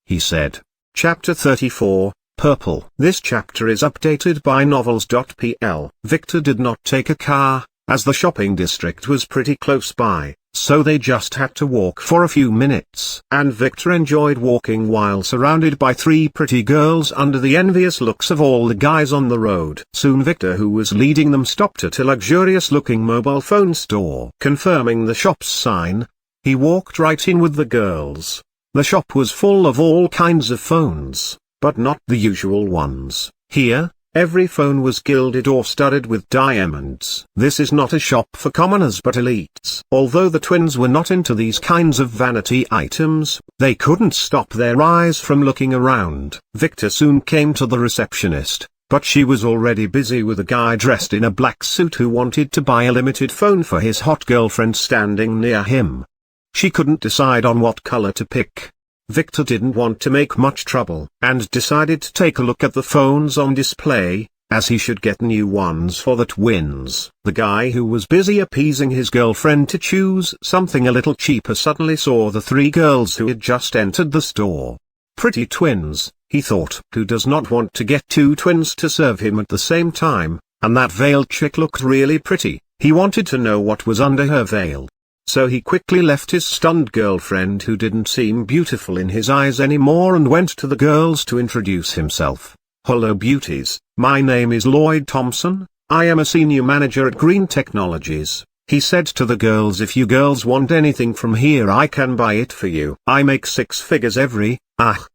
he said. Chapter 34, Purple. This chapter is updated by novels.pl. Victor did not take a car, as the shopping district was pretty close by, so they just had to walk for a few minutes. And Victor enjoyed walking while surrounded by 3 pretty girls under the envious looks of all the guys on the road. Soon Victor, who was leading them, stopped at a luxurious-looking mobile phone store. Confirming the shop's sign, he walked right in with the girls. The shop was full of all kinds of phones, but not the usual ones. Here, every phone was gilded or studded with diamonds. This is not a shop for commoners but elites. Although the twins were not into these kinds of vanity items, they couldn't stop their eyes from looking around. Victor soon came to the receptionist, but she was already busy with a guy dressed in a black suit who wanted to buy a limited phone for his hot girlfriend standing near him. She couldn't decide on what color to pick. Victor didn't want to make much trouble and decided to take a look at the phones on display, as he should get new ones for the twins. The guy who was busy appeasing his girlfriend to choose something a little cheaper suddenly saw the three girls who had just entered the store. Pretty twins, he thought. Who does not want to get two twins to serve him at the same time? And that veiled chick looked really pretty. He wanted to know what was under her veil. So he quickly left his stunned girlfriend who didn't seem beautiful in his eyes anymore and went to the girls to introduce himself. "Hello beauties, my name is Lloyd Thompson, I am a senior manager at Green Technologies," he said to the girls. "If you girls want anything from here I can buy it for you. I make six figures every."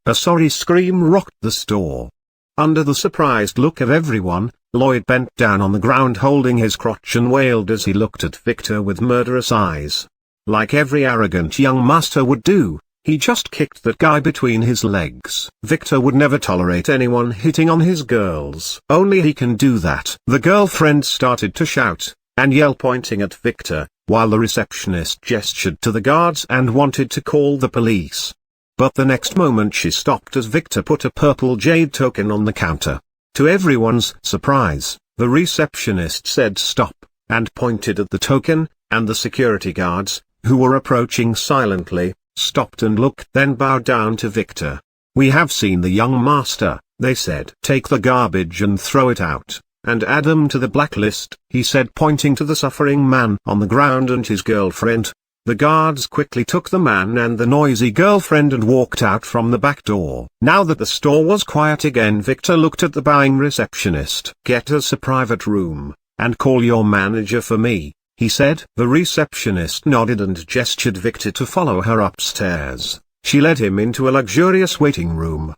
A sorry scream rocked the store. Under the surprised look of everyone, Lloyd bent down on the ground holding his crotch and wailed as he looked at Victor with murderous eyes. Like every arrogant young master would do, he just kicked that guy between his legs. Victor would never tolerate anyone hitting on his girls. Only he can do that. The girlfriend started to shout and yell, pointing at Victor, while the receptionist gestured to the guards and wanted to call the police. But the next moment she stopped as Victor put a purple jade token on the counter. To everyone's surprise, the receptionist said stop, and pointed at the token, and the security guards, who were approaching silently, stopped and looked, then bowed down to Victor. "We have seen the young master," they said. "Take the garbage and throw it out, and add them to the blacklist," he said, pointing to the suffering man on the ground and his girlfriend. The guards quickly took the man and the noisy girlfriend and walked out from the back door. Now that the store was quiet again, Victor looked at the bowing receptionist. "Get us a private room, and call your manager for me," he said. The receptionist nodded and gestured Victor to follow her upstairs. She led him into a luxurious waiting room.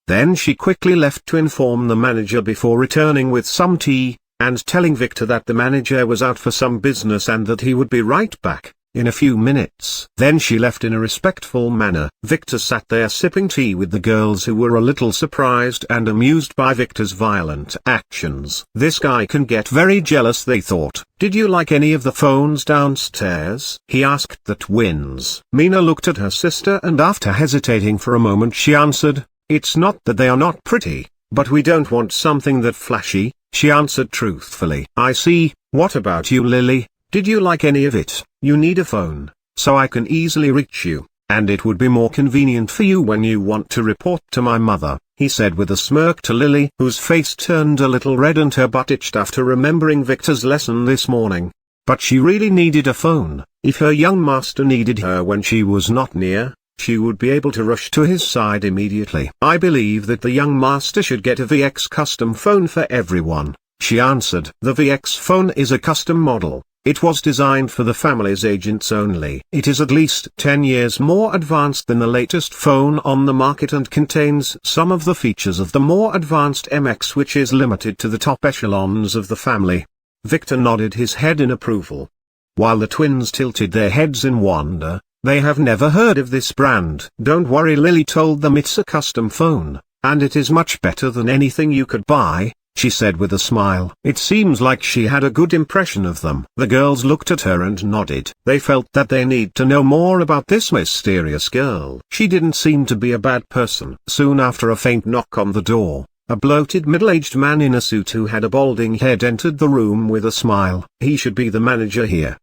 Then she quickly left to inform the manager before returning with some tea, and telling Victor that the manager was out for some business and that he would be right back in a few minutes. Then she left in a respectful manner. Victor sat there sipping tea with the girls, who were a little surprised and amused by Victor's violent actions. "This guy can get very jealous," they thought. "Did you like any of the phones downstairs?" he asked the twins. Mina looked at her sister and after hesitating for a moment she answered, "It's not that they are not pretty, but we don't want something that flashy," she answered truthfully. "I see. What about you, Lily? Did you like any of it? You need a phone, so I can easily reach you, and it would be more convenient for you when you want to report to my mother," he said with a smirk to Lily, whose face turned a little red and her butt itched after remembering Victor's lesson this morning. But she really needed a phone. If her young master needed her when she was not near, she would be able to rush to his side immediately. "I believe that the young master should get a VX custom phone for everyone," she answered. The VX phone is a custom model. It was designed for the family's agents only. It is at least 10 years more advanced than the latest phone on the market and contains some of the features of the more advanced MX, which is limited to the top echelons of the family. Victor nodded his head in approval. While the twins tilted their heads in wonder, they have never heard of this brand. "Don't worry," Lily told them, "it's a custom phone, and it is much better than anything you could buy," she said with a smile. It seems like she had a good impression of them. The girls looked at her and nodded. They felt that they need to know more about this mysterious girl. She didn't seem to be a bad person. Soon after, a faint knock on the door. A bloated middle-aged man in a suit who had a balding head entered the room with a smile. "He should be the manager here."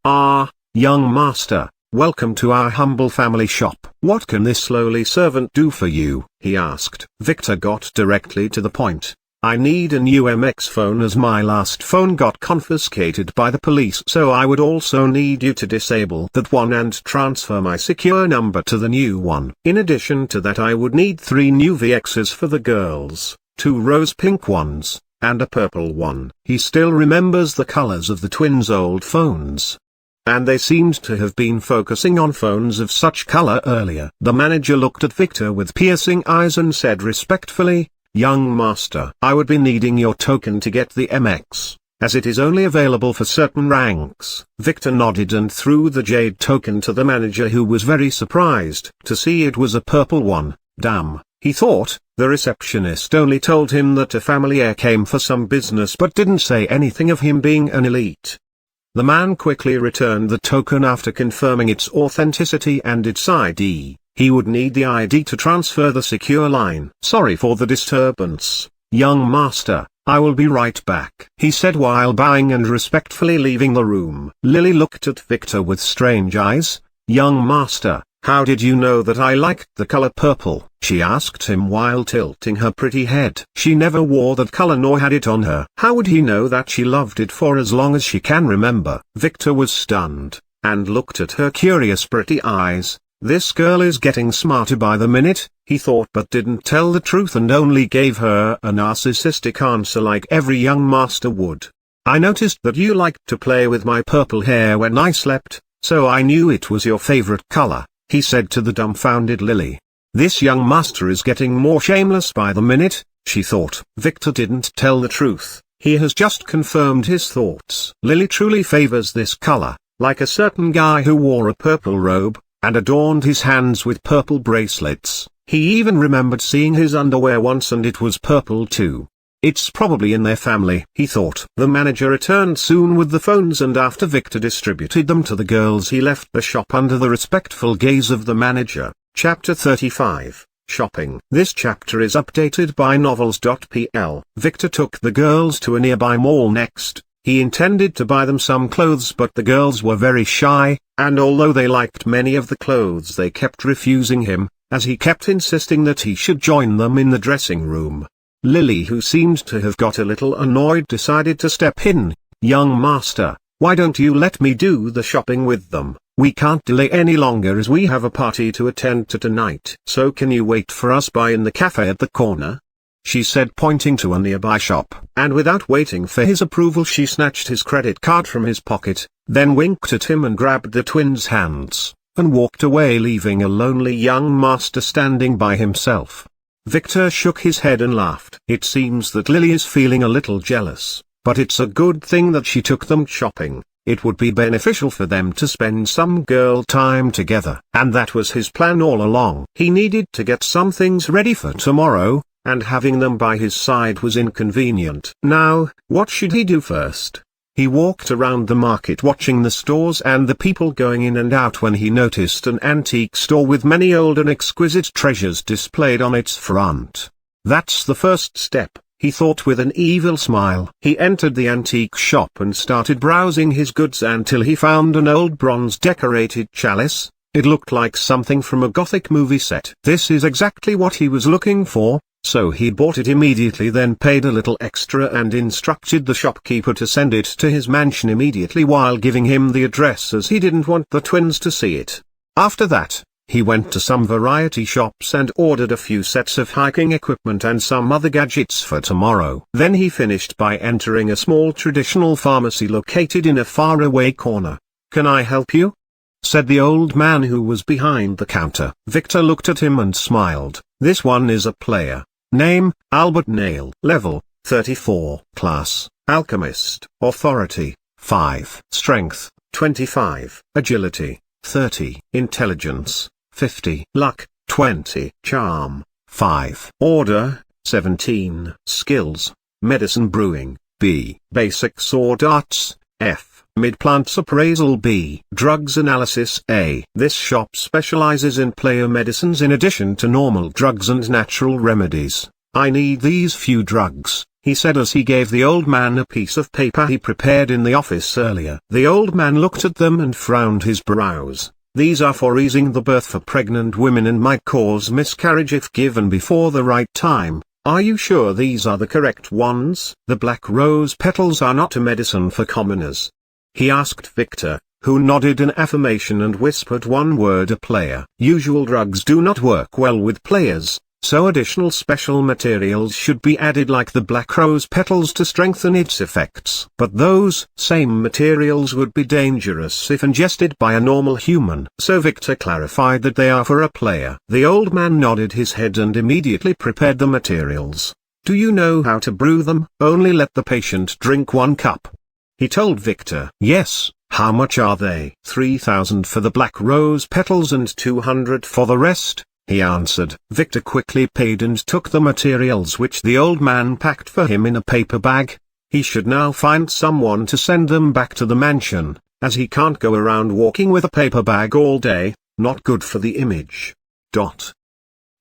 "Young master, welcome to our humble family shop. What can this lowly servant do for you?" he asked. Victor got directly to the point. "I need a new MX phone as my last phone got confiscated by the police, so I would also need you to disable that one and transfer my secure number to the new one. In addition to that, I would need 3 new VXs for the girls, 2 rose pink ones, and a purple one." He still remembers the colors of the twins' old phones, and they seemed to have been focusing on phones of such color earlier. The manager looked at Victor with piercing eyes and said respectfully, "Young master, I would be needing your token to get the MX, as it is only available for certain ranks." Victor nodded and threw the jade token to the manager, who was very surprised to see it was a purple one. Damn, he thought. The receptionist only told him that a family heir came for some business but didn't say anything of him being an elite. The man quickly returned the token after confirming its authenticity and its ID. He would need the ID to transfer the secure line. "Sorry for the disturbance, young master, I will be right back," he said while bowing and respectfully leaving the room. Lily looked at Victor with strange eyes. "Young master, how did you know that I liked the color purple?" she asked him while tilting her pretty head. She never wore that color nor had it on her. How would he know that she loved it for as long as she can remember? Victor was stunned, and looked at her curious pretty eyes. This girl is getting smarter by the minute, he thought, but didn't tell the truth and only gave her a narcissistic answer like every young master would. "I noticed that you liked to play with my purple hair when I slept, so I knew it was your favorite color," he said to the dumbfounded Lily. This young master is getting more shameless by the minute, she thought. Victor didn't tell the truth, he has just confirmed his thoughts. Lily truly favors this color, like a certain guy who wore a purple robe, and adorned his hands with purple bracelets. He even remembered seeing his underwear once and it was purple too. It's probably in their family, he thought. The manager returned soon with the phones, and after Victor distributed them to the girls he left the shop under the respectful gaze of the manager. Chapter 35, Shopping. This chapter is updated by novels.pl. Victor took the girls to a nearby mall next. He intended to buy them some clothes, but the girls were very shy, and although they liked many of the clothes they kept refusing him, as he kept insisting that he should join them in the dressing room. Lily, who seemed to have got a little annoyed, decided to step in. "Young master, why don't you let me do the shopping with them? We can't delay any longer as we have a party to attend to tonight. So can you wait for us in the cafe at the corner?" she said, pointing to a nearby shop. And without waiting for his approval she snatched his credit card from his pocket, then winked at him and grabbed the twins' hands, and walked away, leaving a lonely young master standing by himself. Victor shook his head and laughed. It seems that Lily is feeling a little jealous, but it's a good thing that she took them shopping. It would be beneficial for them to spend some girl time together. And that was his plan all along. He needed to get some things ready for tomorrow, and having them by his side was inconvenient. Now, what should he do first? He walked around the market watching the stores and the people going in and out when he noticed an antique store with many old and exquisite treasures displayed on its front. That's the first step, he thought with an evil smile. He entered the antique shop and started browsing his goods until he found an old bronze-decorated chalice. It looked like something from a Gothic movie set. This is exactly what he was looking for, so he bought it immediately, then paid a little extra and instructed the shopkeeper to send it to his mansion immediately while giving him the address, as he didn't want the twins to see it. After that, he went to some variety shops and ordered a few sets of hiking equipment and some other gadgets for tomorrow. Then he finished by entering a small traditional pharmacy located in a faraway corner. "Can I help you?" said the old man who was behind the counter. Victor looked at him and smiled. "This one is a player. Name, Albert Nail. Level, 34. Class, Alchemist. Authority, 5. Strength, 25. Agility, 30. Intelligence, 50. Luck, 20. Charm, 5. Order, 17. Skills, Medicine Brewing, B. Basic Sword Arts, F. Mid-Plants Appraisal, B. Drugs Analysis, A. This shop specializes in player medicines in addition to normal drugs and natural remedies. "I need these few drugs," he said as he gave the old man a piece of paper he prepared in the office earlier. The old man looked at them and frowned his brows. "These are for easing the birth for pregnant women and might cause miscarriage if given before the right time. Are you sure these are the correct ones?" "The black rose petals are not a medicine for commoners," he asked Victor, who nodded in affirmation and whispered one word: "A player." "Usual drugs do not work well with players, so additional special materials should be added like the black rose petals to strengthen its effects. But those same materials would be dangerous if ingested by a normal human." So Victor clarified that they are for a player. The old man nodded his head and immediately prepared the materials. "Do you know how to brew them?" "Only let the patient drink 1 cup," he told Victor. "Yes, how much are they?" 3,000 for the black rose petals and 200 for the rest, he answered. Victor quickly paid and took the materials which the old man packed for him in a paper bag. He should now find someone to send them back to the mansion, as he can't go around walking with a paper bag all day, not good for the image.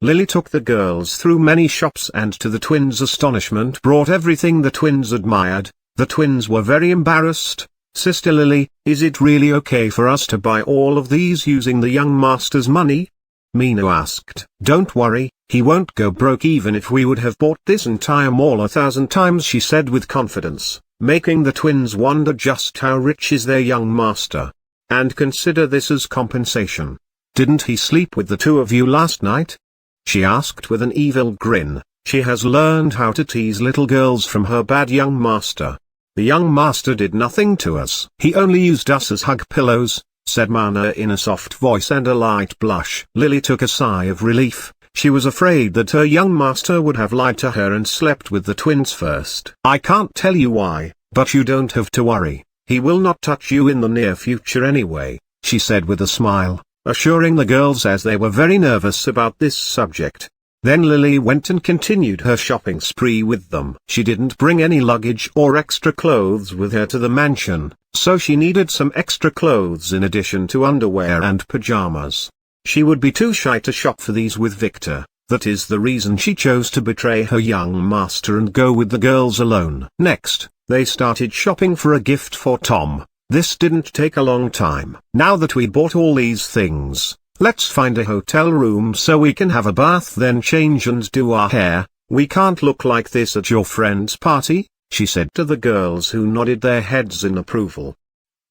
Lily took the girls through many shops and to the twins' astonishment brought everything the twins admired. The twins were very embarrassed. "Sister Lily, is it really okay for us to buy all of these using the young master's money?" Mina asked. "Don't worry, he won't go broke even if we would have bought this entire mall 1,000 times," she said with confidence, making the twins wonder just how rich is their young master. "And consider this as compensation. Didn't he sleep with the two of you last night?" she asked with an evil grin. "She has learned how to tease little girls from her bad young master." "The young master did nothing to us. He only used us as hug pillows," said Mana in a soft voice and a light blush. Lily took a sigh of relief. She was afraid that her young master would have lied to her and slept with the twins first. "I can't tell you why, but you don't have to worry. He will not touch you in the near future anyway," she said with a smile, assuring the girls as they were very nervous about this subject. Then Lily went and continued her shopping spree with them. She didn't bring any luggage or extra clothes with her to the mansion, so she needed some extra clothes in addition to underwear and pajamas. She would be too shy to shop for these with Victor. That is the reason she chose to betray her young master and go with the girls alone. Next, they started shopping for a gift for Tom. This didn't take a long time. "Now that we bought all these things, let's find a hotel room so we can have a bath, then change and do our hair. We can't look like this at your friend's party," she said to the girls, who nodded their heads in approval.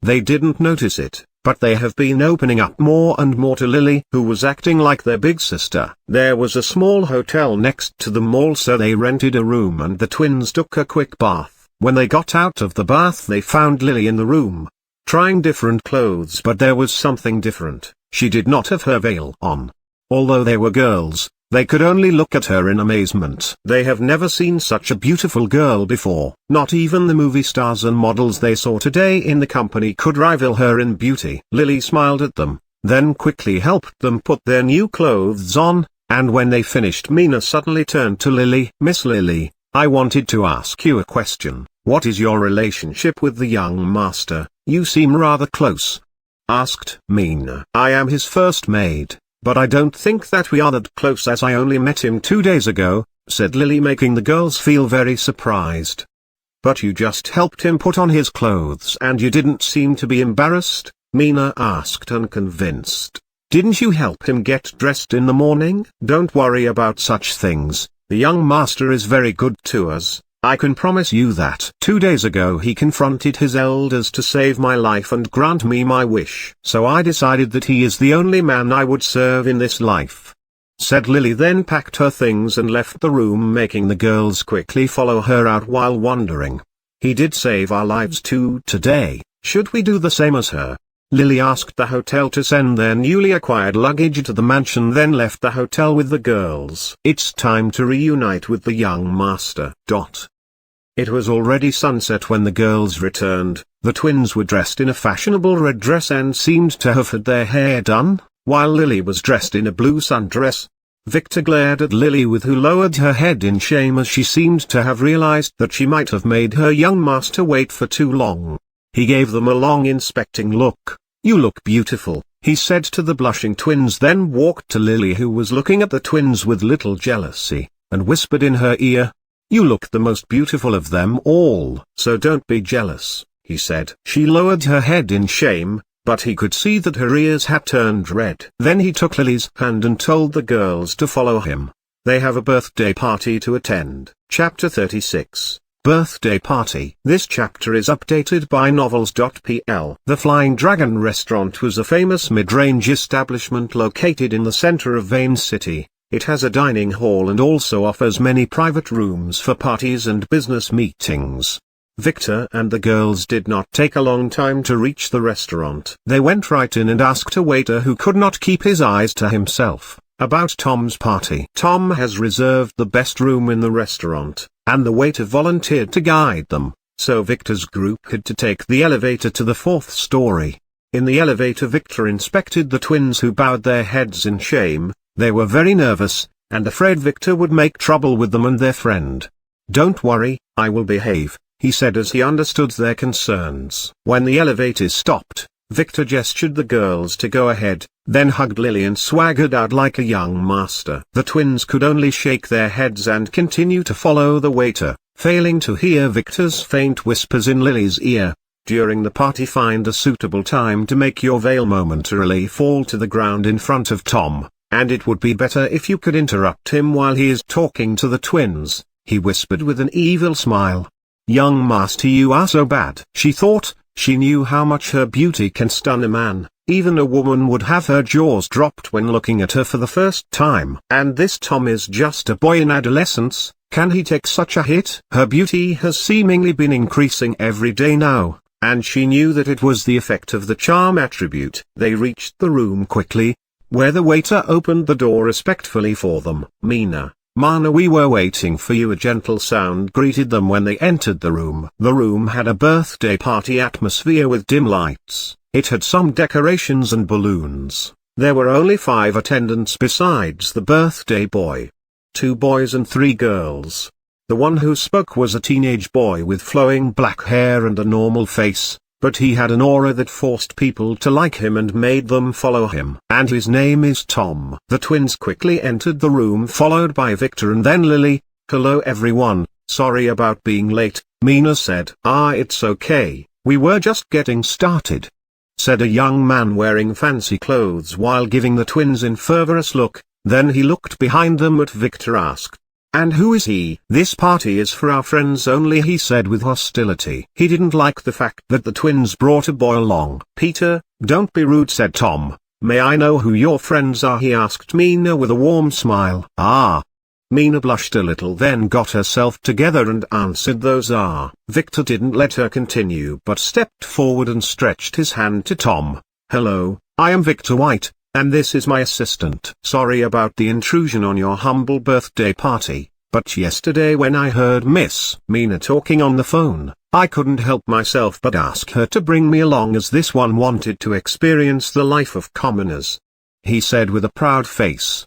They didn't notice it, but they have been opening up more and more to Lily, who was acting like their big sister. There was a small hotel next to the mall, so they rented a room and the twins took a quick bath. When they got out of the bath they found Lily in the room, trying different clothes, but there was something different. She did not have her veil on. Although they were girls, they could only look at her in amazement. They have never seen such a beautiful girl before. Not even the movie stars and models they saw today in the company could rival her in beauty. Lily smiled at them, then quickly helped them put their new clothes on, and when they finished, Mina suddenly turned to Lily. "Miss Lily, I wanted to ask you a question. What is your relationship with the young master? You seem rather close," asked Mina. "I am his first maid, but I don't think that we are that close as I only met him 2 days ago," said Lily, making the girls feel very surprised. "But you just helped him put on his clothes and you didn't seem to be embarrassed?" Mina asked, unconvinced. "Didn't you help him get dressed in the morning?" "Don't worry about such things. The young master is very good to us, I can promise you that. 2 days ago he confronted his elders to save my life and grant me my wish. So I decided that he is the only man I would serve in this life," said Lily, then packed her things and left the room, making the girls quickly follow her out while wondering. "He did save our lives too today. Should we do the same as her?" Lily asked the hotel to send their newly acquired luggage to the mansion, then left the hotel with the girls. It's time to reunite with the young master. It was already sunset when the girls returned. The twins were dressed in a fashionable red dress and seemed to have had their hair done, while Lily was dressed in a blue sundress. Victor glared at Lily, who lowered her head in shame as she seemed to have realized that she might have made her young master wait for too long. He gave them a long inspecting look. "You look beautiful," he said to the blushing twins, then walked to Lily, who was looking at the twins with little jealousy, and whispered in her ear, "You look the most beautiful of them all, so don't be jealous," he said. She lowered her head in shame, but he could see that her ears had turned red. Then he took Lily's hand and told the girls to follow him. They have a birthday party to attend. Chapter 36. Birthday Party. This chapter is updated by novels.pl. The Flying Dragon Restaurant was a famous mid-range establishment located in the center of Vane City. It has a dining hall and also offers many private rooms for parties and business meetings. Victor and the girls did not take a long time to reach the restaurant. They went right in and asked a waiter, who could not keep his eyes to himself, about Tom's party. Tom has reserved the best room in the restaurant, and the waiter volunteered to guide them, so Victor's group had to take the elevator to the 4th story. In the elevator, Victor inspected the twins, who bowed their heads in shame. They were very nervous, and afraid Victor would make trouble with them and their friend. "Don't worry, I will behave," he said as he understood their concerns. When the elevator stopped, Victor gestured the girls to go ahead, then hugged Lily and swaggered out like a young master. The twins could only shake their heads and continue to follow the waiter, failing to hear Victor's faint whispers in Lily's ear. During the party, find a suitable time to make your veil momentarily fall to the ground in front of Tom, and it would be better if you could interrupt him while he is talking to the twins, he whispered with an evil smile. Young master, you are so bad. She thought. She knew how much her beauty can stun a man. Even a woman would have her jaws dropped when looking at her for the first time. And this Tom is just a boy in adolescence. Can he take such a hit? Her beauty has seemingly been increasing every day now, and she knew that it was the effect of the charm attribute. They reached the room quickly, where the waiter opened the door respectfully for them. Mina, Mana, we were waiting for you, a gentle sound greeted them when they entered the room. The room had a birthday party atmosphere with dim lights. It had some decorations and balloons. There were only 5 attendants besides the birthday boy. 2 boys and 3 girls. The one who spoke was a teenage boy with flowing black hair and a normal face, but he had an aura that forced people to like him and made them follow him. And his name is Tom. The twins quickly entered the room, followed by Victor and then Lily. Hello everyone, sorry about being late, Mina said. It's okay, we were just getting started, said a young man wearing fancy clothes while giving the twins a fervorous look. Then he looked behind them at Victor, asked, and who is he? This party is for our friends only, he said with hostility. He didn't like the fact that the twins brought a boy along. Peter, don't be rude, said Tom. May I know who your friends are, he asked Mina with a warm smile. Mina blushed a little, then got herself together and answered, those are. Victor didn't let her continue but stepped forward and stretched his hand to Tom. Hello, I am Victor White, and this is my assistant. Sorry about the intrusion on your humble birthday party, but yesterday when I heard Miss Mina talking on the phone, I couldn't help myself but ask her to bring me along as this one wanted to experience the life of commoners, he said with a proud face.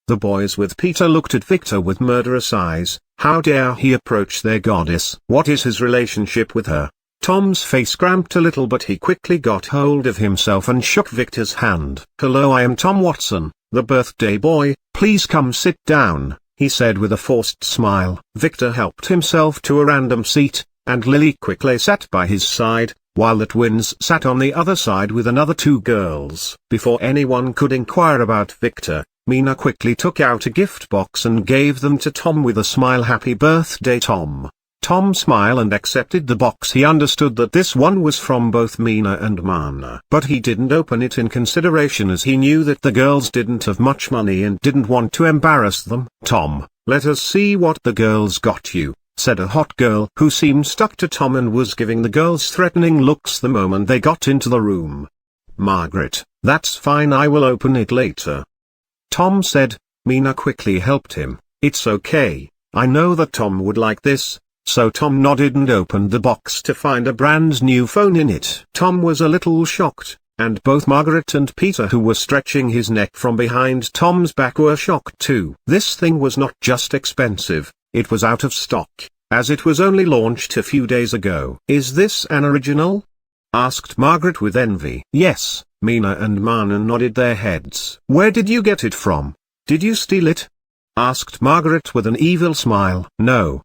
The boys with Peter looked at Victor with murderous eyes. How dare he approach their goddess? What is his relationship with her? Tom's face cramped a little, but he quickly got hold of himself and shook Victor's hand. Hello, I am Tom Watson, the birthday boy. Please come sit down, he said with a forced smile. Victor helped himself to a random seat, and Lily quickly sat by his side, while the twins sat on the other side with another 2 girls. Before anyone could inquire about Victor, Mina quickly took out a gift box and gave them to Tom with a smile. Happy birthday, Tom. Tom smiled and accepted the box. He understood that this one was from both Mina and Mana, but he didn't open it in consideration as he knew that the girls didn't have much money and didn't want to embarrass them. Tom, let us see what the girls got you, said a hot girl who seemed stuck to Tom and was giving the girls threatening looks the moment they got into the room. Margaret, that's fine, I will open it later, Tom said. Mina quickly helped him. It's okay, I know that Tom would like this. So Tom nodded and opened the box to find a brand new phone in it. Tom was a little shocked, and both Margaret and Peter, who were stretching his neck from behind Tom's back, were shocked too. This thing was not just expensive, it was out of stock, as it was only launched a few days ago. Is this an original? Asked Margaret with envy. Yes, Mina and Mana nodded their heads. Where did you get it from? Did you steal it? Asked Margaret with an evil smile. No,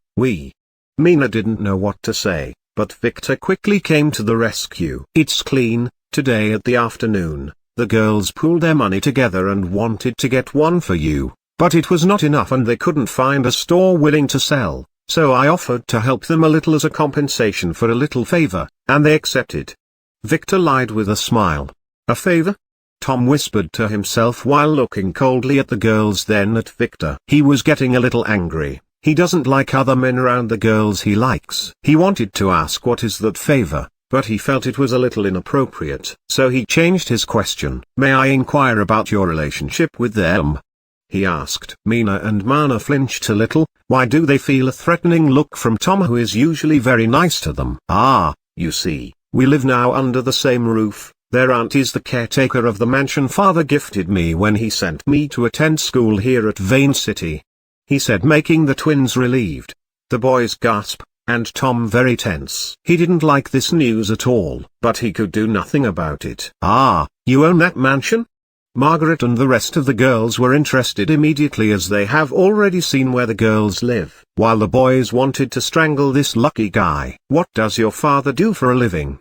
Mina didn't know what to say, but Victor quickly came to the rescue. It's clean. Today at the afternoon, the girls pooled their money together and wanted to get one for you, but it was not enough and they couldn't find a store willing to sell, so I offered to help them a little as a compensation for a little favor, and they accepted. Victor lied with a smile. A favor? Tom whispered to himself while looking coldly at the girls, then at Victor. He was getting a little angry. He doesn't like other men around the girls he likes. He wanted to ask what is that favor, but he felt it was a little inappropriate. So he changed his question. May I inquire about your relationship with them? He asked. Mina and Mana flinched a little. Why do they feel a threatening look from Tom, who is usually very nice to them? You see, we live now under the same roof. Their aunt is the caretaker of the mansion father gifted me when he sent me to attend school here at Vane City, he said, making the twins relieved. The boys gasped, and Tom very tense. He didn't like this news at all, but he could do nothing about it. You own that mansion? Margaret and the rest of the girls were interested immediately as they have already seen where the girls live, while the boys wanted to strangle this lucky guy. "What does your father do for a living?"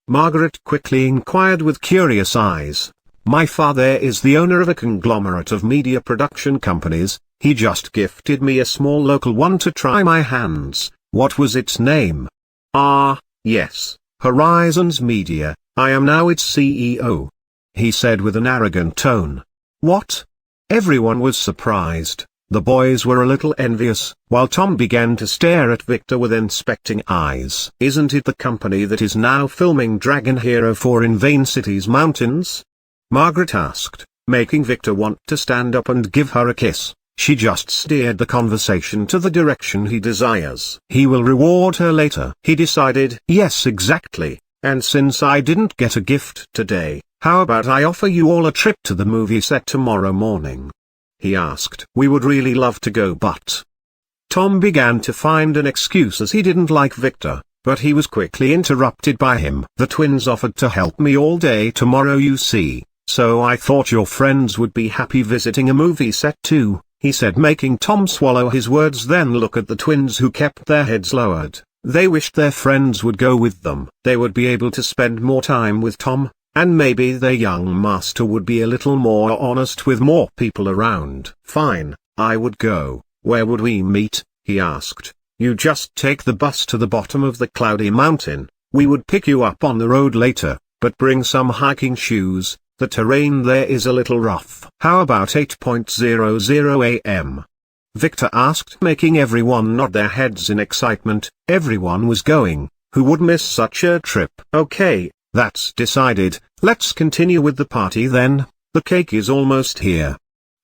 Margaret quickly inquired with curious eyes. "My father is the owner of a conglomerate of media production companies. He just gifted me a small local one to try my hands." "What was its name?" "Ah, yes, Horizons Media. I am now its CEO," he said with an arrogant tone. "What?" Everyone was surprised. The boys were a little envious, while Tom began to stare at Victor with inspecting eyes. "Isn't it the company that is now filming Dragon Hero 4 in Vane City's mountains?" Margaret asked, making Victor want to stand up and give her a kiss. She just steered the conversation to the direction he desires. He will reward her later, he decided. "Yes, exactly, and since I didn't get a gift today, how about I offer you all a trip to the movie set tomorrow morning?" he asked. "We would really love to go, but..." Tom began to find an excuse as he didn't like Victor, but he was quickly interrupted by him. "The twins offered to help me all day tomorrow, you see, so I thought your friends would be happy visiting a movie set too," he said, making Tom swallow his words, then look at the twins who kept their heads lowered. They wished their friends would go with them. They would be able to spend more time with Tom, and maybe their young master would be a little more honest with more people around. "Fine, I would go. Where would we meet?" he asked. "You just take the bus to the bottom of the cloudy mountain. We would pick you up on the road later, but bring some hiking shoes. The terrain there is a little rough." "How about 8:00 a.m.? Victor asked, making everyone nod their heads in excitement. Everyone was going. Who would miss such a trip? "Okay, that's decided. Let's continue with the party then. The cake is almost here,"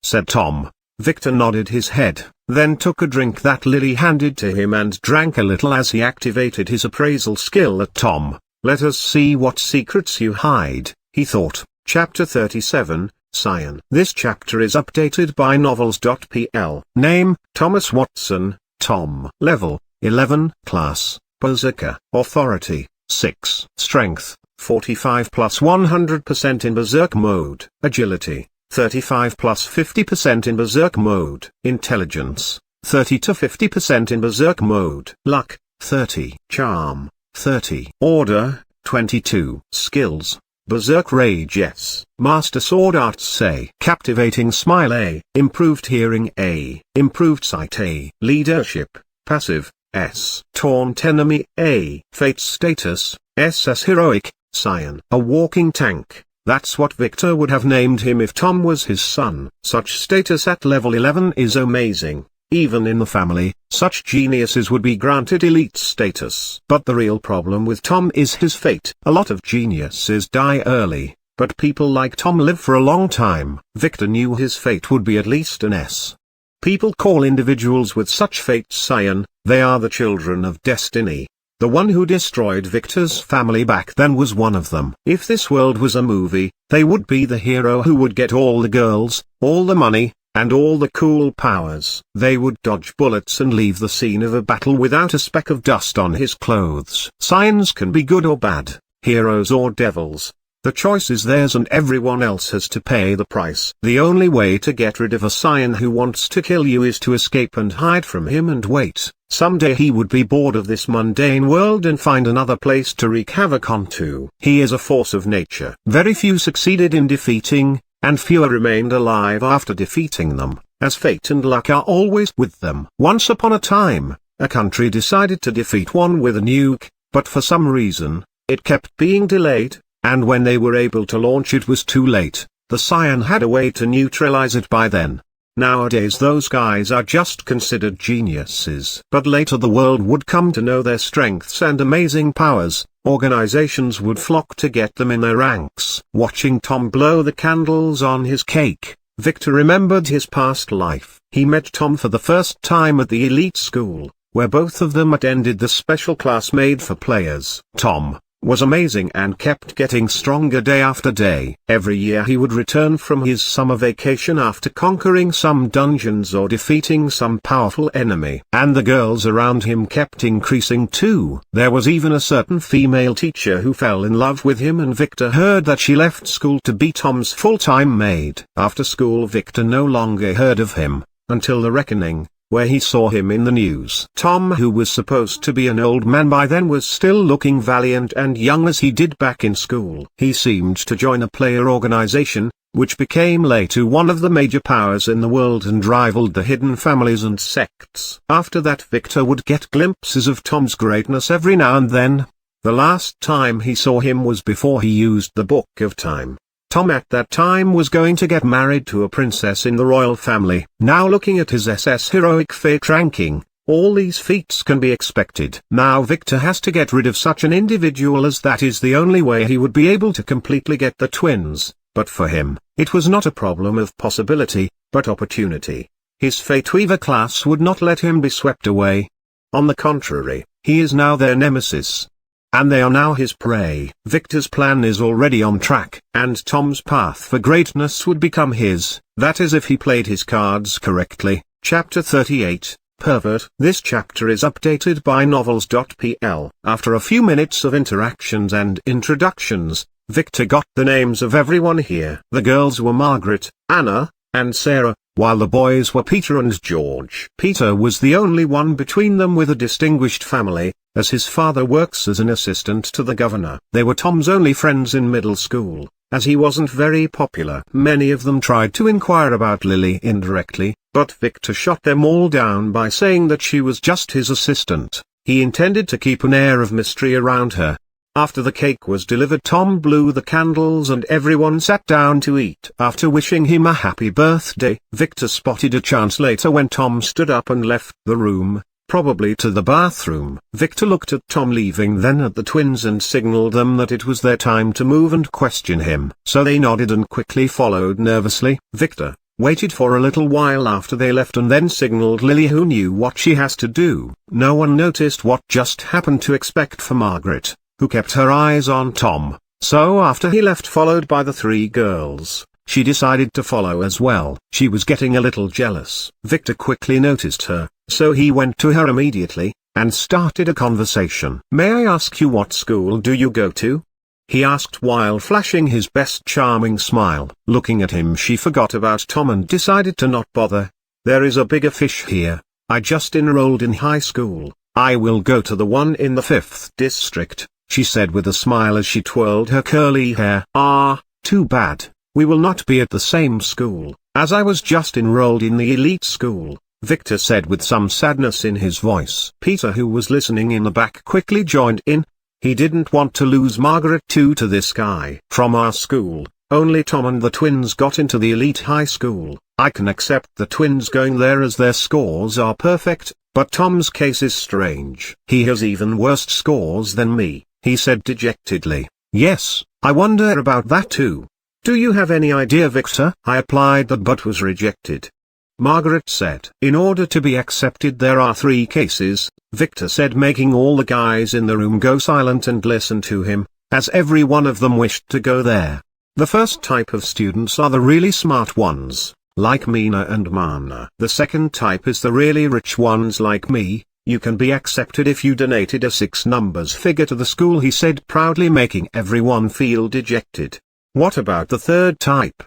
said Tom. Victor nodded his head, then took a drink that Lily handed to him and drank a little as he activated his appraisal skill at Tom. "Let us see what secrets you hide," he thought. Chapter 37, Cyan. This chapter is updated by novels.pl. Name, Thomas Watson, Tom. Level, 11. Class, Berserker. Authority, 6. Strength, 45 plus 100% in Berserk mode. Agility, 35 plus 50% in Berserk mode. Intelligence, 30 to 50% in Berserk mode. Luck, 30. Charm, 30. Order, 22. Skills, Berserk Rage S. Master Sword Arts A. Captivating Smile A. Improved Hearing A. Improved Sight A. Leadership, Passive, S. Taunt Enemy A. Fate Status, SS Heroic, Cyan. A walking tank. That's what Victor would have named him if Tom was his son. Such status at level 11 is amazing. Even in the family, such geniuses would be granted elite status. But the real problem with Tom is his fate. A lot of geniuses die early, but people like Tom live for a long time. Victor knew his fate would be at least an S. People call individuals with such fate Cyan. They are the children of destiny. The one who destroyed Victor's family back then was one of them. If this world was a movie, they would be the hero who would get all the girls, all the money, and all the cool powers. They would dodge bullets and leave the scene of a battle without a speck of dust on his clothes. Cyans can be good or bad, heroes or devils. The choice is theirs and everyone else has to pay the price. The only way to get rid of a Cyan who wants to kill you is to escape and hide from him and wait. Someday he would be bored of this mundane world and find another place to wreak havoc onto. He is a force of nature. Very few succeeded in defeating, and fewer remained alive after defeating them, as fate and luck are always with them. Once upon a time, a country decided to defeat one with a nuke, but for some reason, it kept being delayed, and when they were able to launch it was too late. The Cyan had a way to neutralize it by then. Nowadays those guys are just considered geniuses. But later the world would come to know their strengths and amazing powers. Organizations would flock to get them in their ranks. Watching Tom blow the candles on his cake, Victor remembered his past life. He met Tom for the first time at the elite school, where both of them attended the special class made for players. Tom, was amazing and kept getting stronger day after day. Every year he would return from his summer vacation after conquering some dungeons or defeating some powerful enemy. And the girls around him kept increasing too. There was even a certain female teacher who fell in love with him, and Victor heard that she left school to be Tom's full-time maid. After school Victor no longer heard of him, until the reckoning, where he saw him in the news. Tom, who was supposed to be an old man by then, was still looking valiant and young as he did back in school. He seemed to join a player organization, which became later one of the major powers in the world and rivaled the hidden families and sects. After that Victor would get glimpses of Tom's greatness every now and then. The last time he saw him was before he used the Book of Time. Tom at that time was going to get married to a princess in the royal family. Now looking at his SS heroic fate ranking, all these feats can be expected. Now Victor has to get rid of such an individual, as that is the only way he would be able to completely get the twins. But for him, it was not a problem of possibility, but opportunity. His Fate Weaver class would not let him be swept away. On the contrary, he is now their nemesis. And they are now his prey. Victor's plan is already on track, and Tom's path for greatness would become his, that is if he played his cards correctly. Chapter 38, Pervert. This chapter is updated by novels.pl. After a few minutes of interactions and introductions, Victor got the names of everyone here. The girls were Margaret, Anna, and Sarah, while the boys were Peter and George. Peter was the only one between them with a distinguished family, as his father works as an assistant to the governor. They were Tom's only friends in middle school, as he wasn't very popular. Many of them tried to inquire about Lily indirectly, but Victor shot them all down by saying that she was just his assistant. He intended to keep an air of mystery around her. After the cake was delivered, Tom blew the candles and everyone sat down to eat. After wishing him a happy birthday, Victor spotted a chance later when Tom stood up and left the room, probably to the bathroom. Victor looked at Tom leaving, then at the twins, and signaled them that it was their time to move and question him. So they nodded and quickly followed nervously. Victor waited for a little while after they left and then signaled Lily, who knew what she has to do. No one noticed what just happened to expect for Margaret, who kept her eyes on Tom. So after he left, followed by the three girls, she decided to follow as well. She was getting a little jealous. Victor quickly noticed her, so he went to her immediately, and started a conversation. "May I ask you, what school do you go to?" he asked while flashing his best charming smile. Looking at him, she forgot about Tom and decided to not bother. "There is a bigger fish here. I just enrolled in high school. I will go to the one in the 5th district," she said with a smile as she twirled her curly hair. "Ah, too bad. We will not be at the same school, as I was just enrolled in the elite school," Victor said with some sadness in his voice. Peter, who was listening in the back, quickly joined in. He didn't want to lose Margaret too to this guy. "From our school, only Tom and the twins got into the elite high school. I can accept the twins going there as their scores are perfect, but Tom's case is strange. He has even worse scores than me," he said dejectedly. "Yes, I wonder about that too. Do you have any idea, Victor?" "I applied that but was rejected," Margaret said. "In order to be accepted there are 3 cases," Victor said, making all the guys in the room go silent and listen to him, as every one of them wished to go there. "The first type of students are the really smart ones, like Mina and Mana. The second type is the really rich ones like me. You can be accepted if you donated a 6 numbers figure to the school," he said proudly, making everyone feel dejected. "What about the third type?"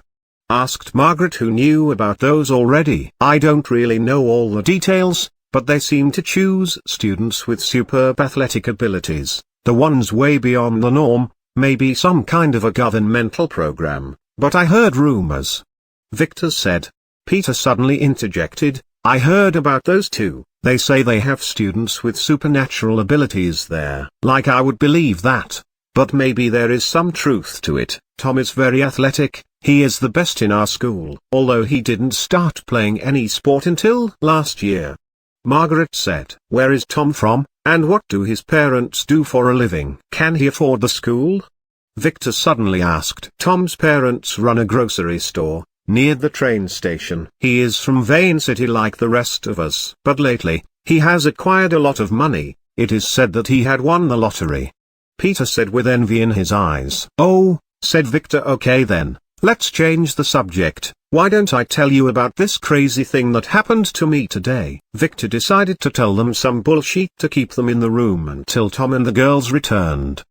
asked Margaret, who knew about those already. "I don't really know all the details, but they seem to choose students with superb athletic abilities, the ones way beyond the norm, maybe some kind of a governmental program, but I heard rumors," Victor said. Peter suddenly interjected, "I heard about those too. They say they have students with supernatural abilities there." "Like I would believe that. But maybe there is some truth to it. Tom is very athletic. He is the best in our school, although he didn't start playing any sport until last year," Margaret said. "Where is Tom from, and what do his parents do for a living? Can he afford the school?" Victor suddenly asked. "Tom's parents run a grocery store near the train station. He is from Vane City like the rest of us. But lately, he has acquired a lot of money. It is said that he had won the lottery." Peter said with envy in his eyes. "Oh," said Victor, "okay then, let's change the subject. Why don't I tell you about this crazy thing that happened to me today?" Victor decided to tell them some bullshit to keep them in the room until Tom and the girls returned.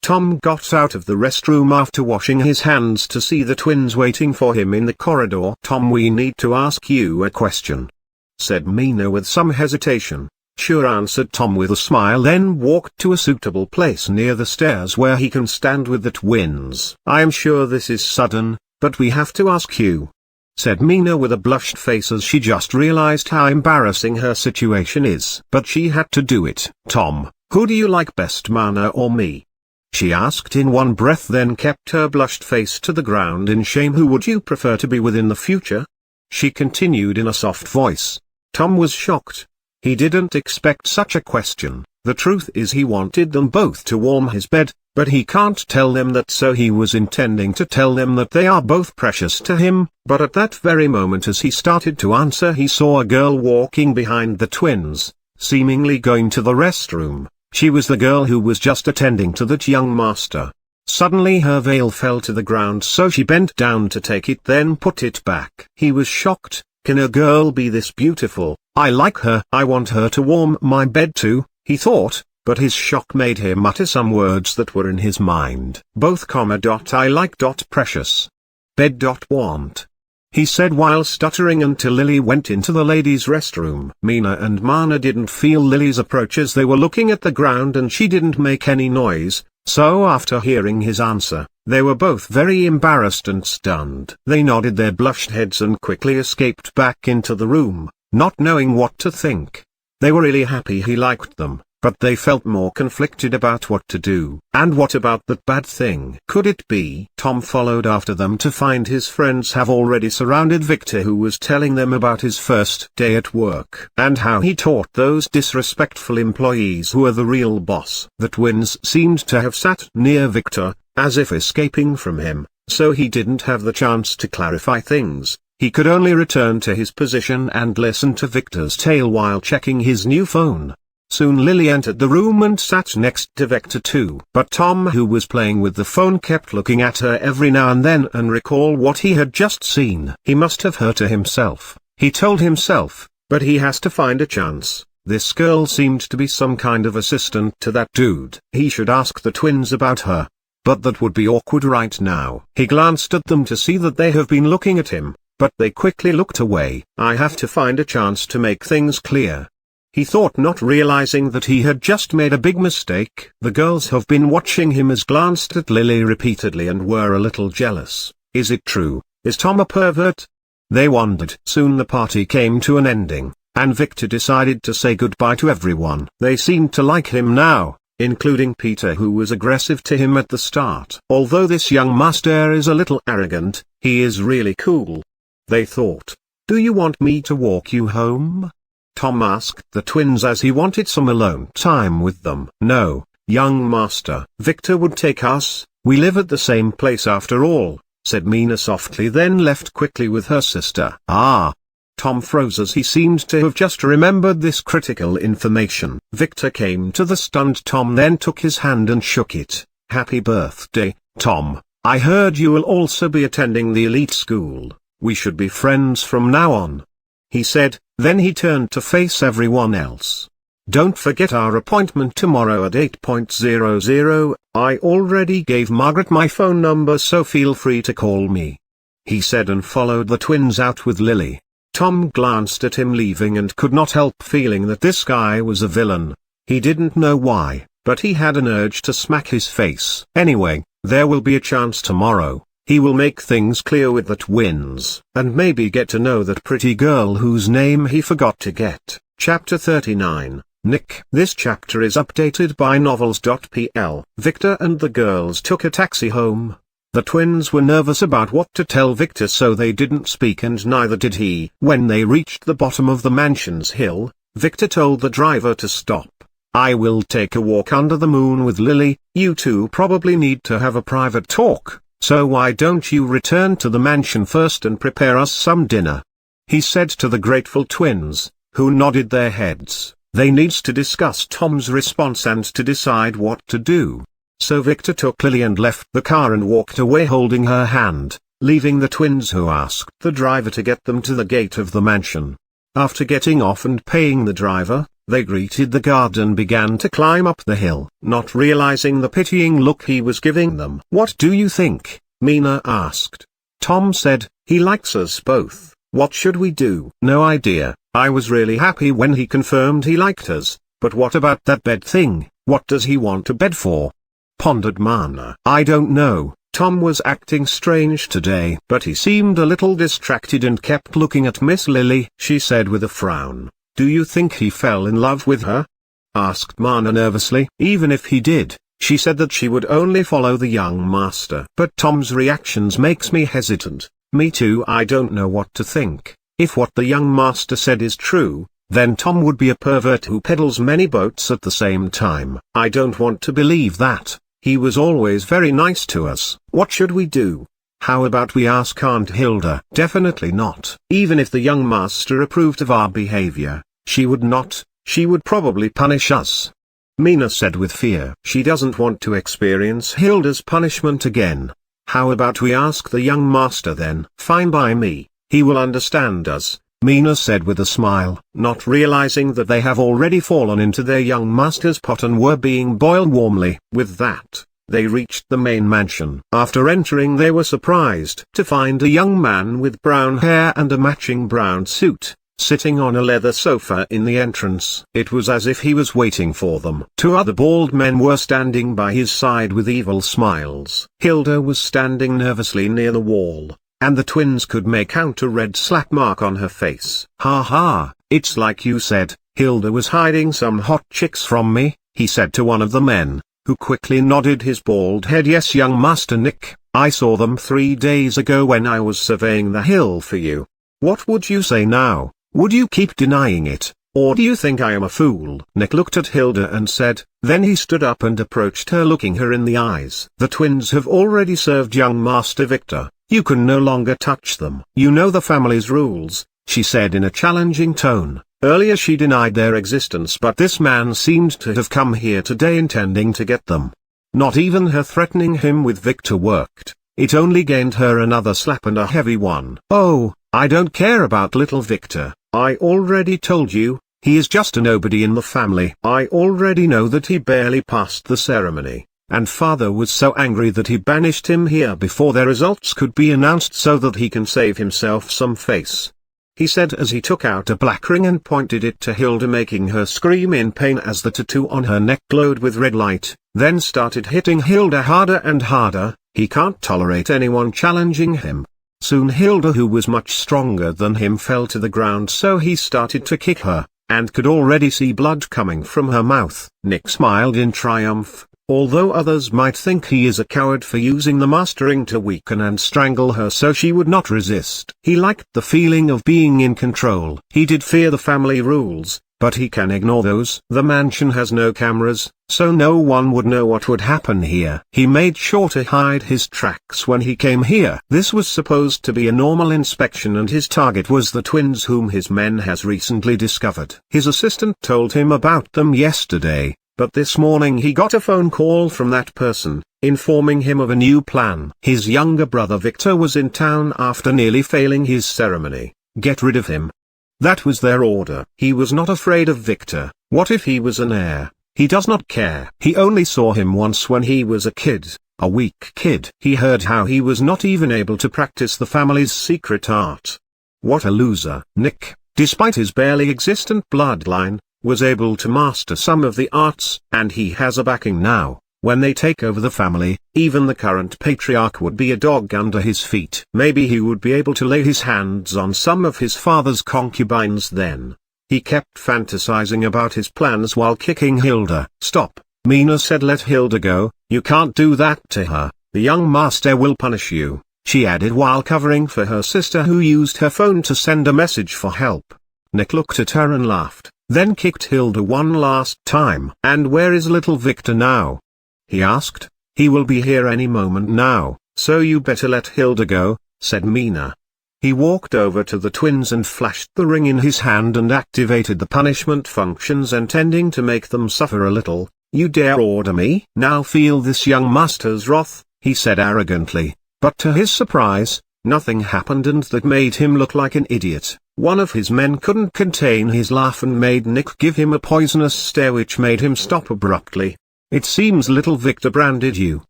Tom got out of the restroom after washing his hands to see the twins waiting for him in the corridor. "Tom, we need to ask you a question," said Mina with some hesitation. "Sure," answered Tom with a smile, then walked to a suitable place near the stairs where he can stand with the twins. "I am sure this is sudden, but we have to ask you," said Mina with a blushed face as she just realized how embarrassing her situation is. But she had to do it. "Tom, who do you like best, Mana or me?" she asked in one breath, then kept her blushed face to the ground in shame. "Who would you prefer to be with in the future?" she continued in a soft voice. Tom was shocked. He didn't expect such a question. The truth is he wanted them both to warm his bed, but he can't tell them that, so he was intending to tell them that they are both precious to him. But at that very moment, as he started to answer, he saw a girl walking behind the twins, seemingly going to the restroom. She was the girl who was just attending to that young master. Suddenly her veil fell to the ground, so she bent down to take it, then put it back. He was shocked. Can a girl be this beautiful? I like her. I want her to warm my bed too, he thought, but his shock made him mutter some words that were in his mind. Both, I like, precious. Bed, want. He said while stuttering until Lily went into the ladies' restroom. Mina and Mana didn't feel Lily's approach as they were looking at the ground, and she didn't make any noise, so after hearing his answer, they were both very embarrassed and stunned. They nodded their blushed heads and quickly escaped back into the room, not knowing what to think. They were really happy he liked them, but they felt more conflicted about what to do. And what about that bad thing? Could it be? Tom followed after them to find his friends have already surrounded Victor, who was telling them about his first day at work and how he taught those disrespectful employees who are the real boss. The twins seemed to have sat near Victor, as if escaping from him, so he didn't have the chance to clarify things. He could only return to his position and listen to Victor's tale while checking his new phone. Soon Lily entered the room and sat next to Victor too. But Tom, who was playing with the phone, kept looking at her every now and then and recall what he had just seen. He must have hurt her himself, he told himself, but he has to find a chance. This girl seemed to be some kind of assistant to that dude. He should ask the twins about her. But that would be awkward right now. He glanced at them to see that they have been looking at him, but they quickly looked away. I have to find a chance to make things clear, he thought, not realizing that he had just made a big mistake. The girls have been watching him as glanced at Lily repeatedly and were a little jealous. Is it true? Is Tom a pervert? They wondered. Soon the party came to an ending, and Victor decided to say goodbye to everyone. They seemed to like him now, including Peter, who was aggressive to him at the start. Although this young master is a little arrogant, he is really cool, they thought. Do you want me to walk you home? Tom asked the twins as he wanted some alone time with them. No, young master. Victor would take us, we live at the same place after all, said Mina softly, then left quickly with her sister. Ah! Tom froze as he seemed to have just remembered this critical information. Victor came to the stunned Tom, then took his hand and shook it. Happy birthday, Tom. I heard you will also be attending the elite school. We should be friends from now on, he said, then he turned to face everyone else. Don't forget our appointment tomorrow at 8:00. I already gave Margaret my phone number, so feel free to call me, he said, and followed the twins out with Lily. Tom glanced at him leaving and could not help feeling that this guy was a villain. He didn't know why, but he had an urge to smack his face. Anyway, there will be a chance tomorrow. He will make things clear with the twins, and maybe get to know that pretty girl whose name he forgot to get. Chapter 39, Nick. This chapter is updated by novels.pl. Victor and the girls took a taxi home. The twins were nervous about what to tell Victor, so they didn't speak, and neither did he. When they reached the bottom of the mansion's hill, Victor told the driver to stop. I will take a walk under the moon with Lily. You two probably need to have a private talk. So why don't you return to the mansion first and prepare us some dinner? He said to the grateful twins, who nodded their heads. They needs to discuss Tom's response and to decide what to do. So Victor took Lily and left the car and walked away holding her hand, leaving the twins, who asked the driver to get them to the gate of the mansion. After getting off and paying the driver, they greeted the guard and began to climb up the hill, not realizing the pitying look he was giving them. "What do you think?" Mina asked. Tom said, "He likes us both. What should we do?" "No idea. I was really happy when he confirmed he liked us, but what about that bed thing? What does he want a bed for?" pondered Mana. "I don't know. Tom was acting strange today, but he seemed a little distracted and kept looking at Miss Lily," she said with a frown. "Do you think he fell in love with her?" asked Mana nervously. "Even if he did," she said, that she would only follow the young master. "But Tom's reactions makes me hesitant." "Me too. I don't know what to think. If what the young master said is true, then Tom would be a pervert who peddles many boats at the same time. I don't want to believe that. He was always very nice to us." "What should we do? How about we ask Aunt Hilda?" "Definitely not. Even if the young master approved of our behavior, she would not. She would probably punish us," Mina said with fear. She doesn't want to experience Hilda's punishment again. "How about we ask the young master then?" "Fine by me. He will understand us," Mina said with a smile, not realizing that they have already fallen into their young master's pot and were being boiled warmly. With that, they reached the main mansion. After entering, they were surprised to find a young man with brown hair and a matching brown suit, sitting on a leather sofa in the entrance. It was as if he was waiting for them. Two other bald men were standing by his side with evil smiles. Hilda was standing nervously near the wall, and the twins could make out a red slap mark on her face. "Ha ha, it's like you said, Hilda was hiding some hot chicks from me," he said to one of the men, who quickly nodded his bald head. "Yes, young Master Nick, I saw them 3 days ago when I was surveying the hill for you. What would you say now? Would you keep denying it, or do you think I am a fool?" Nick looked at Hilda and said, then he stood up and approached her, looking her in the eyes. "The twins have already served young Master Victor. You can no longer touch them. You know the family's rules," she said in a challenging tone. Earlier she denied their existence, but this man seemed to have come here today intending to get them. Not even her threatening him with Victor worked. It only gained her another slap, and a heavy one. "Oh, I don't care about little Victor. I already told you, he is just a nobody in the family. I already know that he barely passed the ceremony. And father was so angry that he banished him here before their results could be announced so that he can save himself some face," he said as he took out a black ring and pointed it to Hilda, making her scream in pain as the tattoo on her neck glowed with red light, then started hitting Hilda harder and harder. He can't tolerate anyone challenging him. Soon Hilda, who was much stronger than him, fell to the ground, so he started to kick her, and could already see blood coming from her mouth. Nick smiled in triumph. Although others might think he is a coward for using the mastering to weaken and strangle her so she would not resist. He liked the feeling of being in control. He did fear the family rules, but he can ignore those. The mansion has no cameras, so no one would know what would happen here. He made sure to hide his tracks when he came here. This was supposed to be a normal inspection, and his target was the twins whom his men has recently discovered. His assistant told him about them yesterday, but this morning he got a phone call from that person, informing him of a new plan. His younger brother Victor was in town after nearly failing his ceremony. Get rid of him. That was their order. He was not afraid of Victor. What if he was an heir? He does not care. He only saw him once when he was a kid, a weak kid. He heard how he was not even able to practice the family's secret art. What a loser. Nick, despite his barely existent bloodline, was able to master some of the arts, and he has a backing now. When they take over the family, even the current patriarch would be a dog under his feet. Maybe he would be able to lay his hands on some of his father's concubines then. He kept fantasizing about his plans while kicking Hilda. "Stop," Mina said. "Let Hilda go. You can't do that to her. The young master will punish you," she added while covering for her sister, who used her phone to send a message for help. Nick looked at her and laughed, then kicked Hilda one last time. "And where is little Victor now?" he asked. "He will be here any moment now, so you better let Hilda go," said Mina. He walked over to the twins and flashed the ring in his hand and activated the punishment functions, intending to make them suffer a little. "You dare order me? Now feel this young master's wrath," he said arrogantly. But to his surprise, nothing happened, and that made him look like an idiot. One of his men couldn't contain his laugh and made Nick give him a poisonous stare which made him stop abruptly. "It seems little Victor branded you.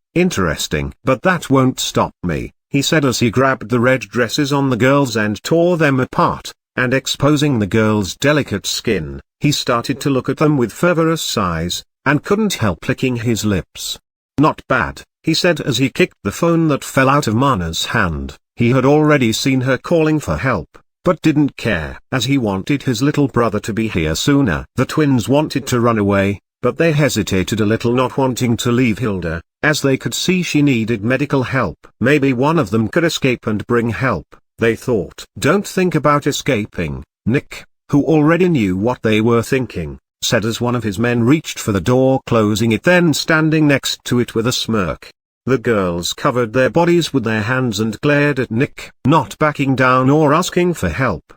Interesting. But that won't stop me," he said as he grabbed the red dresses on the girls and tore them apart, and exposing the girls' delicate skin, he started to look at them with fervorous sighs, and couldn't help licking his lips. "Not bad," he said as he kicked the phone that fell out of Mana's hand. He had already seen her calling for help, but didn't care, as he wanted his little brother to be here sooner. The twins wanted to run away, but they hesitated a little, not wanting to leave Hilda, as they could see she needed medical help. Maybe one of them could escape and bring help, they thought. "Don't think about escaping," Nick, who already knew what they were thinking, said as one of his men reached for the door, closing it, then standing next to it with a smirk. The girls covered their bodies with their hands and glared at Nick, not backing down or asking for help.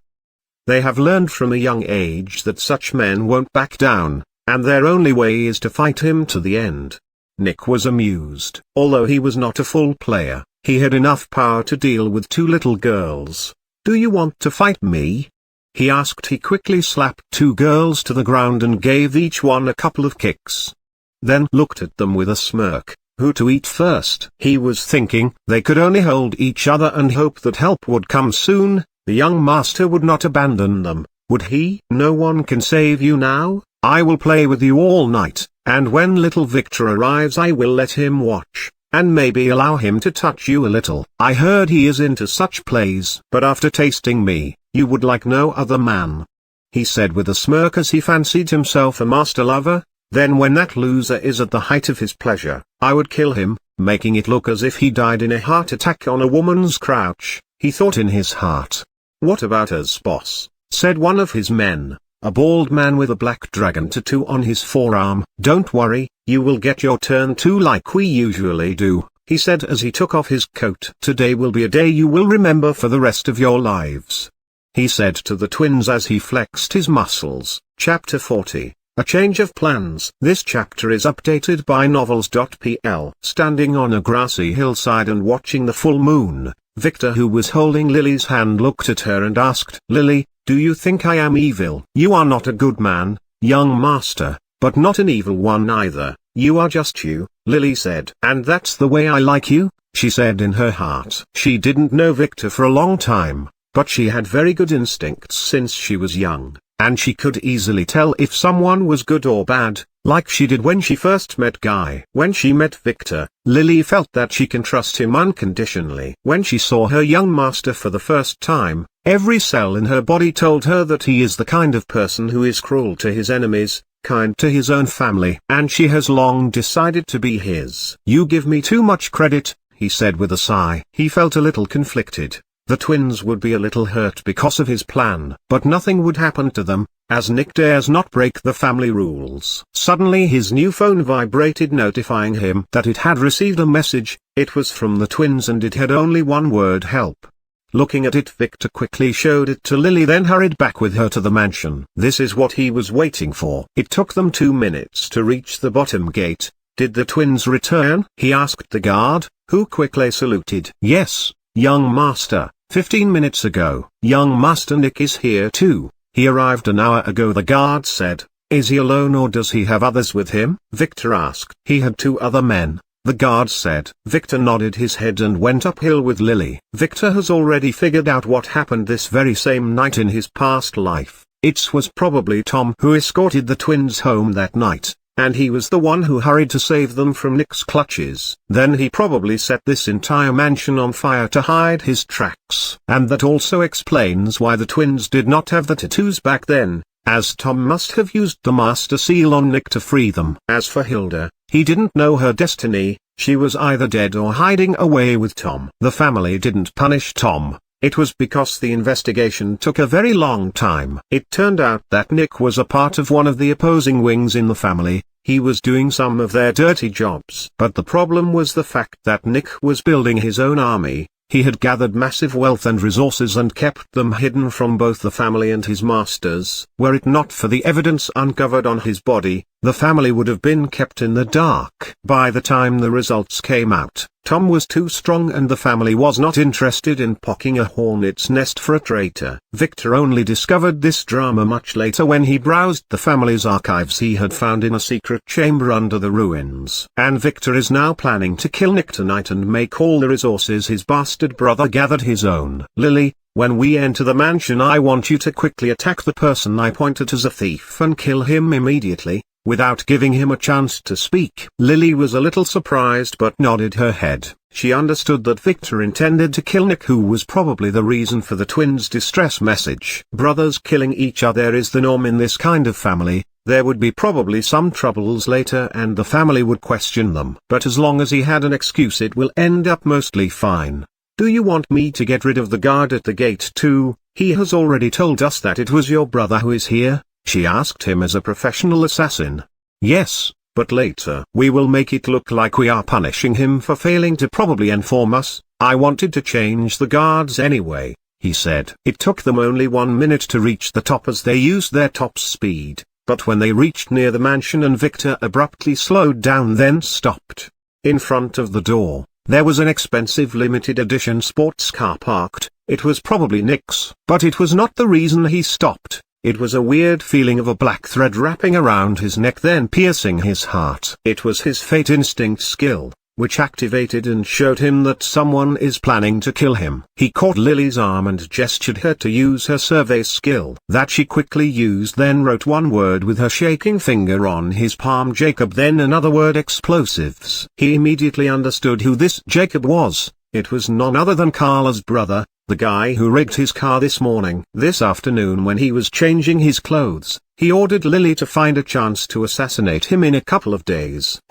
They have learned from a young age that such men won't back down, and their only way is to fight him to the end. Nick was amused. Although he was not a full player, he had enough power to deal with two little girls. "Do you want to fight me?" he asked. He quickly slapped two girls to the ground and gave each one a couple of kicks. Then looked at them with a smirk. Who to eat first? He was thinking they could only hold each other and hope that help would come soon. The young master would not abandon them, would he? "No one can save you now. I will play with you all night, and when little Victor arrives I will let him watch, and maybe allow him to touch you a little. I heard he is into such plays. But after tasting me, you would like no other man," he said with a smirk as he fancied himself a master lover. "Then when that loser is at the height of his pleasure, I would kill him, making it look as if he died in a heart attack on a woman's couch," he thought in his heart. "What about us, boss?" said one of his men, a bald man with a black dragon tattoo on his forearm. "Don't worry, you will get your turn too, like we usually do," he said as he took off his coat. "Today will be a day you will remember for the rest of your lives," he said to the twins as he flexed his muscles. Chapter 40. A Change of Plans. This chapter is updated by novels.pl. Standing on a grassy hillside and watching the full moon, Victor, who was holding Lily's hand, looked at her and asked, "Lily, do you think I am evil?" "You are not a good man, young master, but not an evil one either. You are just you," Lily said. "And that's the way I like you," she said in her heart. She didn't know Victor for a long time, but she had very good instincts since she was young, and she could easily tell if someone was good or bad, like she did when she first met Guy. When she met Victor, Lily felt that she can trust him unconditionally. When she saw her young master for the first time, every cell in her body told her that he is the kind of person who is cruel to his enemies, kind to his own family, and she has long decided to be his. "You give me too much credit," he said with a sigh. He felt a little conflicted. The twins would be a little hurt because of his plan, but nothing would happen to them, as Nick dares not break the family rules. Suddenly his new phone vibrated, notifying him that it had received a message. It was from the twins and it had only one word: help. Looking at it, Victor quickly showed it to Lily, then hurried back with her to the mansion. This is what he was waiting for. It took them 2 minutes to reach the bottom gate. "Did the twins return?" he asked the guard, who quickly saluted. "Yes, young master, 15 minutes ago." "Young master Nick is here too. He arrived an hour ago," the guard said. "Is he alone or does he have others with him?" Victor asked. "He had 2 other men," the guard said. Victor nodded his head and went uphill with Lily. Victor has already figured out what happened this very same night in his past life. It was probably Tom who escorted the twins home that night, and he was the one who hurried to save them from Nick's clutches. Then he probably set this entire mansion on fire to hide his tracks. And that also explains why the twins did not have the tattoos back then, as Tom must have used the master seal on Nick to free them. As for Hilda, he didn't know her destiny. She was either dead or hiding away with Tom. The family didn't punish Tom. It was because the investigation took a very long time. It turned out that Nick was a part of one of the opposing wings in the family. He was doing some of their dirty jobs. But the problem was the fact that Nick was building his own army. He had gathered massive wealth and resources and kept them hidden from both the family and his masters. Were it not for the evidence uncovered on his body, the family would have been kept in the dark. By the time the results came out, Tom was too strong and the family was not interested in pocking a hornet's nest for a traitor. Victor only discovered this drama much later when he browsed the family's archives he had found in a secret chamber under the ruins. And Victor is now planning to kill Nick tonight and make all the resources his bastard brother gathered his own. Lily, when we enter the mansion, I want you to quickly attack the person I pointed as a thief and kill him immediately, without giving him a chance to speak. Lily was a little surprised but nodded her head. She understood that Victor intended to kill Nick, who was probably the reason for the twins' distress message. Brothers killing each other is the norm in this kind of family. There would be probably some troubles later and the family would question them. But as long as he had an excuse, it will end up mostly fine. Do you want me to get rid of the guard at the gate too? He has already told us that it was your brother who is here, she asked him as a professional assassin. Yes, but later we will make it look like we are punishing him for failing to probably inform us. I wanted to change the guards anyway, he said. It took them only 1 minute to reach the top as they used their top speed, but when they reached near the mansion and Victor abruptly slowed down then stopped. In front of the door, there was an expensive limited edition sports car parked. It was probably Nick's, but it was not the reason he stopped. It was a weird feeling of a black thread wrapping around his neck then piercing his heart. It was his fate instinct skill, which activated and showed him that someone is planning to kill him. He caught Lily's arm and gestured her to use her survey skill. That she quickly used, then wrote one word with her shaking finger on his palm: Jacob, then another word: explosives. He immediately understood who this Jacob was. It was none other than Carla's brother, the guy who rigged his car this morning. This afternoon when he was changing his clothes, he ordered Lily to find a chance to assassinate him in a couple of days.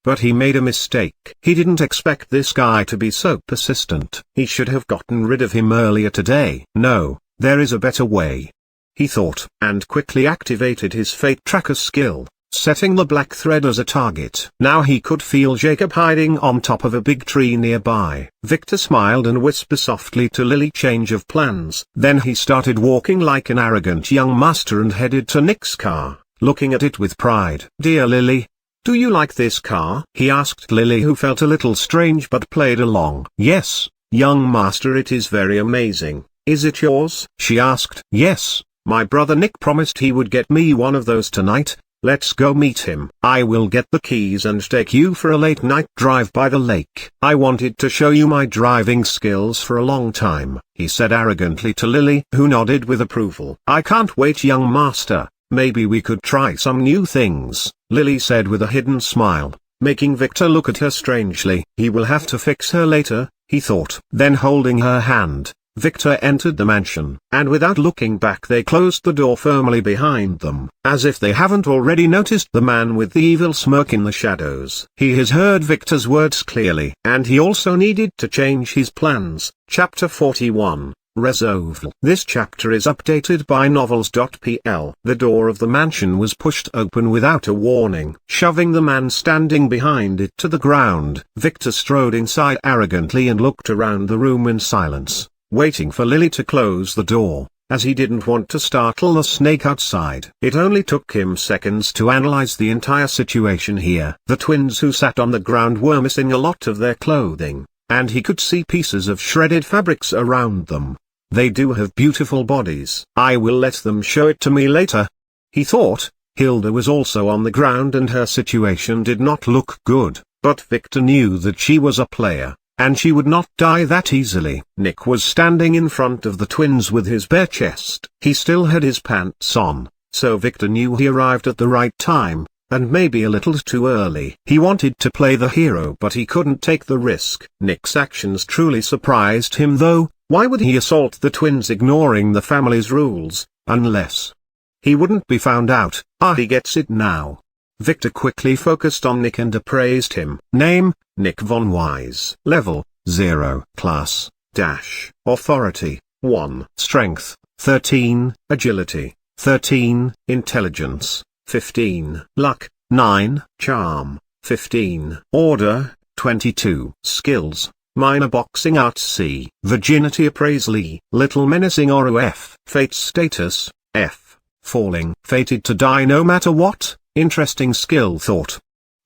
But he made a mistake. He didn't expect this guy to be so persistent. He should have gotten rid of him earlier today. No, there is a better way, he thought, and quickly activated his fate tracker skill, setting the black thread as a target. Now he could feel Jacob hiding on top of a big tree nearby. Victor smiled and whispered softly to Lily, change of plans. Then he started walking like an arrogant young master and headed to Nick's car, looking at it with pride. Dear Lily, do you like this car? He asked Lily, who felt a little strange but played along. Yes, young master, it is very amazing. Is it yours? She asked. Yes, my brother Nick promised he would get me one of those tonight. Let's go meet him. I will get the keys and take you for a late night drive by the lake. I wanted to show you my driving skills for a long time, he said arrogantly to Lily, who nodded with approval. I can't wait, young master. Maybe we could try some new things, Lily said with a hidden smile, making Victor look at her strangely. He will have to fix her later, he thought. Then holding her hand, Victor entered the mansion, and without looking back they closed the door firmly behind them, as if they haven't already noticed the man with the evil smirk in the shadows. He has heard Victor's words clearly, and he also needed to change his plans. Chapter 41. Webnovel. This chapter is updated by novels.pl. The door of the mansion was pushed open without a warning, shoving the man standing behind it to the ground. Victor strode inside arrogantly and looked around the room in silence, waiting for Lily to close the door, as he didn't want to startle the snake outside. It only took him seconds to analyze the entire situation here. The twins who sat on the ground were missing a lot of their clothing, and he could see pieces of shredded fabrics around them. They do have beautiful bodies. I will let them show it to me later, he thought. Hilda was also on the ground and her situation did not look good, but Victor knew that she was a player, and she would not die that easily. Nick was standing in front of the twins with his bare chest. He still had his pants on, so Victor knew he arrived at the right time, and maybe a little too early. He wanted to play the hero but he couldn't take the risk. Nick's actions truly surprised him though. Why would he assault the twins ignoring the family's rules, unless he wouldn't be found out? He gets it now. Victor quickly focused on Nick and appraised him. Name, Nick Von Wise. Level, 0. Class, Dash. Authority, 1. Strength, 13. Agility, 13. Intelligence, 15. Luck, 9. Charm, 15. Order, 22. Skills, minor boxing arts C, virginity appraisal E, little menacing aura F, fate status, F, falling, fated to die no matter what, interesting skill thought.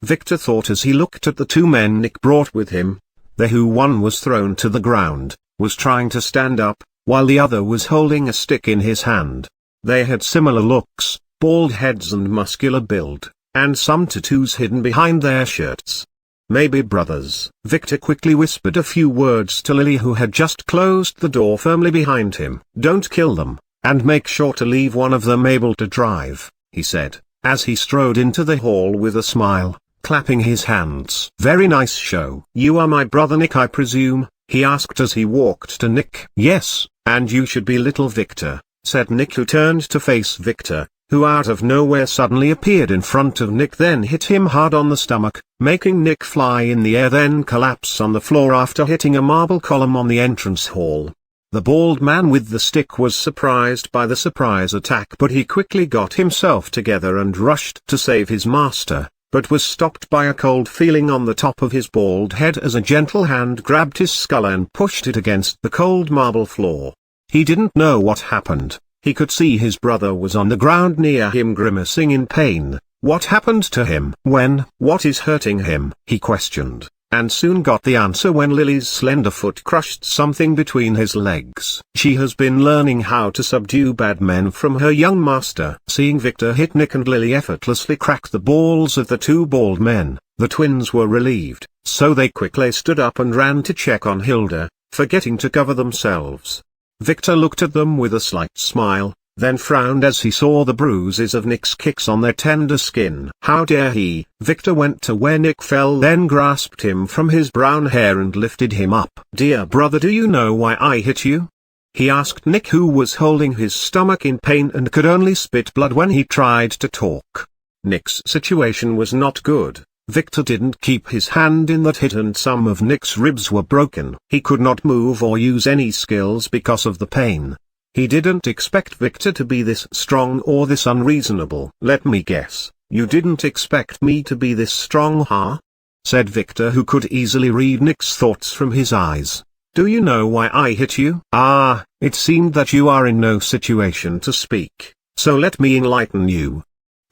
Victor thought as he looked at the two men Nick brought with him. The one was thrown to the ground, was trying to stand up, while the other was holding a stick in his hand. They had similar looks, bald heads and muscular build, and some tattoos hidden behind their shirts. Maybe brothers. Victor quickly whispered a few words to Lily, who had just closed the door firmly behind him. Don't kill them, and make sure to leave one of them able to drive, he said, as he strode into the hall with a smile, clapping his hands. Very nice show. You are my brother Nick, I presume? He asked as he walked to Nick. Yes, and you should be little Victor, said Nick, who turned to face Victor, who out of nowhere suddenly appeared in front of Nick, then hit him hard on the stomach, making Nick fly in the air, then collapse on the floor after hitting a marble column on the entrance hall. The bald man with the stick was surprised by the surprise attack, but he quickly got himself together and rushed to save his master, but was stopped by a cold feeling on the top of his bald head as a gentle hand grabbed his skull and pushed it against the cold marble floor. He didn't know what happened. He could see his brother was on the ground near him, grimacing in pain. What happened to him? What is hurting him? He questioned, and soon got the answer when Lily's slender foot crushed something between his legs. She has been learning how to subdue bad men from her young master. Seeing Victor hit Nick and Lily effortlessly crack the balls of the two bald men, the twins were relieved, so they quickly stood up and ran to check on Hilda, forgetting to cover themselves. Victor looked at them with a slight smile, then frowned as he saw the bruises of Nick's kicks on their tender skin. How dare he? Victor went to where Nick fell, then grasped him from his brown hair and lifted him up. Dear brother, do you know why I hit you? He asked Nick, who was holding his stomach in pain and could only spit blood when he tried to talk. Nick's situation was not good. Victor didn't keep his hand in that hit and some of Nick's ribs were broken. He could not move or use any skills because of the pain. He didn't expect Victor to be this strong or this unreasonable. Let me guess, you didn't expect me to be this strong, huh? Said Victor, who could easily read Nick's thoughts from his eyes. Do you know why I hit you? It seemed that you are in no situation to speak, so let me enlighten you.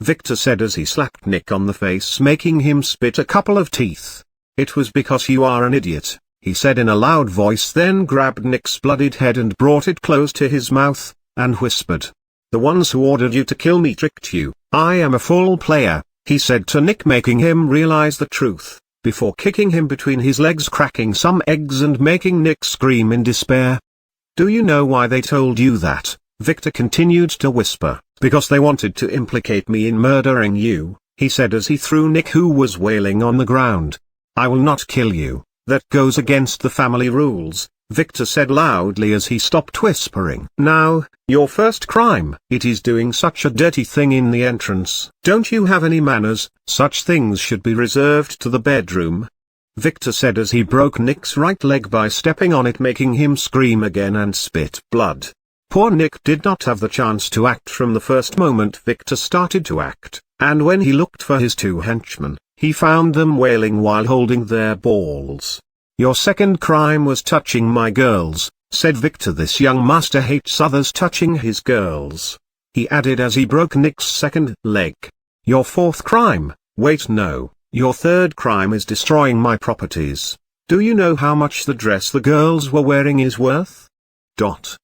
Victor said as he slapped Nick on the face, making him spit a couple of teeth. It was because you are an idiot, he said in a loud voice, then grabbed Nick's bloodied head and brought it close to his mouth, and whispered. The ones who ordered you to kill me tricked you. I am a full player, he said to Nick, making him realize the truth, before kicking him between his legs, cracking some eggs and making Nick scream in despair. Do you know why they told you that? Victor continued to whisper. Because they wanted to implicate me in murdering you, he said as he threw Nick, who was wailing on the ground. I will not kill you, that goes against the family rules, Victor said loudly as he stopped whispering. Now, your first crime. It is doing such a dirty thing in the entrance. Don't you have any manners? Such things should be reserved to the bedroom, Victor said as he broke Nick's right leg by stepping on it, making him scream again and spit blood. Poor Nick did not have the chance to act from the first moment Victor started to act, and when he looked for his two henchmen, he found them wailing while holding their balls. Your second crime was touching my girls, said Victor. This young master hates others touching his girls, he added as he broke Nick's second leg. Your fourth crime, wait no, your third crime is destroying my properties. Do you know how much the dress the girls were wearing is worth?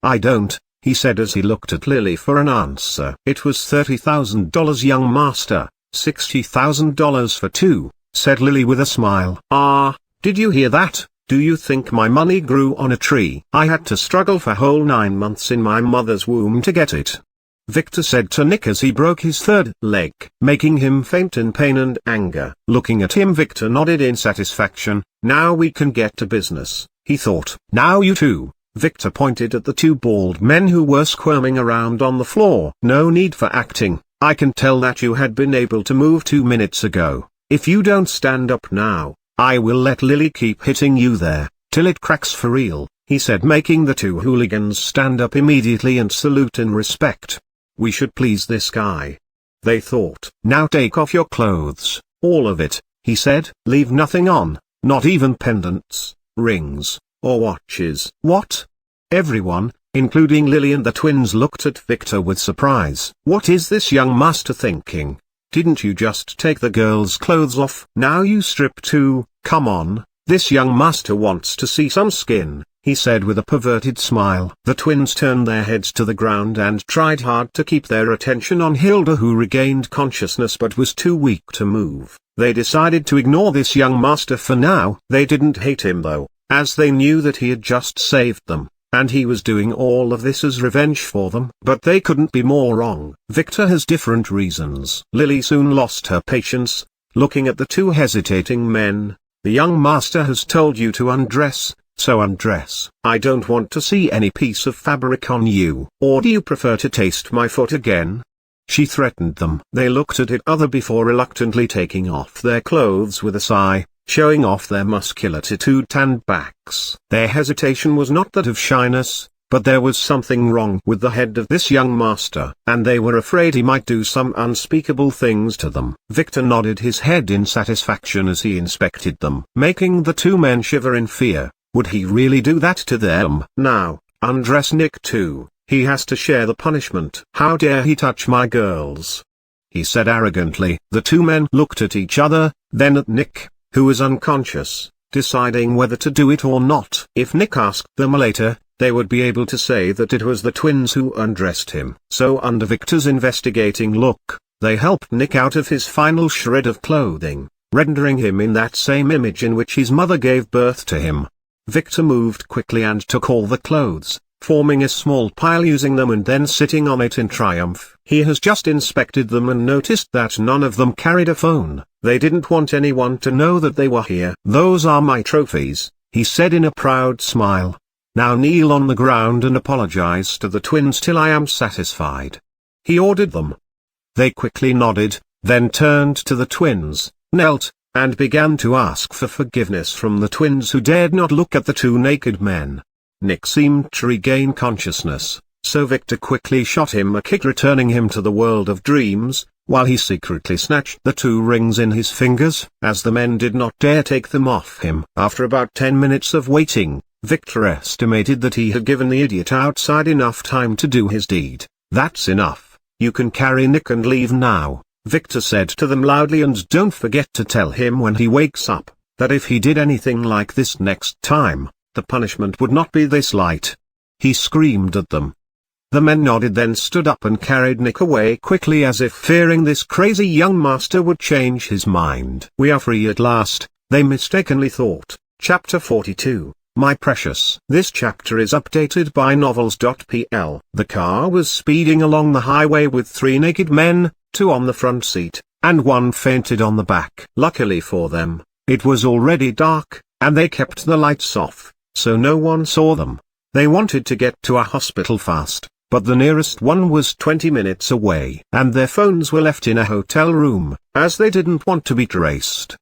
I don't. He said as he looked at Lily for an answer. It was $30,000, young master. $60,000 for two, said Lily with a smile. Did you hear that? Do you think my money grew on a tree? I had to struggle for whole 9 months in my mother's womb to get it, Victor said to Nick as he broke his third leg, making him faint in pain and anger. Looking at him, Victor nodded in satisfaction. Now we can get to business, he thought. Now you two. Victor pointed at the two bald men who were squirming around on the floor. No need for acting. I can tell that you had been able to move 2 minutes ago. If you don't stand up now, I will let Lily keep hitting you there, till it cracks for real, he said, making the two hooligans stand up immediately and salute in respect. We should please this guy, they thought. Now take off your clothes, all of it, he said. Leave nothing on, not even pendants. rings, or watches. What? Everyone, including Lily and the twins, looked at Victor with surprise. What is this young master thinking? Didn't you just take the girls' clothes off? Now you strip too. Come on, this young master wants to see some skin, he said with a perverted smile. The twins turned their heads to the ground and tried hard to keep their attention on Hilda, who regained consciousness but was too weak to move. They decided to ignore this young master for now. They didn't hate him though, as they knew that he had just saved them, and he was doing all of this as revenge for them. But they couldn't be more wrong. Victor has different reasons. Lily soon lost her patience, looking at the two hesitating men. The young master has told you to undress, so undress. I don't want to see any piece of fabric on you. Or do you prefer to taste my foot again? She threatened them. They looked at each other before reluctantly taking off their clothes with a sigh, showing off their muscular tattooed tanned backs. Their hesitation was not that of shyness, but there was something wrong with the head of this young master, and they were afraid he might do some unspeakable things to them. Victor nodded his head in satisfaction as he inspected them, making the two men shiver in fear. Would he really do that to them? Now, undress Nick too. He has to share the punishment. How dare he touch my girls? He said arrogantly. The two men looked at each other, then at Nick, who was unconscious, deciding whether to do it or not. If Nick asked them later, they would be able to say that it was the twins who undressed him. So under Victor's investigating look, they helped Nick out of his final shred of clothing, rendering him in that same image in which his mother gave birth to him. Victor moved quickly and took all the clothes, forming a small pile using them and then sitting on it in triumph. He has just inspected them and noticed that none of them carried a phone. They didn't want anyone to know that they were here. Those are my trophies, he said in a proud smile. Now kneel on the ground and apologize to the twins till I am satisfied. He ordered them. They quickly nodded, then turned to the twins, knelt, and began to ask for forgiveness from the twins, who dared not look at the two naked men. Nick seemed to regain consciousness, so Victor quickly shot him a kick, returning him to the world of dreams, while he secretly snatched the two rings in his fingers, as the men did not dare take them off him. After about 10 minutes of waiting, Victor estimated that he had given the idiot outside enough time to do his deed. That's enough. You can carry Nick and leave now, Victor said to them loudly, and don't forget to tell him when he wakes up, that if he did anything like this next time, the punishment would not be this light. He screamed at them. The men nodded, then stood up and carried Nick away quickly, as if fearing this crazy young master would change his mind. We are free at last, they mistakenly thought. Chapter 42. My Precious. This chapter is updated by novels.pl. The car was speeding along the highway with 3 naked men, 2 on the front seat, and 1 fainted on the back. Luckily for them, it was already dark, and they kept the lights off, so no one saw them. They wanted to get to a hospital fast, but the nearest one was 20 minutes away, and their phones were left in a hotel room, as they didn't want to be traced.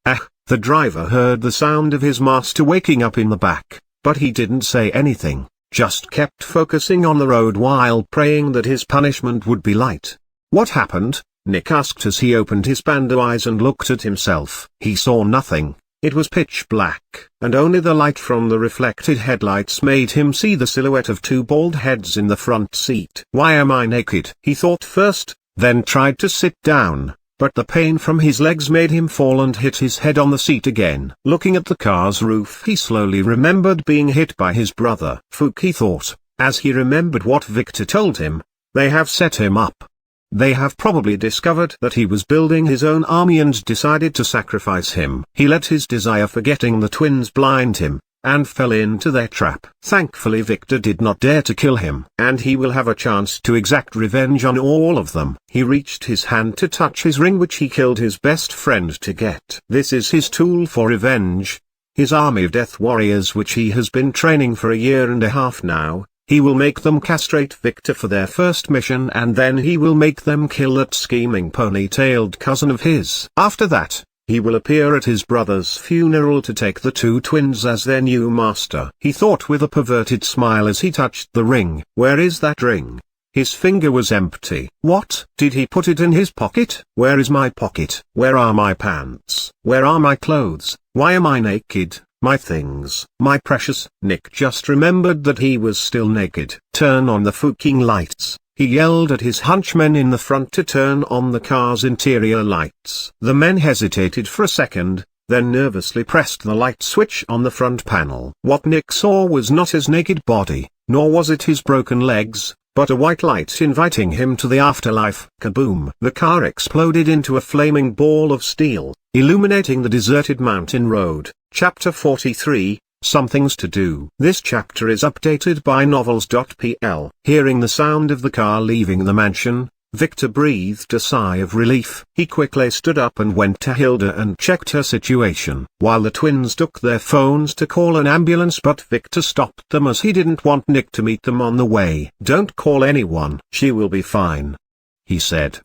The driver heard the sound of his master waking up in the back, but he didn't say anything, just kept focusing on the road while praying that his punishment would be light. What happened? Nick asked as he opened his panda eyes and looked at himself. He saw nothing. It was pitch black, and only the light from the reflected headlights made him see the silhouette of 2 bald heads in the front seat. Why am I naked? He thought first, then tried to sit down, but the pain from his legs made him fall and hit his head on the seat again. Looking at the car's roof, he slowly remembered being hit by his brother. Phew, he thought, as he remembered what Victor told him. They have set him up. They have probably discovered that he was building his own army and decided to sacrifice him. He let his desire for getting the twins blind him, and fell into their trap. Thankfully Victor did not dare to kill him, and he will have a chance to exact revenge on all of them. He reached his hand to touch his ring, which he killed his best friend to get. This is his tool for revenge, his army of death warriors, which he has been training for a year and a half now. He will make them castrate Victor for their first mission, and then he will make them kill that scheming pony-tailed cousin of his. After that, he will appear at his brother's funeral to take the 2 twins as their new master. He thought with a perverted smile as he touched the ring. Where is that ring? His finger was empty. What? Did he put it in his pocket? Where is my pocket? Where are my pants? Where are my clothes? Why am I naked? My things. My precious. Nick just remembered that he was still naked. Turn on the fucking lights. He yelled at his hunchmen in the front to turn on the car's interior lights. The men hesitated for a second, then nervously pressed the light switch on the front panel. What Nick saw was not his naked body, nor was it his broken legs, but a white light inviting him to the afterlife. Kaboom! The car exploded into a flaming ball of steel, illuminating the deserted mountain road. Chapter 43, Somethings to Do. This chapter is updated by novels.pl. Hearing the sound of the car leaving the mansion, Victor breathed a sigh of relief. He quickly stood up and went to Hilda and checked her situation. While the twins took their phones to call an ambulance, but Victor stopped them as he didn't want Nick to meet them on the way. "Don't call anyone. She will be fine," he said.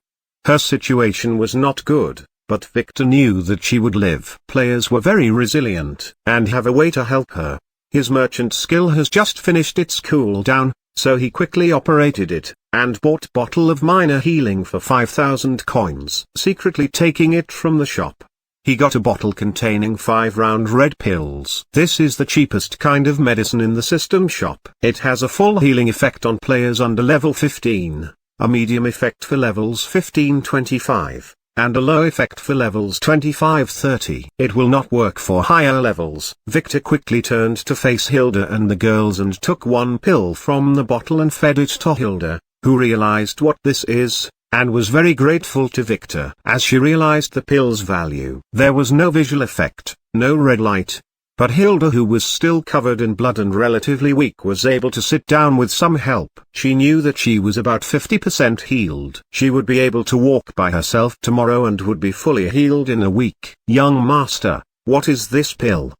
Her situation was not good, but Victor knew that she would live. Players were very resilient, and have a way to help her. His merchant skill has just finished its cooldown, so he quickly operated it, and bought bottle of minor healing for 5,000 coins, secretly taking it from the shop. He got a bottle containing 5 round red pills. This is the cheapest kind of medicine in the system shop. It has a full healing effect on players under level 15, a medium effect for levels 15-25. And a low effect for levels 25-30. It will not work for higher levels. Victor quickly turned to face Hilda and the girls and took one pill from the bottle and fed it to Hilda, who realized what this is, and was very grateful to Victor. As she realized the pill's value, there was no visual effect, no red light. But Hilda, who was still covered in blood and relatively weak, was able to sit down with some help. She knew that she was about 50% healed. She would be able to walk by herself tomorrow and would be fully healed in a week. "Young master, what is this pill?"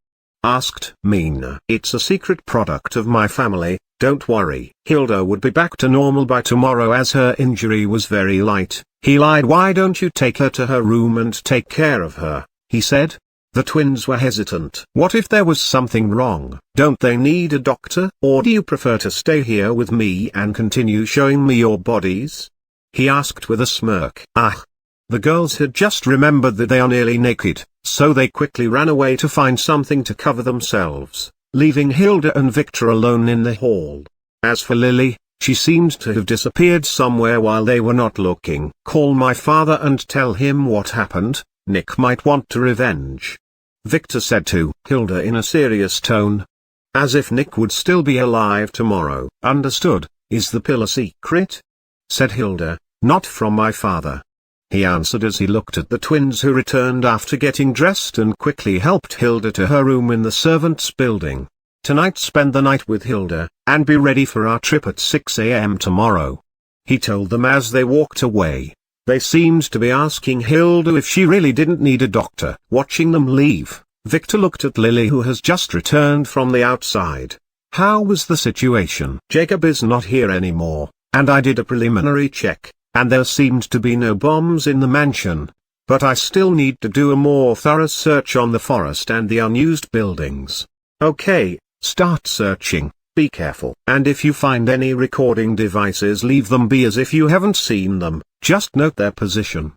asked Mina. "It's a secret product of my family, don't worry." Hilda would be back to normal by tomorrow as her injury was very light. He lied. "Why don't you take her to her room and take care of her?" he said. The twins were hesitant. What if there was something wrong? Don't they need a doctor? Or do you prefer to stay here with me and continue showing me your bodies? He asked with a smirk. The girls had just remembered that they are nearly naked, so they quickly ran away to find something to cover themselves, leaving Hilda and Victor alone in the hall. As for Lily, she seemed to have disappeared somewhere while they were not looking. "Call my father and tell him what happened. Nick might want to revenge," Victor said to Hilda in a serious tone. "As if Nick would still be alive tomorrow." "Understood. Is the pill a secret?" said Hilda. "Not from my father," he answered as he looked at the twins, who returned after getting dressed and quickly helped Hilda to her room in the servants' building. "Tonight spend the night with Hilda, and be ready for our trip at 6 a.m. tomorrow," he told them as they walked away. They seemed to be asking Hilda if she really didn't need a doctor. Watching them leave, Victor looked at Lily, who has just returned from the outside. "How was the situation?" "Jacob is not here anymore, and I did a preliminary check, and there seemed to be no bombs in the mansion. But I still need to do a more thorough search on the forest and the unused buildings." "Okay, start searching. Be careful. And if you find any recording devices, leave them be as if you haven't seen them. Just note their position."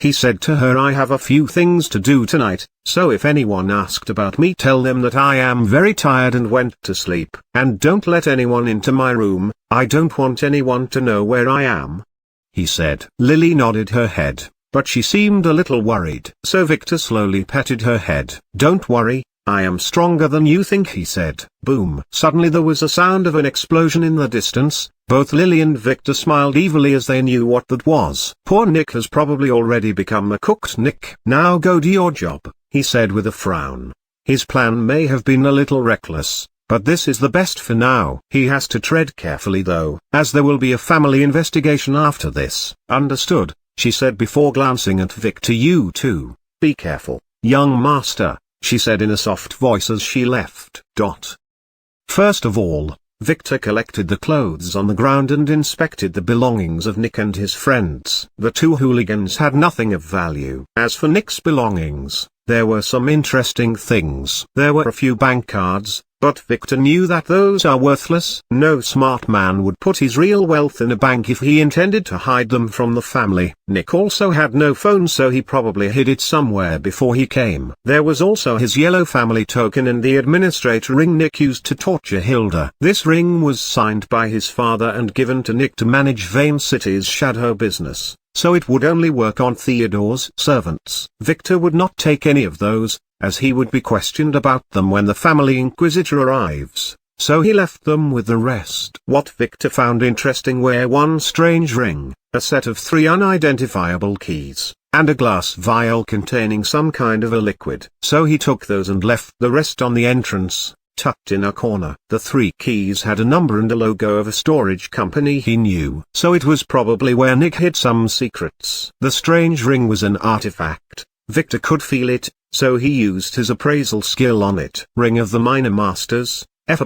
He said to her, "I have a few things to do tonight, so if anyone asked about me, tell them that I am very tired and went to sleep. And don't let anyone into my room. I don't want anyone to know where I am," he said. Lily nodded her head, but she seemed a little worried. So Victor slowly patted her head. "Don't worry. I am stronger than you think," he said. Boom. Suddenly there was a sound of an explosion in the distance. Both Lily and Victor smiled evilly as they knew what that was. "Poor Nick has probably already become a cooked Nick." "Now go do your job," he said with a frown. His plan may have been a little reckless, but this is the best for now. He has to tread carefully though, as there will be a family investigation after this. "Understood," she said before glancing at Victor. "You too. Be careful, young master," she said in a soft voice as she left. First of all, Victor collected the clothes on the ground and inspected the belongings of Nick and his friends. The two hooligans had nothing of value. As for Nick's belongings, there were some interesting things. There were a few bank cards, But Victor knew that those are worthless. No smart man would put his real wealth in a bank if he intended to hide them from the family. Nick also had no phone, so he probably hid it somewhere before he came. There was also his yellow family token and the administrator ring Nick used to torture Hilda. This ring was signed by his father and given to Nick to manage Vane City's shadow business, so it would only work on Theodore's servants. Victor would not take any of those, as he would be questioned about them when the family inquisitor arrives, so he left them with the rest. What Victor found interesting were one strange ring, a set of 3 unidentifiable keys, and a glass vial containing some kind of a liquid. So he took those and left the rest on the entrance, tucked in a corner. The 3 keys had a number and a logo of a storage company he knew, so it was probably where Nick hid some secrets. The strange ring was an artifact. Victor could feel it, so he used his appraisal skill on it. Ring of the Minor Masters, F+.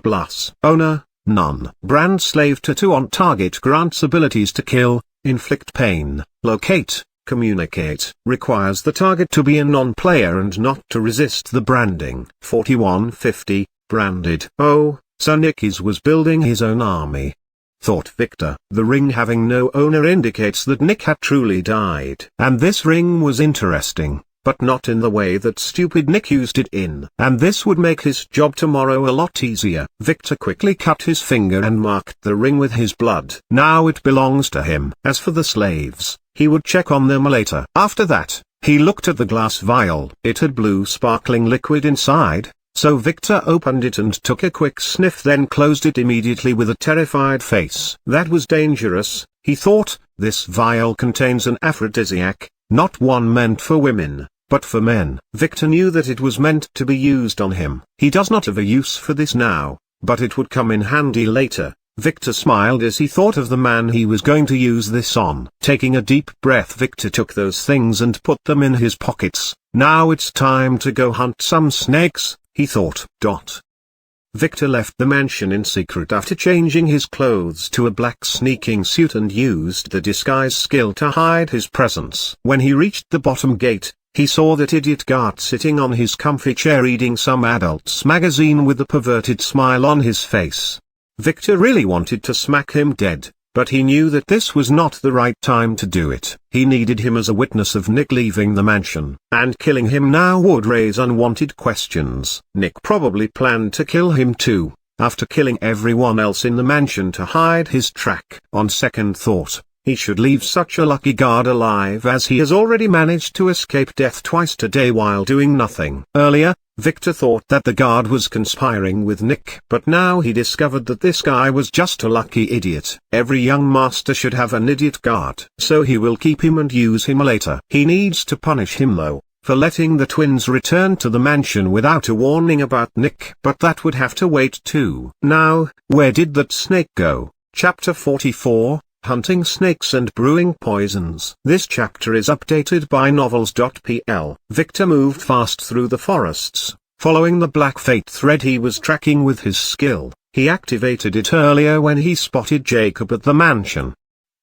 Owner, none. Brand slave tattoo on target grants abilities to kill, inflict pain, locate, communicate. Requires the target to be a non-player and not to resist the branding. 4150, branded. Oh, so Nicky's was building his own army, thought Victor. The ring having no owner indicates that Nick had truly died. And this ring was interesting, but not in the way that stupid Nick used it in. And this would make his job tomorrow a lot easier. Victor quickly cut his finger and marked the ring with his blood. Now it belongs to him. As for the slaves, he would check on them later. After that, he looked at the glass vial. It had blue sparkling liquid inside, so Victor opened it and took a quick sniff, then closed it immediately with a terrified face. That was dangerous, he thought. This vial contains an aphrodisiac, not one meant for women, but for men. Victor knew that it was meant to be used on him. He does not have a use for this now, but it would come in handy later. Victor smiled as he thought of the man he was going to use this on. Taking a deep breath, Victor took those things and put them in his pockets. Now it's time to go hunt some snakes, he thought. Victor left the mansion in secret after changing his clothes to a black sneaking suit and used the disguise skill to hide his presence. When he reached the bottom gate, he saw that idiot guard sitting on his comfy chair reading some adult's magazine with a perverted smile on his face. Victor really wanted to smack him dead, but he knew that this was not the right time to do it. He needed him as a witness of Nick leaving the mansion, and killing him now would raise unwanted questions. Nick probably planned to kill him too, after killing everyone else in the mansion to hide his track. On second thought, he should leave such a lucky guard alive, as he has already managed to escape death twice today while doing nothing. Earlier, Victor thought that the guard was conspiring with Nick, but now he discovered that this guy was just a lucky idiot. Every young master should have an idiot guard, so he will keep him and use him later. He needs to punish him though, for letting the twins return to the mansion without a warning about Nick. But that would have to wait too. Now, where did that snake go? Chapter 44. Hunting snakes and brewing poisons. This chapter is updated by novels.pl. Victor moved fast through the forests, following the black fate thread he was tracking with his skill. He activated it earlier when he spotted Jacob at the mansion.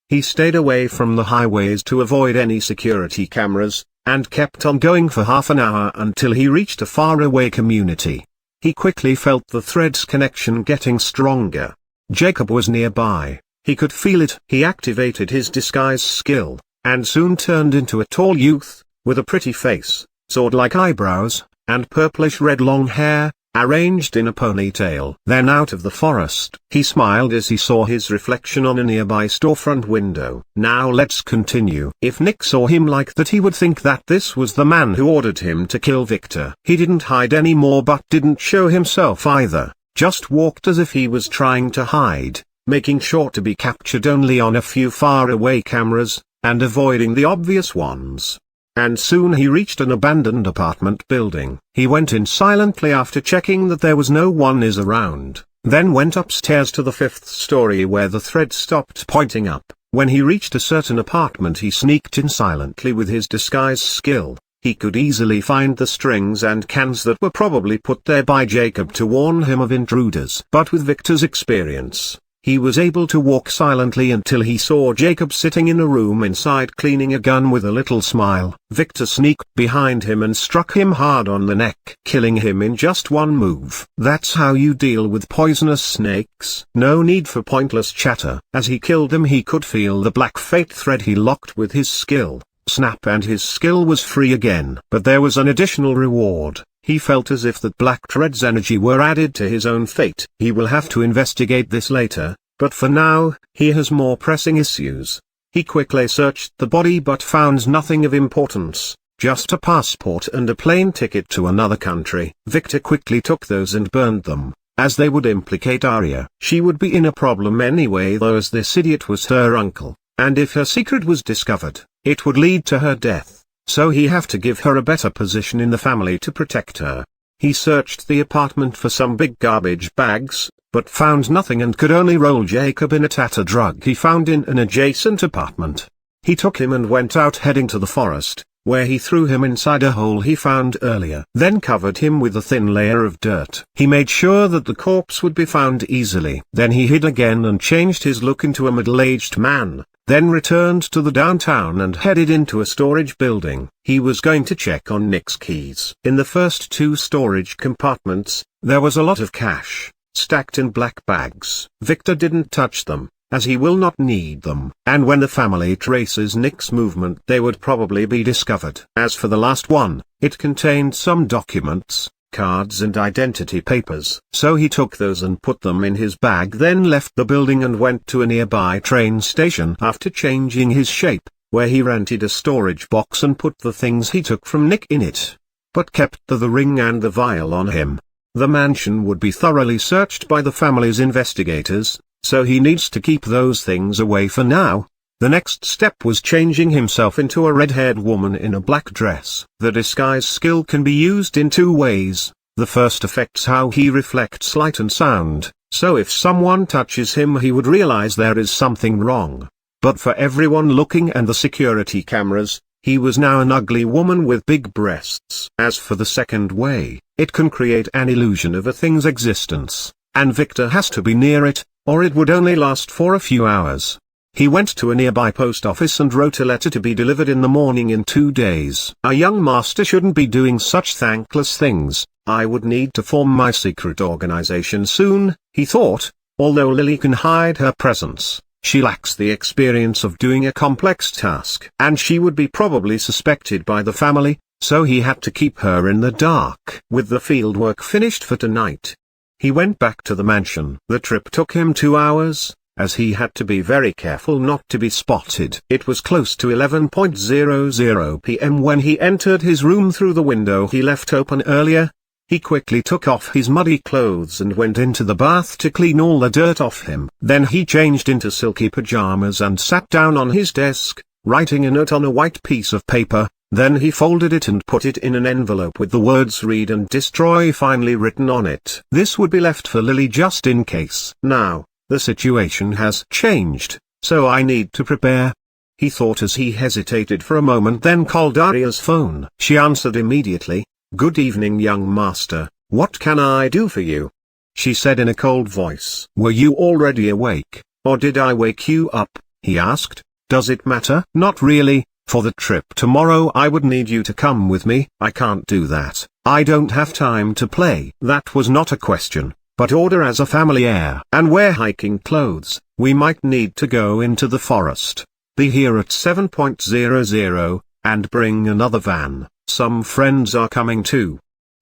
He stayed away from the highways to avoid any security cameras, and kept on going for half an hour until he reached a faraway community. He quickly felt the thread's connection getting stronger. Jacob was nearby. He could feel it. He activated his disguise skill, and soon turned into a tall youth, with a pretty face, sword-like eyebrows, and purplish-red long hair, arranged in a ponytail. Then out of the forest, he smiled as he saw his reflection on a nearby storefront window. Now let's continue. If Nick saw him like that, he would think that this was the man who ordered him to kill Victor. He didn't hide anymore, but didn't show himself either, just walked as if he was trying to hide, making sure to be captured only on a few far-away cameras, and avoiding the obvious ones. And soon he reached an abandoned apartment building. He went in silently after checking that there was no one is around, then went upstairs to the 5th story where the thread stopped pointing up. When he reached a certain apartment, he sneaked in silently with his disguise skill. He could easily find the strings and cans that were probably put there by Jacob to warn him of intruders. But with Victor's experience, He was able to walk silently until he saw Jacob sitting in a room inside cleaning a gun with a little smile. Victor sneaked behind him and struck him hard on the neck, killing him in just one move. That's how you deal with poisonous snakes. No need for pointless chatter. As he killed them, he could feel the black fate thread he locked with his skill. Snap, and his skill was free again. But there was an additional reward. He felt as if that black thread's energy were added to his own fate. He will have to investigate this later, but for now, he has more pressing issues. He quickly searched the body but found nothing of importance, just a passport and a plane ticket to another country. Victor quickly took those and burned them, as they would implicate Arya. She would be in a problem anyway though, as this idiot was her uncle, and if her secret was discovered, it would lead to her death. So he have to give her a better position in the family to protect her. He searched the apartment for some big garbage bags, but found nothing and could only roll Jacob in a tattered rug he found in an adjacent apartment. He took him and went out, heading to the forest, where he threw him inside a hole he found earlier, then covered him with a thin layer of dirt. He made sure that the corpse would be found easily. Then he hid again and changed his look into a middle-aged man, then returned to the downtown and headed into a storage building. He was going to check on Nick's keys. In the first 2 storage compartments, there was a lot of cash, stacked in black bags. Victor didn't touch them, as he will not need them, and when the family traces Nick's movement they would probably be discovered. As for the last one, it contained some documents, cards and identity papers. So he took those and put them in his bag, then left the building and went to a nearby train station after changing his shape, where he rented a storage box and put the things he took from Nick in it, but kept the ring and the vial on him. The mansion would be thoroughly searched by the family's investigators, so he needs to keep those things away for now. The next step was changing himself into a red-haired woman in a black dress. The disguise skill can be used in 2 ways. The first affects how he reflects light and sound, so if someone touches him he would realize there is something wrong. But for everyone looking and the security cameras, he was now an ugly woman with big breasts. As for the second way, it can create an illusion of a thing's existence, and Victor has to be near it, or it would only last for a few hours. He went to a nearby post office and wrote a letter to be delivered in the morning in 2 days. A young master shouldn't be doing such thankless things. I would need to form my secret organization soon, he thought. Although Lily can hide her presence, she lacks the experience of doing a complex task, and she would be probably suspected by the family, so he had to keep her in the dark. With the fieldwork finished for tonight, he went back to the mansion. The trip took him 2 hours, as he had to be very careful not to be spotted. It was close to 11:00 p.m. when he entered his room through the window he left open earlier. He quickly took off his muddy clothes and went into the bath to clean all the dirt off him. Then he changed into silky pajamas and sat down on his desk, writing a note on a white piece of paper. Then he folded it and put it in an envelope with the words "Read and Destroy" finely written on it. This would be left for Lily just in case. Now, the situation has changed, so I need to prepare, he thought as he hesitated for a moment, then called Arya's phone. She answered immediately. "Good evening, young master, what can I do for you?" she said in a cold voice. "Were you already awake, or did I wake you up?" he asked. "Does it matter?" "Not really. For the trip tomorrow I would need you to come with me." "I can't do that. I don't have time to play." That was not a question, but order as a family heir. "And wear hiking clothes. We might need to go into the forest. Be here at 7:00, and bring another van. Some friends are coming too,"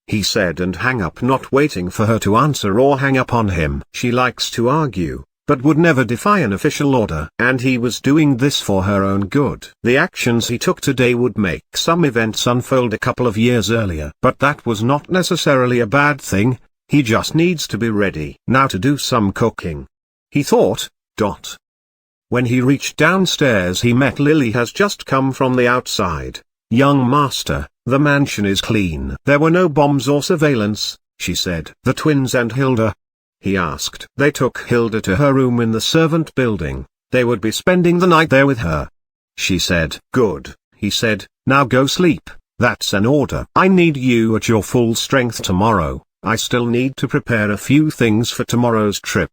he said, and hang up, not waiting for her to answer or hang up on him. She likes to argue, but would never defy an official order. And he was doing this for her own good. The actions he took today would make some events unfold a couple of years earlier. But that was not necessarily a bad thing. He just needs to be ready. Now to do some cooking, he thought. When he reached downstairs he met Lily has just come from the outside. "Young master, the mansion is clean." "There were no bombs or surveillance," she said. "The twins and Hilda?" he asked. "They took Hilda to her room in the servant building. They would be spending the night there with her," she said. "Good," he said. "Now go sleep. That's an order. I need you at your full strength tomorrow. I still need to prepare a few things for tomorrow's trip."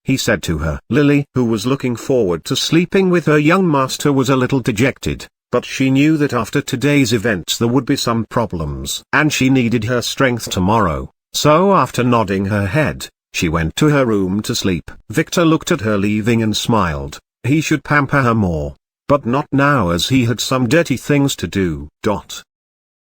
he said to her. Lily, who was looking forward to sleeping with her young master, was a little dejected, but she knew that after today's events there would be some problems, and she needed her strength tomorrow. So after nodding her head, she went to her room to sleep. Victor looked at her leaving and smiled. He should pamper her more, but not now, as he had some dirty things to do.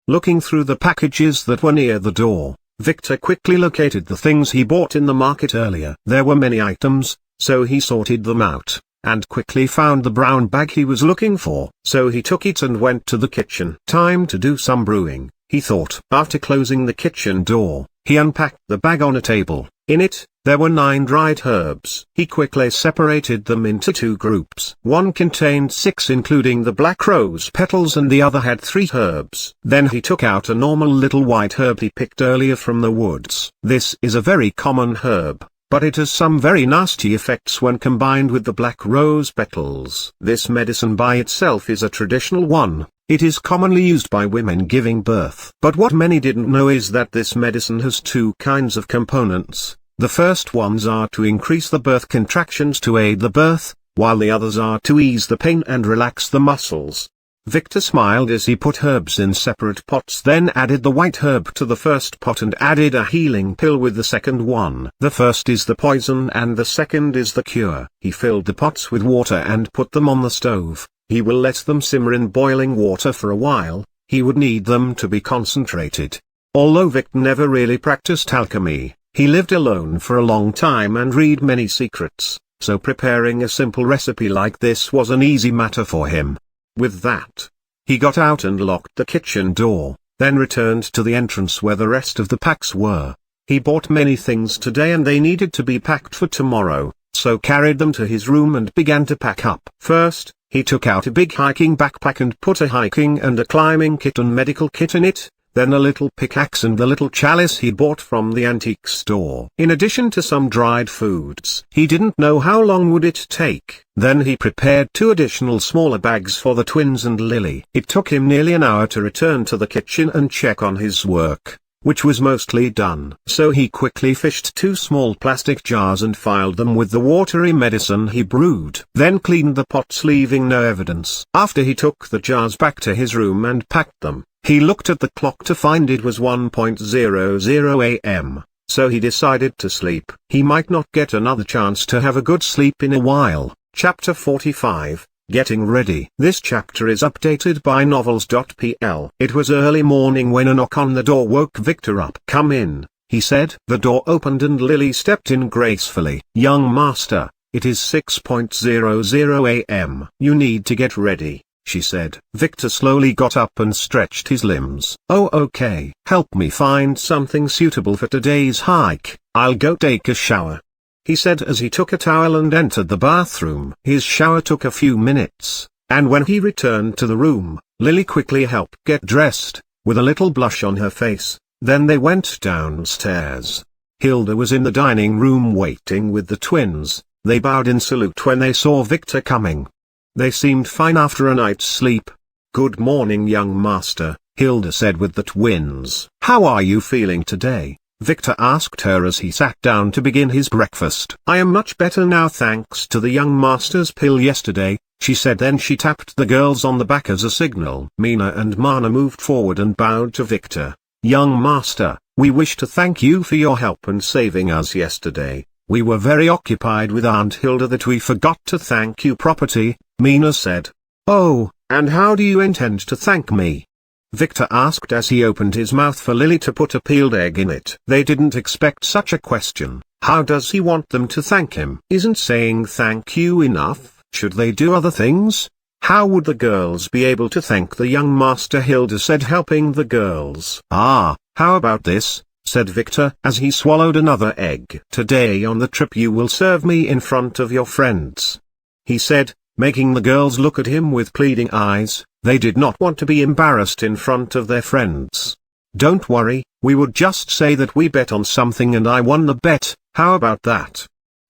Looking through the packages that were near the door, Victor quickly located the things he bought in the market earlier. There were many items, so he sorted them out, and quickly found the brown bag he was looking for. So he took it and went to the kitchen. Time to do some brewing, he thought. After closing the kitchen door, he unpacked the bag on a table. In it, there were 9 dried herbs. He quickly separated them into 2 groups. One contained 6, including the black rose petals, and the other had 3 herbs. Then he took out a normal little white herb he picked earlier from the woods. This is a very common herb, but it has some very nasty effects when combined with the black rose petals. This medicine by itself is a traditional one. It is commonly used by women giving birth. But what many didn't know is that this medicine has 2 kinds of components. The first ones are to increase the birth contractions to aid the birth, while the others are to ease the pain and relax the muscles. Victor smiled as he put herbs in separate pots, then added the white herb to the first pot and added a healing pill with the second one. The first is the poison and the second is the cure. He filled the pots with water and put them on the stove. He will let them simmer in boiling water for a while. He would need them to be concentrated. Although Victor never really practiced alchemy, he lived alone for a long time and read many secrets, so preparing a simple recipe like this was an easy matter for him. With that, he got out and locked the kitchen door, then returned to the entrance where the rest of the packs were. He bought many things today and they needed to be packed for tomorrow, so carried them to his room and began to pack up. First, he took out a big hiking backpack and put a hiking and a climbing kit and medical kit in it, then a little pickaxe and the little chalice he bought from the antique store. In addition to some dried foods. He didn't know how long would it take. Then he prepared 2 additional smaller bags for the twins and Lily. It took him nearly an hour to return to the kitchen and check on his work, which was mostly done. So he quickly fished 2 small plastic jars and filled them with the watery medicine he brewed. Then cleaned the pots, leaving no evidence. After he took the jars back to his room and packed them, he looked at the clock to find it was 1:00 a.m., so he decided to sleep. He might not get another chance to have a good sleep in a while. Chapter 45, Getting Ready. This chapter is updated by novels.pl. It was early morning when a knock on the door woke Victor up. "Come in," he said. The door opened and Lily stepped in gracefully. "Young master, it is 6:00 a.m. You need to get ready," she said. Victor slowly got up and stretched his limbs. "Oh, okay. Help me find something suitable for today's hike. I'll go take a shower," he said as he took a towel and entered the bathroom. His shower took a few minutes, and when he returned to the room, Lily quickly helped get dressed, with a little blush on her face. Then they went downstairs. Hilda was in the dining room waiting with the twins. They bowed in salute when they saw Victor coming. They seemed fine after a night's sleep. "Good morning, young master," Hilda said with the twins. "How are you feeling today?" Victor asked her as he sat down to begin his breakfast. "I am much better now thanks to the young master's pill yesterday," she said. Then she tapped the girls on the back as a signal. Mina and Mana moved forward and bowed to Victor. "Young master, we wish to thank you for your help and saving us yesterday. We were very occupied with Aunt Hilda that we forgot to thank you properly," Mina said. "Oh, and how do you intend to thank me?" Victor asked as he opened his mouth for Lily to put a peeled egg in it. They didn't expect such a question. How does he want them to thank him? Isn't saying thank you enough? Should they do other things? How would the girls be able to thank the young master? Hilda said, helping the girls. "Ah, how about this?" said Victor as he swallowed another egg. "Today on the trip you will serve me in front of your friends," he said, making the girls look at him with pleading eyes. They did not want to be embarrassed in front of their friends. "Don't worry, we would just say that we bet on something and I won the bet. How about that?"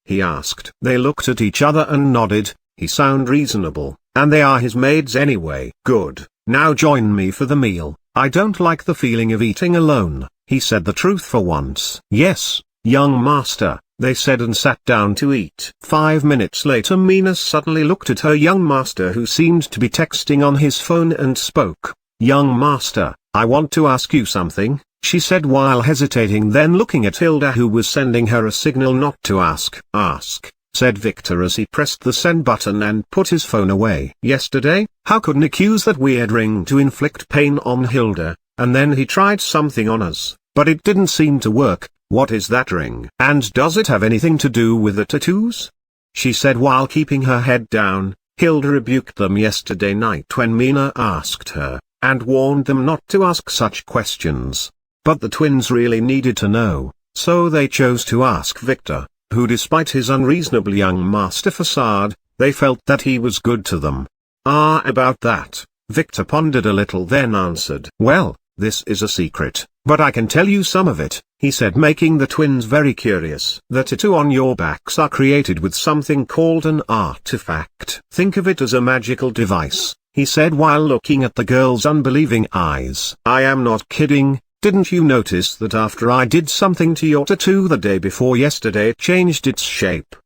he asked. They looked at each other and nodded. He sounded reasonable, and they are his maids anyway. "Good, now join me for the meal. I don't like the feeling of eating alone," he said the truth for once. "Yes, young master," they said, and sat down to eat. 5 minutes later Mina suddenly looked at her young master, who seemed to be texting on his phone, and spoke. "Young master, I want to ask you something," she said while hesitating, then looking at Hilda, who was sending her a signal not to ask. "Ask," said Victor as he pressed the send button and put his phone away. "Yesterday, how could Nick use that weird ring to inflict pain on Hilda, and then he tried something on us, but it didn't seem to work. What is that ring? And does it have anything to do with the tattoos?" she said while keeping her head down. Hilda rebuked them yesterday night when Mina asked her, and warned them not to ask such questions. But the twins really needed to know, so they chose to ask Victor, who, despite his unreasonable young master facade, they felt that he was good to them. About that, Victor pondered a little, then answered. "Well, this is a secret, but I can tell you some of it," he said, making the twins very curious. "The tattoo on your backs are created with something called an artifact. Think of it as a magical device," he said while looking at the girls' unbelieving eyes. "I am not kidding. Didn't you notice that after I did something to your tattoo the day before yesterday it changed its shape?"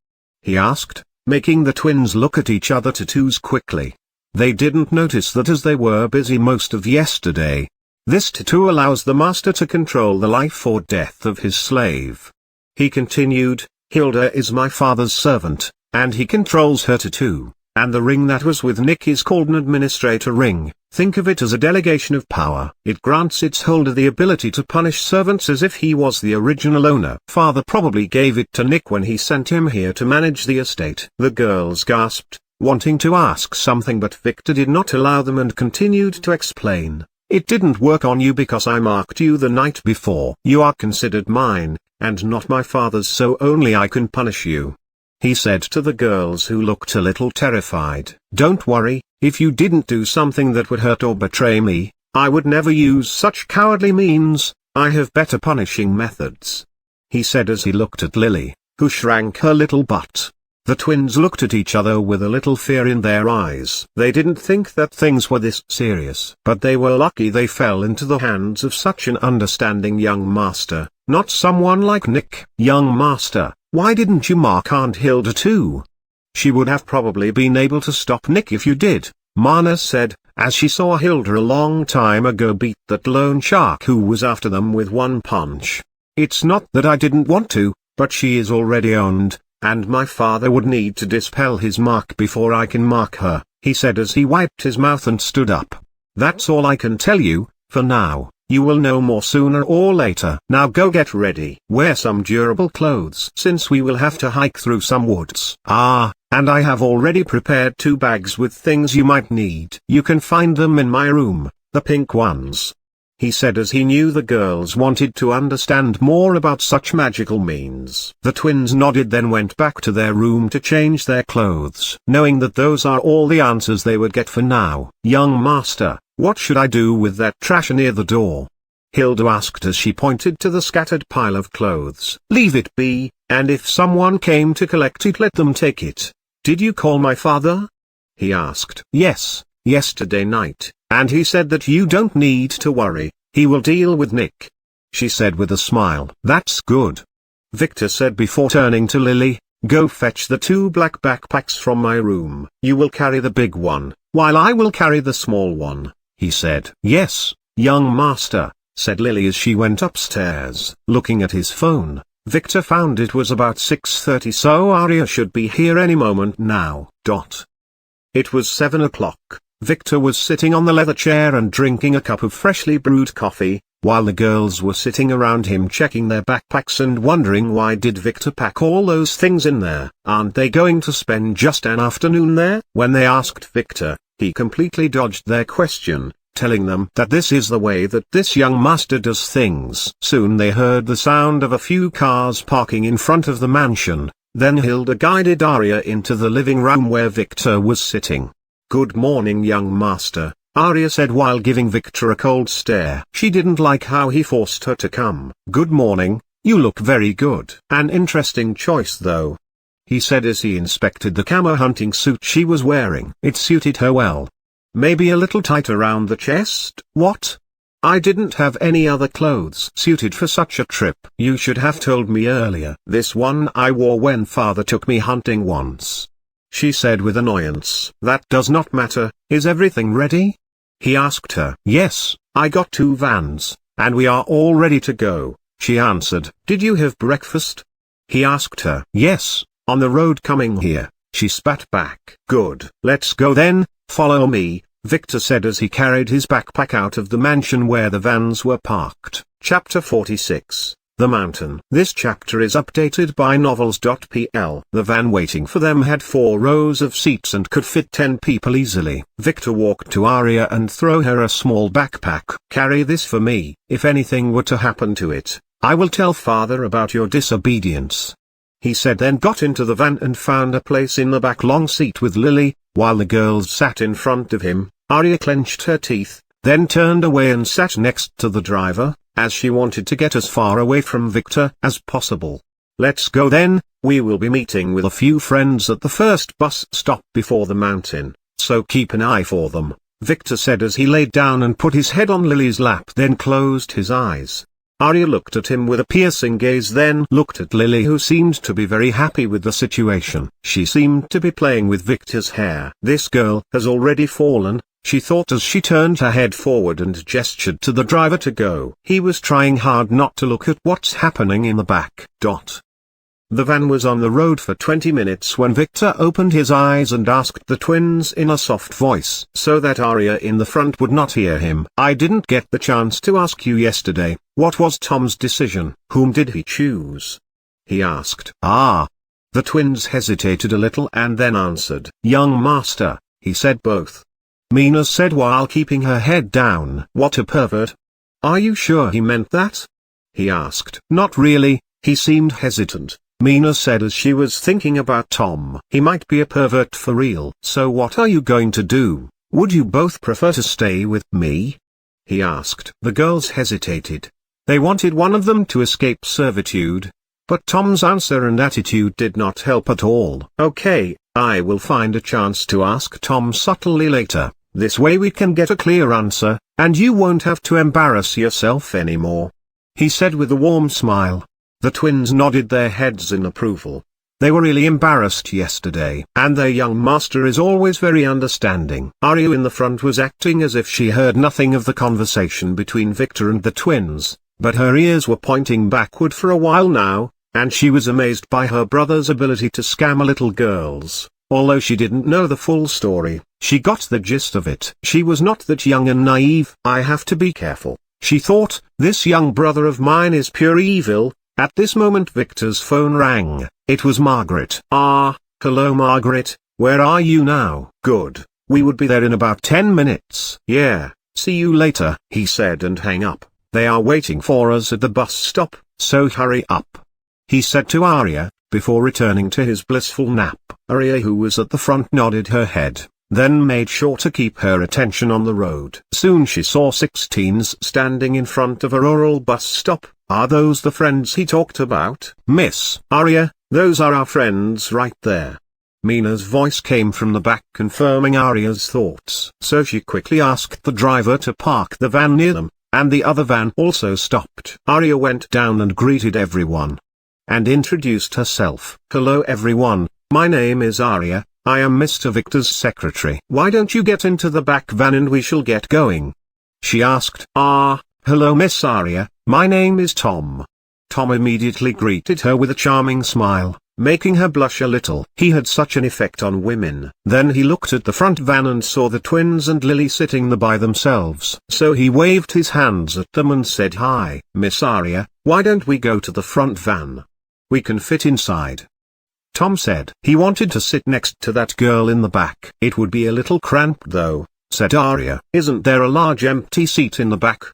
he asked, making the twins look at each other tattoos quickly. They didn't notice that as they were busy most of yesterday. This tattoo allows the master to control the life or death of his slave. He continued, "Hilda is my father's servant, and he controls her tattoo, and the ring that was with Nick is called an administrator ring. Think of it as a delegation of power. It grants its holder the ability to punish servants as if he was the original owner. Father probably gave it to Nick when he sent him here to manage the estate." The girls gasped, wanting to ask something, but Victor did not allow them and continued to explain. "It didn't work on you because I marked you the night before. You are considered mine, and not my father's, so only I can punish you," he said to the girls, who looked a little terrified. "Don't worry, if you didn't do something that would hurt or betray me, I would never use such cowardly means. I have better punishing methods," he said as he looked at Lily, who shrank her little butt. The twins looked at each other with a little fear in their eyes. They didn't think that things were this serious, but they were lucky they fell into the hands of such an understanding young master, not someone like Nick. "Young master, why didn't you mark Aunt Hilda too? She would have probably been able to stop Nick if you did," Mana said, as she saw Hilda a long time ago beat that lone shark who was after them with one punch. "It's not that I didn't want to, but she is already owned, and my father would need to dispel his mark before I can mark her," he said as he wiped his mouth and stood up. "That's all I can tell you, for now. You will know more sooner or later. Now go get ready. Wear some durable clothes, since we will have to hike through some woods. And I have already prepared 2 bags with things you might need. You can find them in my room, the pink ones," he said as he knew the girls wanted to understand more about such magical means. The twins nodded, then went back to their room to change their clothes, knowing that those are all the answers they would get for now. "Young master, what should I do with that trash near the door?" Hilda asked as she pointed to the scattered pile of clothes. "Leave it be, and if someone came to collect it, let them take it." "Did you call my father?" he asked. "Yes, yesterday night, and he said that you don't need to worry, he will deal with Nick," she said with a smile. "That's good," Victor said before turning to Lily. "Go fetch the 2 black backpacks from my room. You will carry the big one, while I will carry the small one," he said. "Yes, young master," said Lily as she went upstairs. Looking at his phone, Victor found it was about 6:30, so Arya should be here any moment now. It was 7 o'clock. Victor was sitting on the leather chair and drinking a cup of freshly brewed coffee, while the girls were sitting around him checking their backpacks and wondering why did Victor pack all those things in there. Aren't they going to spend just an afternoon there? When they asked Victor, he completely dodged their question, telling them that this is the way that this young master does things. Soon they heard the sound of a few cars parking in front of the mansion. Then Hilda guided Arya into the living room where Victor was sitting. "Good morning, young master," Arya said while giving Victor a cold stare. She didn't like how he forced her to come. "Good morning, you look very good." "An interesting choice though," he said as he inspected the camo hunting suit she was wearing. It suited her well. "Maybe a little tight around the chest." "What?" I didn't have any other clothes suited for such a trip. You should have told me earlier. This one I wore when father took me hunting once," she said with annoyance. "That does not matter. Is everything ready?" he asked her. "Yes, I got 2 vans, and we are all ready to go," she answered. "Did you have breakfast?" he asked her. "Yes, on the road coming here," she spat back. "Good. Let's go then, follow me," Victor said as he carried his backpack out of the mansion where the vans were parked. Chapter 46. The Mountain. This chapter is updated by novels.pl. The van waiting for them had 4 rows of seats and could fit 10 people easily. Victor walked to Arya and threw her a small backpack. "Carry this for me. If anything were to happen to it, I will tell father about your disobedience," he said, then got into the van and found a place in the back long seat with Lily, while the girls sat in front of him. Arya clenched her teeth, then turned away and sat next to the driver, as she wanted to get as far away from Victor as possible. "Let's go then, we will be meeting with a few friends at the first bus stop before the mountain, so keep an eye for them," Victor said as he laid down and put his head on Lily's lap, then closed his eyes. Arya looked at him with a piercing gaze, then looked at Lily, who seemed to be very happy with the situation. She seemed to be playing with Victor's hair. "This girl has already fallen," she thought as she turned her head forward and gestured to the driver to go. He was trying hard not to look at what's happening in the back. The van was on the road for 20 minutes when Victor opened his eyes and asked the twins in a soft voice so that Arya in the front would not hear him. "I didn't get the chance to ask you yesterday, what was Tom's decision? Whom did he choose?" he asked. "Ah." The twins hesitated a little and then answered. "Young master," he said. "Both," Mina said while keeping her head down. "What a pervert." "Are you sure he meant that?" he asked. "Not really, he seemed hesitant," Mina said as she was thinking about Tom. "He might be a pervert for real." "So what are you going to do? Would you both prefer to stay with me?" he asked. The girls hesitated. They wanted one of them to escape servitude, but Tom's answer and attitude did not help at all. "Okay, I will find a chance to ask Tom subtly later. This way we can get a clear answer, and you won't have to embarrass yourself anymore," he said with a warm smile. The twins nodded their heads in approval. They were really embarrassed yesterday, and their young master is always very understanding. Arya in the front was acting as if she heard nothing of the conversation between Victor and the twins, but her ears were pointing backward for a while now, and she was amazed by her brother's ability to scam little girls. Although she didn't know the full story, she got the gist of it. She was not that young and naive. "I have to be careful," she thought. "This young brother of mine is pure evil." At this moment Victor's phone rang. It was Margaret. "Ah, hello Margaret, where are you now?" "Good, we would be there in about 10 minutes. "Yeah, see you later," he said and hang up. "They are waiting for us at the bus stop, so hurry up," he said to Arya, before returning to his blissful nap. Arya, who was at the front, nodded her head, then made sure to keep her attention on the road. Soon she saw 6 teens standing in front of a rural bus stop. "Are those the friends he talked about?" "Miss Arya, those are our friends right there." Mina's voice came from the back confirming Arya's thoughts. So she quickly asked the driver to park the van near them, and the other van also stopped. Arya went down and greeted everyone, and introduced herself. "Hello everyone, my name is Arya, I am Mr. Victor's secretary. Why don't you get into the back van and we shall get going?" she asked. "Ah, hello Miss Arya, my name is Tom." Tom immediately greeted her with a charming smile, making her blush a little. He had such an effect on women. Then he looked at the front van and saw the twins and Lily sitting there by themselves. So he waved his hands at them and said, "Hi, Miss Arya, why don't we go to the front van? We can fit inside." Tom said he wanted to sit next to that girl in the back. "It would be a little cramped though," said Arya. "Isn't there a large empty seat in the back?"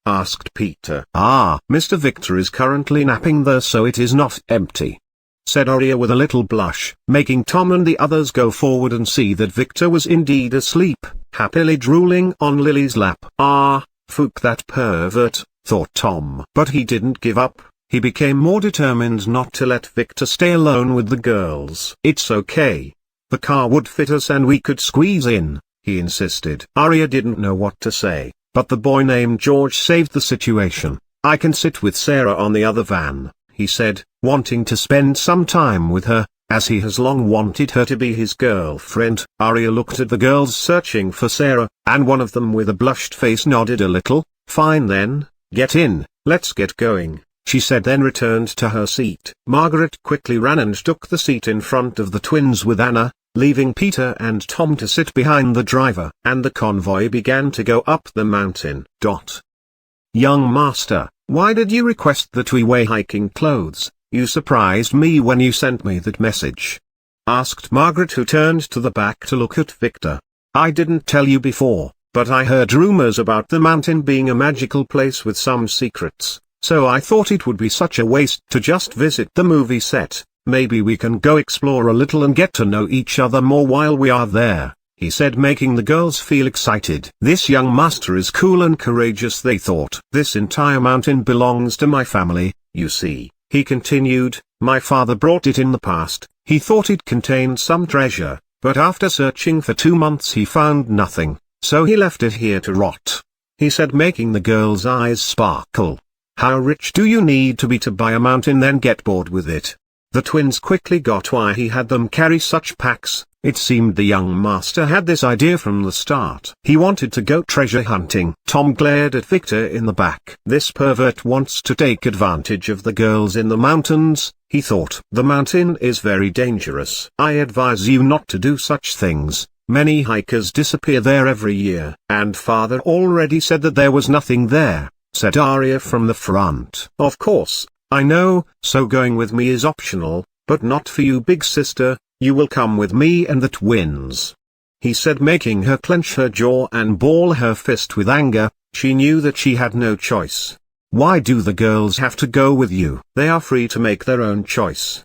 asked Peter. "Ah, Mr. Victor is currently napping there, so it is not empty," said Arya with a little blush, making Tom and the others go forward and see that Victor was indeed asleep, happily drooling on Lily's lap. "Ah, Fook that pervert," thought Tom. But he didn't give up. He became more determined not to let Victor stay alone with the girls. "It's okay. The car would fit us and we could squeeze in," he insisted. Arya didn't know what to say, but the boy named George saved the situation. "I can sit with Sarah on the other van," he said, wanting to spend some time with her, as he has long wanted her to be his girlfriend. Arya looked at the girls searching for Sarah, and one of them with a blushed face nodded a little. "Fine then, get in, let's get going," she said, then returned to her seat. Margaret quickly ran and took the seat in front of the twins with Anna, leaving Peter and Tom to sit behind the driver. And the convoy began to go up the mountain. "Young master, why did you request that we wear hiking clothes? You surprised me when you sent me that message," asked Margaret, who turned to the back to look at Victor. "I didn't tell you before, but I heard rumors about the mountain being a magical place with some secrets, so I thought it would be such a waste to just visit the movie set. Maybe we can go explore a little and get to know each other more while we are there," he said, making the girls feel excited. "This young master is cool and courageous," they thought. "This entire mountain belongs to my family, you see," he continued. "My father brought it in the past. He thought it contained some treasure, but after searching for 2 months he found nothing, so he left it here to rot," he said, making the girls' eyes sparkle. "How rich do you need to be to buy a mountain then get bored with it?" The twins quickly got why he had them carry such packs. It seemed the young master had this idea from the start. He wanted to go treasure hunting. Tom glared at Victor in the back. "This pervert wants to take advantage of the girls in the mountains," he thought. "The mountain is very dangerous. I advise you not to do such things. Many hikers disappear there every year." "And father already said that there was nothing there," said Arya from the front. "Of course, I know, so going with me is optional, but not for you, big sister. You will come with me and the twins," he said, making her clench her jaw and ball her fist with anger. She knew that she had no choice. "Why do the girls have to go with you?" "They are free to make their own choice,"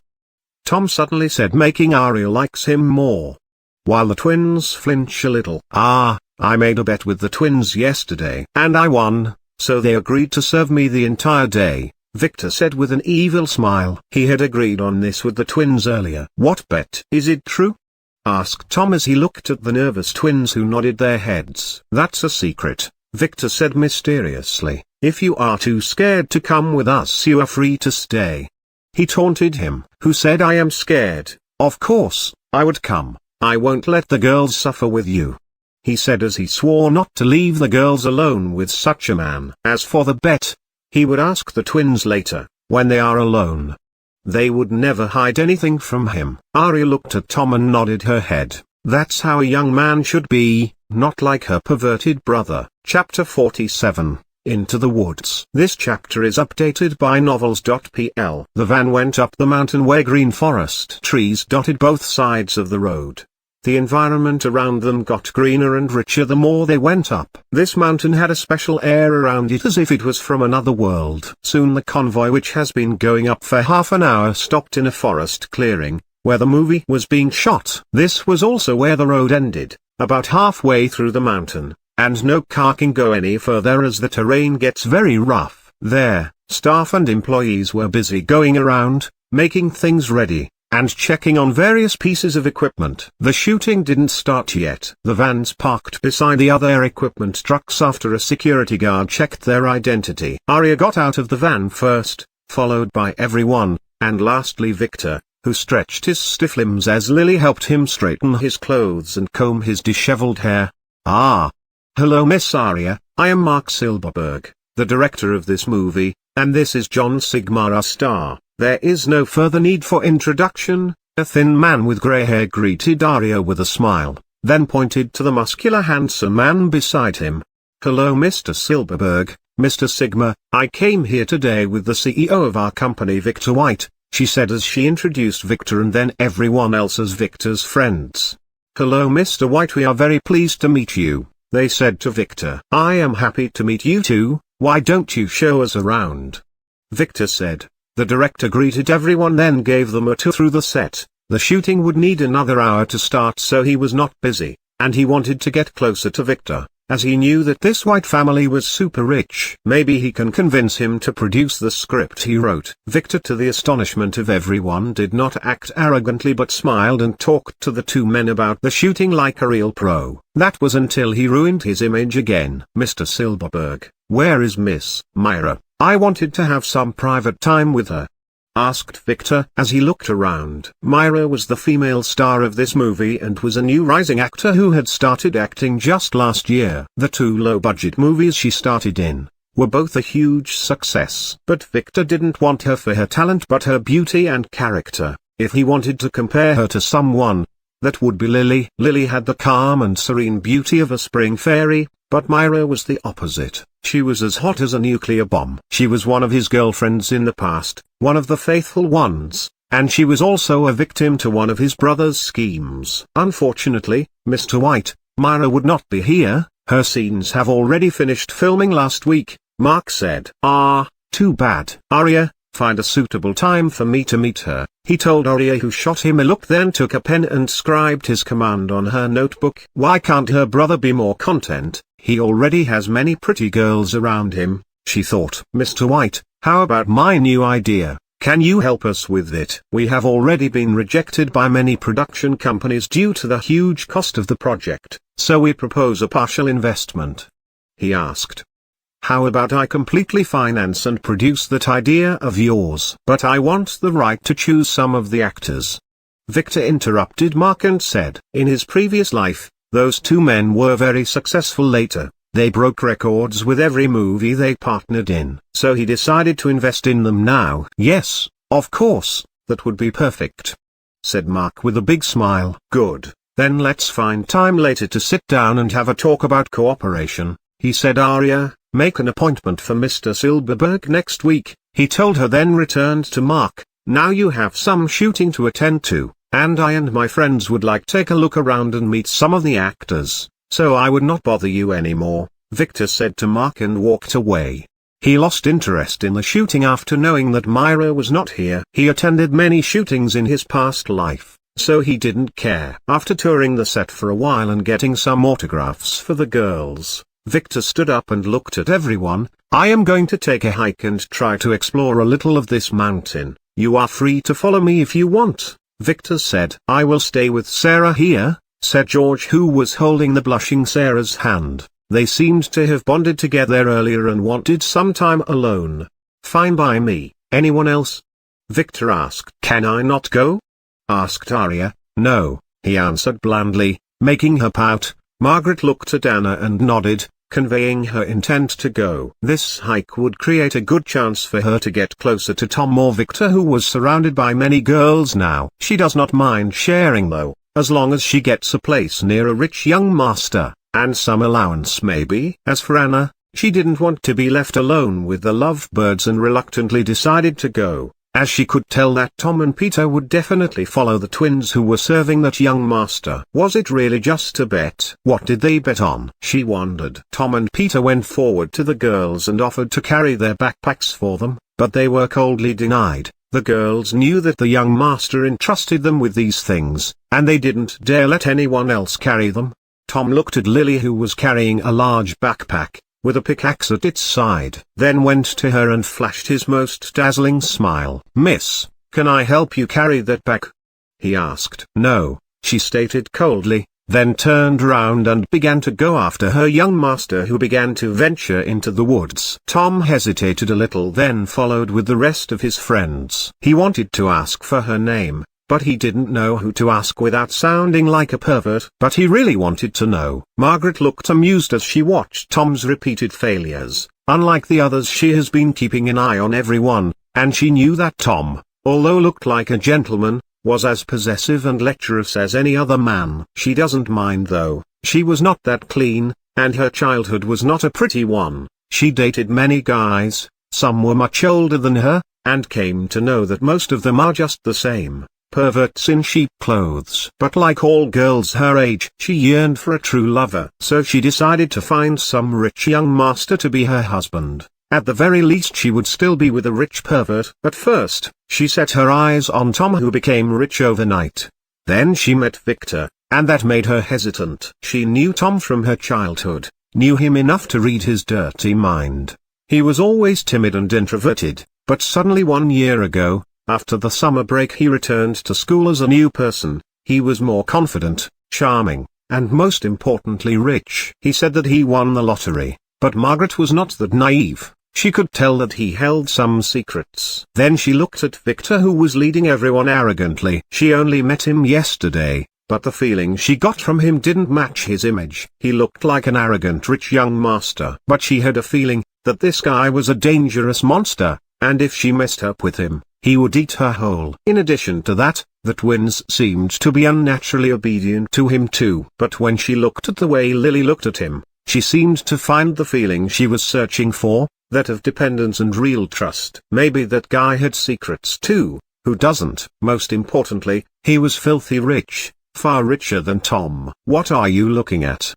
Tom suddenly said, making Arya likes him more. While the twins flinch a little. "I made a bet with the twins yesterday, and I won, so they agreed to serve me the entire day," Victor said with an evil smile. He had agreed on this with the twins earlier. "What bet? Is it true?" asked Tom as he looked at the nervous twins who nodded their heads. "That's a secret," Victor said mysteriously. "If you are too scared to come with us, you are free to stay." He taunted him. "Who said I am scared? Of course, I would come. I won't let the girls suffer with you," he said as he swore not to leave the girls alone with such a man. As for the bet, he would ask the twins later, when they are alone. They would never hide anything from him. Arya looked at Tom and nodded her head. That's how a young man should be, not like her perverted brother. Chapter 47, Into the Woods. This chapter is updated by novels.pl. The van went up the mountain where green forest trees dotted both sides of the road. The environment around them got greener and richer the more they went up. This mountain had a special air around it as if it was from another world. Soon the convoy, which has been going up for half an hour, stopped in a forest clearing, where the movie was being shot. This was also where the road ended, about halfway through the mountain, and no car can go any further as the terrain gets very rough. There, staff and employees were busy going around, making things ready, and checking on various pieces of equipment. The shooting didn't start yet. The vans parked beside the other equipment trucks after a security guard checked their identity. Arya got out of the van first, followed by everyone, and lastly Victor, who stretched his stiff limbs as Lily helped him straighten his clothes and comb his disheveled hair. Hello Miss Arya, I am Mark Silverberg, the director of this movie, and this is John Sigmar, our star. There is no further need for introduction. A thin man with grey hair greeted Arya with a smile, then pointed to the muscular handsome man beside him. "Hello Mr. Silverberg, Mr. Sigmar, I came here today with the CEO of our company, Victor White," she said as she introduced Victor and then everyone else as Victor's friends. "Hello Mr. White, we are very pleased to meet you," they said to Victor. "I am happy to meet you too, why don't you show us around?" Victor said. The director greeted everyone, then gave them a tour through the set. The shooting would need another hour to start, so he was not busy, and he wanted to get closer to Victor. as he knew that this white family was super rich. Maybe he can convince him to produce the script he wrote. Victor, to the astonishment of everyone, did not act arrogantly but smiled and talked to the two men about the shooting like a real pro. That was until he ruined his image again. "Mr. Silverberg, where is Miss Myra? I wanted to have some private time with her," asked Victor as he looked around. Myra was the female star of this movie and was a new rising actor who had started acting just last year. The two low-budget movies she started in were both a huge success. But Victor didn't want her for her talent but her beauty and character. If he wanted to compare her to someone, that would be Lily. Lily had the calm and serene beauty of a spring fairy, but Myra was the opposite. She was as hot as a nuclear bomb. She was one of his girlfriends in the past, one of the faithful ones, and she was also a victim to one of his brother's schemes. "Unfortunately, Mr. White, Myra would not be here. Her scenes have already finished filming last week," Mark said. "Ah, too bad. Arya, find a suitable time for me to meet her," he told Arya, who shot him a look, then took a pen and scribed his command on her notebook. Why can't her brother be more content? He already has many pretty girls around him, she thought. "Mr. White, how about my new idea? Can you help us with it? We have already been rejected by many production companies due to the huge cost of the project, so we propose a partial investment," he asked. "How about I completely finance and produce that idea of yours? But I want the right to choose some of the actors." Victor interrupted Mark and said, "In his previous life, those two men were very successful later. They broke records with every movie they partnered in. So he decided to invest in them now." "Yes, of course, that would be perfect," said Mark with a big smile. "Good, then let's find time later to sit down and have a talk about cooperation," he said. "Arya, make an appointment for Mr. Silverberg next week," he told her, then returned to Mark. "Now you have some shooting to attend to, and I and my friends would like to take a look around and meet some of the actors, so I would not bother you anymore," Victor said to Mark and walked away. He lost interest in the shooting after knowing that Myra was not here. He attended many shootings in his past life, so he didn't care. After touring the set for a while and getting some autographs for the girls, Victor stood up and looked at everyone. "I am going to take a hike and try to explore a little of this mountain. You are free to follow me if you want," Victor said. "I will stay with Sarah here," said George, who was holding the blushing Sarah's hand. They seemed to have bonded together earlier and wanted some time alone. "Fine by me. Anyone else?" Victor asked. "Can I not go?" asked Arya. "No," he answered blandly, making her pout. Margaret looked at Anna and nodded, conveying her intent to go. This hike would create a good chance for her to get closer to Tom or Victor, who was surrounded by many girls now. She does not mind sharing though, as long as she gets a place near a rich young master, and some allowance maybe. As for Anna, she didn't want to be left alone with the lovebirds and reluctantly decided to go, as she could tell that Tom and Peter would definitely follow the twins who were serving that young master. Was it really just a bet? What did they bet on? She wondered. Tom and Peter went forward to the girls and offered to carry their backpacks for them, but they were coldly denied. The girls knew that the young master entrusted them with these things, and they didn't dare let anyone else carry them. Tom looked at Lily, who was carrying a large backpack, with a pickaxe at its side, then went to her and flashed his most dazzling smile. "Miss, can I help you carry that bag?" he asked. "No," she stated coldly, then turned around and began to go after her young master, who began to venture into the woods. Tom hesitated a little, then followed with the rest of his friends. He wanted to ask for her name, but he didn't know who to ask without sounding like a pervert. But he really wanted to know. Margaret looked amused as she watched Tom's repeated failures. Unlike the others, she has been keeping an eye on everyone, and she knew that Tom, although looked like a gentleman, was as possessive and lecherous as any other man. She doesn't mind though. She was not that clean, and her childhood was not a pretty one. She dated many guys, some were much older than her, and came to know that most of them are just the same, perverts in sheep clothes. But like all girls her age, she yearned for a true lover. So she decided to find some rich young master to be her husband. At the very least she would still be with a rich pervert. But first, she set her eyes on Tom, who became rich overnight. Then she met Victor, and that made her hesitant. She knew Tom from her childhood. knew him enough to read his dirty mind. He was always timid and introverted, but suddenly 1 year ago, after the summer break, he returned to school as a new person. He was more confident, charming, and most importantly rich. He said that he won the lottery, but Margaret was not that naive. She could tell that he held some secrets. Then she looked at Victor, who was leading everyone arrogantly. She only met him yesterday, but the feeling she got from him didn't match his image. He looked like an arrogant rich young master. But she had a feeling that this guy was a dangerous monster, and if she messed up with him, he would eat her whole. In addition to that, the twins seemed to be unnaturally obedient to him too. But when she looked at the way Lily looked at him, she seemed to find the feeling she was searching for, that of dependence and real trust. Maybe that guy had secrets too, who doesn't? Most importantly, he was filthy rich, far richer than Tom. "What are you looking at?"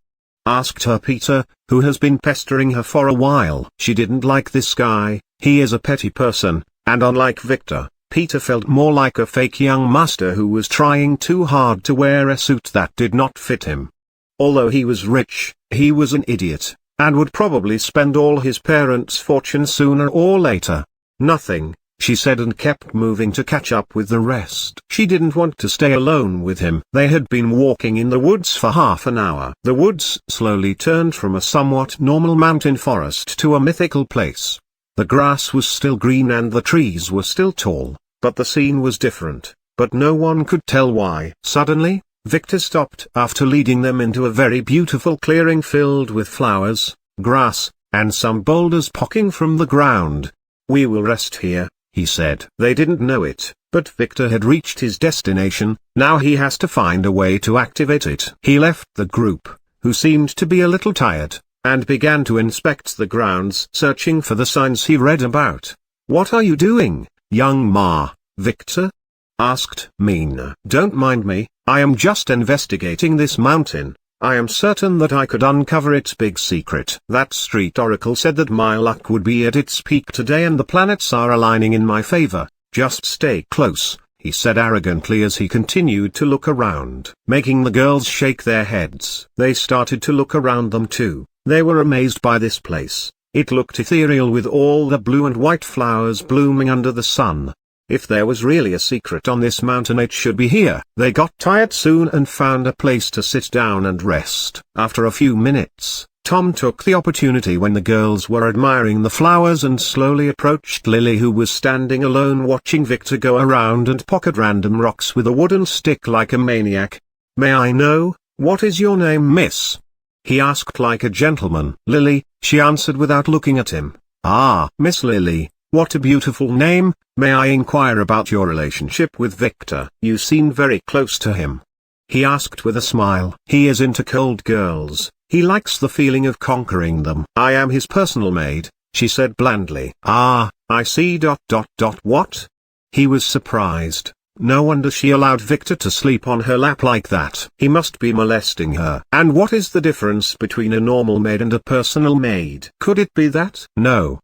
asked her Peter, who has been pestering her for a while. She didn't like this guy. He is a petty person, and unlike Victor, Peter felt more like a fake young master who was trying too hard to wear a suit that did not fit him. Although he was rich, he was an idiot, and would probably spend all his parents' fortune sooner or later. "Nothing," she said, and kept moving to catch up with the rest. She didn't want to stay alone with him. They had been walking in the woods for half an hour. The woods slowly turned from a somewhat normal mountain forest to a mythical place. The grass was still green and the trees were still tall, but the scene was different, but no one could tell why. Suddenly, Victor stopped after leading them into a very beautiful clearing filled with flowers, grass, and some boulders poking from the ground. "We will rest here," he said. They didn't know it, but Victor had reached his destination. Now he has to find a way to activate it. He left the group, who seemed to be a little tired, and began to inspect the grounds, searching for the signs he read about. "What are you doing, young Ma?" Victor asked. "Mina, don't mind me, I am just investigating this mountain. I am certain that I could uncover its big secret." That street oracle said that my luck would be at its peak today and the planets are aligning in my favor. "Just stay close," he said arrogantly as he continued to look around, making the girls shake their heads. They started to look around them too. They were amazed by this place. It looked ethereal with all the blue and white flowers blooming under the sun. If there was really a secret on this mountain, it should be here. They got tired soon and found a place to sit down and rest. After a few minutes, Tom took the opportunity when the girls were admiring the flowers and slowly approached Lily, who was standing alone watching Victor go around and pocket random rocks with a wooden stick like a maniac. "May I know, what is your name, miss?" he asked like a gentleman. "Lily," she answered without looking at him. "Ah, Miss Lily, what a beautiful name. May I inquire about your relationship with Victor? You seem very close to him," he asked with a smile. "He is into cold girls. He likes the feeling of conquering them." "I am his personal maid," she said blandly. "Ah, I see. What?" He was surprised. No wonder she allowed Victor to sleep on her lap like that. He must be molesting her. "And what is the difference between a normal maid and a personal maid? Could it be that?" No,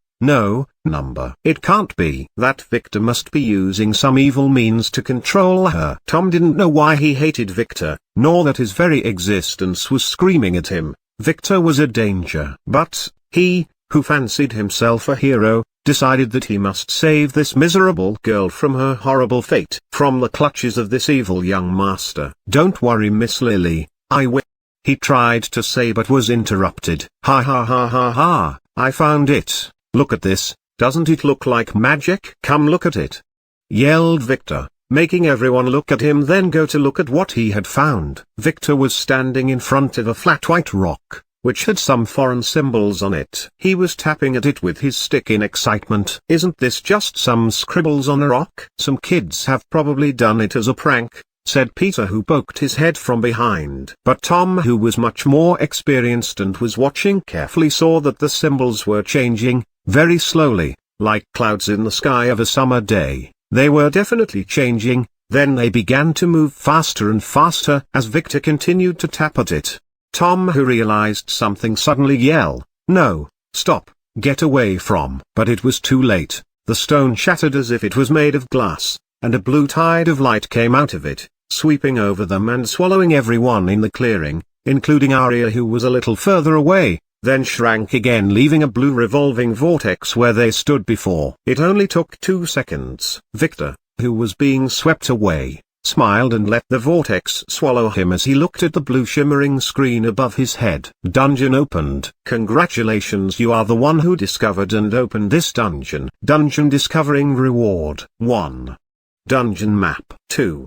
number. It can't be. That Victor must be using some evil means to control her. Tom didn't know why he hated Victor, nor that his very existence was screaming at him. Victor was a danger. But he, who fancied himself a hero, decided that he must save this miserable girl from her horrible fate, from the clutches of this evil young master. "Don't worry, Miss Lily, I will," he tried to say but was interrupted. "Ha ha ha ha ha, I found it. Look at this. Doesn't it look like magic?" "Come look at it," yelled Victor, making everyone look at him, then go to look at what he had found. Victor was standing in front of a flat white rock, which had some foreign symbols on it. He was tapping at it with his stick in excitement. "Isn't this just some scribbles on a rock?" "Some kids have probably done it as a prank," said Peter, who poked his head from behind. But Tom, who was much more experienced and was watching carefully, saw that the symbols were changing, very slowly, like clouds in the sky of a summer day. They were definitely changing, then they began to move faster and faster as Victor continued to tap at it. Tom, who realized something, suddenly yelled, "No, stop, get away from!" But it was too late. The stone shattered as if it was made of glass, and a blue tide of light came out of it, sweeping over them and swallowing everyone in the clearing, including Arya, who was a little further away. then shrank again, leaving a blue revolving vortex where they stood before. It only took 2 seconds. Victor, who was being swept away, smiled and let the vortex swallow him as he looked at the blue shimmering screen above his head. Dungeon opened. Congratulations, you are the one who discovered and opened this dungeon. Dungeon discovering reward 1. Dungeon map 2.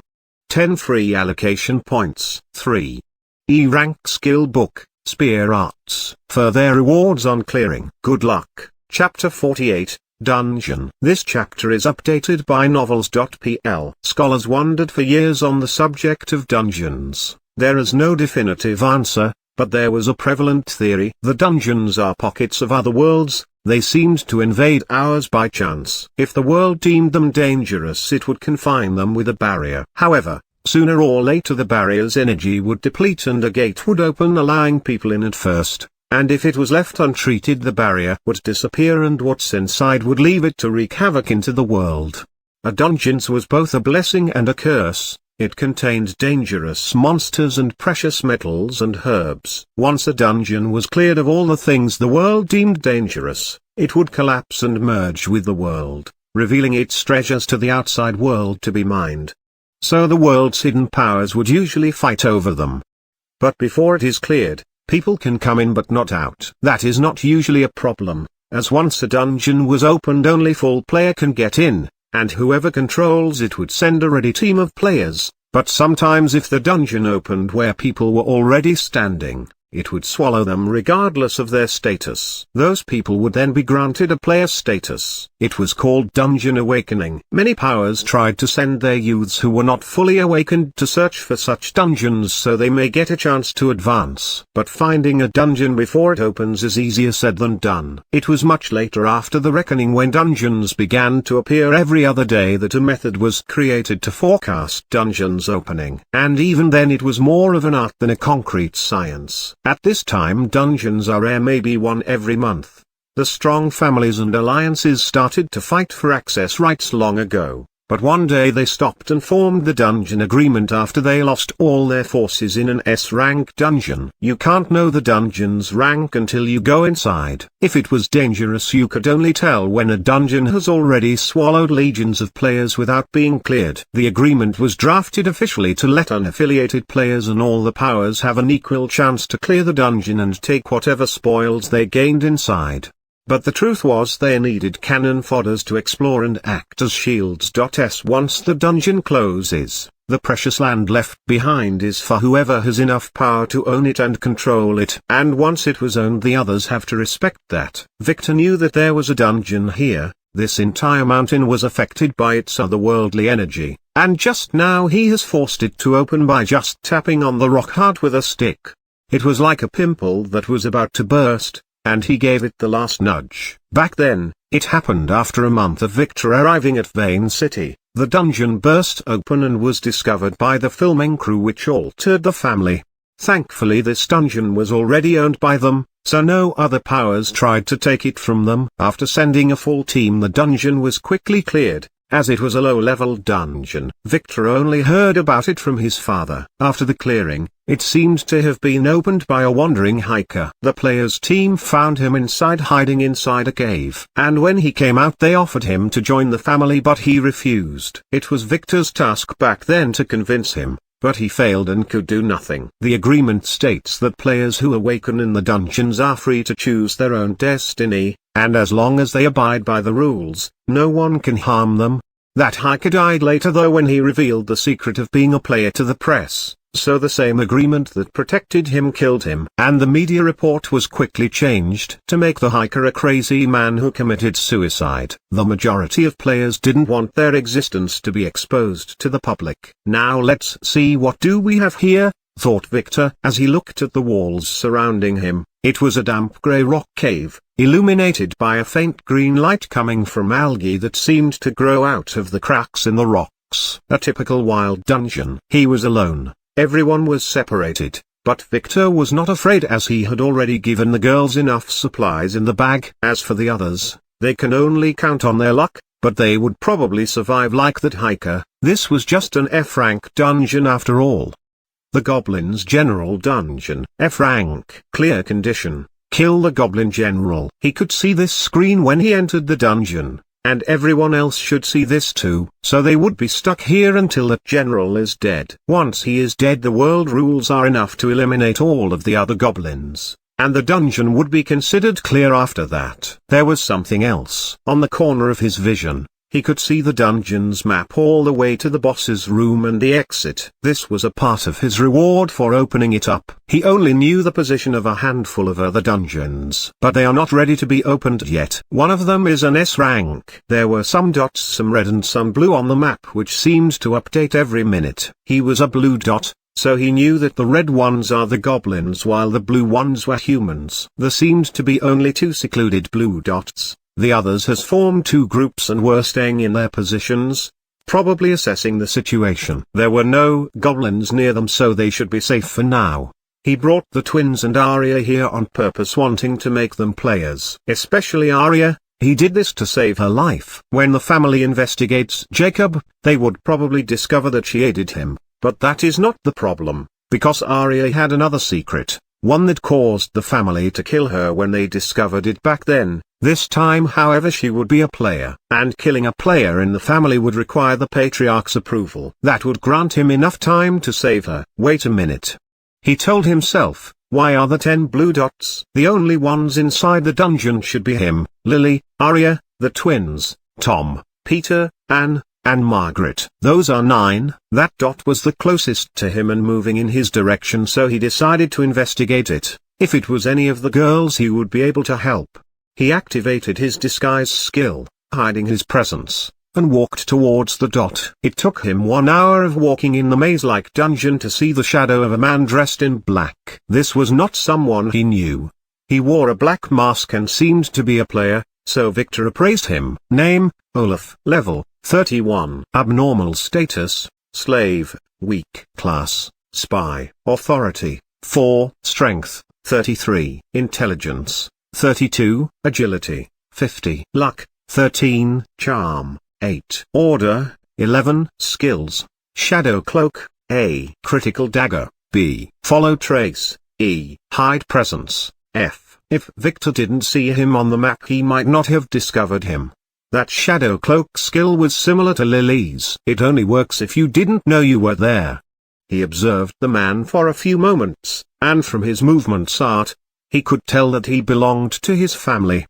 10 free allocation points 3. E-rank skill book, Spear Arts, for their rewards on clearing. Good luck. Chapter 48. Dungeon. This chapter is updated by novels.pl. Scholars wondered for years on the subject of dungeons. There is no definitive answer, but there was a prevalent theory. The dungeons are pockets of other worlds. They seemed to invade ours by chance. If the world deemed them dangerous, it would confine them with a barrier. However, sooner or later the barrier's energy would deplete and a gate would open, allowing people in at first. And if it was left untreated, the barrier would disappear and what's inside would leave it to wreak havoc into the world. A dungeon was both a blessing and a curse. It contained dangerous monsters and precious metals and herbs. Once a dungeon was cleared of all the things the world deemed dangerous, it would collapse and merge with the world, revealing its treasures to the outside world to be mined. So the world's hidden powers would usually fight over them. But before it is cleared, people can come in but not out. That is not usually a problem, as once a dungeon was opened, only full player can get in, and whoever controls it would send a ready team of players. But sometimes if the dungeon opened where people were already standing, it would swallow them regardless of their status. Those people would then be granted a player status. It was called Dungeon Awakening. Many powers tried to send their youths who were not fully awakened to search for such dungeons so they may get a chance to advance. But finding a dungeon before it opens is easier said than done. It was much later, after the reckoning, when dungeons began to appear every other day, that a method was created to forecast dungeons opening. And even then it was more of an art than a concrete science. At this time dungeons are rare, maybe one every month. The strong families and alliances started to fight for access rights long ago, but one day they stopped and formed the dungeon agreement after they lost all their forces in an S-rank dungeon. You can't know the dungeon's rank until you go inside. If it was dangerous, you could only tell when a dungeon has already swallowed legions of players without being cleared. The agreement was drafted officially to let unaffiliated players and all the powers have an equal chance to clear the dungeon and take whatever spoils they gained inside. But the truth was they needed cannon fodders to explore and act as shields. Once the dungeon closes, the precious land left behind is for whoever has enough power to own it and control it. And once it was owned, the others have to respect that. Victor knew that there was a dungeon here. This entire mountain was affected by its otherworldly energy, and just now he has forced it to open by just tapping on the rock hard with a stick. It was like a pimple that was about to burst, and he gave it the last nudge. Back then, it happened after a month of Victor arriving at Vane City. The dungeon burst open and was discovered by the filming crew, which altered the family. Thankfully this dungeon was already owned by them, so no other powers tried to take it from them. After sending a full team, the dungeon was quickly cleared. As it was a low-level dungeon, Victor only heard about it from his father. After the clearing, it seemed to have been opened by a wandering hiker. The players' team found him inside, hiding inside a cave. And when he came out, they offered him to join the family, but he refused. It was Victor's task back then to convince him, but he failed and could do nothing. The agreement states that players who awaken in the dungeons are free to choose their own destiny, and as long as they abide by the rules, no one can harm them. That hiker died later though when he revealed the secret of being a player to the press, so the same agreement that protected him killed him. And the media report was quickly changed to make the hiker a crazy man who committed suicide. The majority of players didn't want their existence to be exposed to the public. Now let's see, what do we have here, thought Victor as he looked at the walls surrounding him. It was a damp grey rock cave, illuminated by a faint green light coming from algae that seemed to grow out of the cracks in the rocks. A typical wild dungeon. He was alone. Everyone was separated, but Victor was not afraid as he had already given the girls enough supplies in the bag. As for the others, they can only count on their luck, but they would probably survive like that hiker. This was just an F-rank dungeon after all. The Goblin's General Dungeon, F rank. Clear condition. kill the Goblin General. He could see this screen when he entered the dungeon, and everyone else should see this too, so they would be stuck here until that general is dead. Once he is dead, the world rules are enough to eliminate all of the other goblins, and the dungeon would be considered clear after that. There was something else. On the corner of his vision, he could see the dungeon's map all the way to the boss's room and the exit. This was a part of his reward for opening it up. He only knew the position of a handful of other dungeons, but they are not ready to be opened yet. One of them is an S rank. There were some dots, some red and some blue on the map, which seemed to update every minute. He was a blue dot, so he knew that the red ones are the goblins while the blue ones were humans. There seemed to be only 2 secluded blue dots. The others has formed 2 groups and were staying in their positions, probably assessing the situation. There were no goblins near them, so they should be safe for now. He brought the twins and Arya here on purpose, wanting to make them players. Especially Arya, he did this to save her life. When the family investigates Jacob, they would probably discover that she aided him, but that is not the problem, because Arya had another secret, one that caused the family to kill her when they discovered it back then. This time, however, she would be a player, and killing a player in the family would require the patriarch's approval. That would grant him enough time to save her. Wait a minute. He told himself, why are the 10 blue dots? The only ones inside the dungeon should be him, Lily, Arya, the twins, Tom, Peter, Anne, and Margaret. Those are 9. That dot was the closest to him and moving in his direction, so he decided to investigate it. If it was any of the girls, he would be able to help. He activated his disguise skill, hiding his presence, and walked towards the dot. It took him 1 hour of walking in the maze-like dungeon to see the shadow of a man dressed in black. This was not someone he knew. He wore a black mask and seemed to be a player, so Victor appraised him. Name, Olaf. Level, 31. Abnormal status, slave. Weak class, spy. Authority, 4. Strength, 33. Intelligence, 32. Agility, 50. Luck, 13. Charm, 8. Order, 11. Skills, Shadow Cloak, A. Critical Dagger, B. Follow Trace, E. Hide Presence, F. If Victor didn't see him on the map, he might not have discovered him. That Shadow Cloak skill was similar to Lily's. It only works if you didn't know you were there. He observed the man for a few moments, and from his movements art, he could tell that he belonged to his family.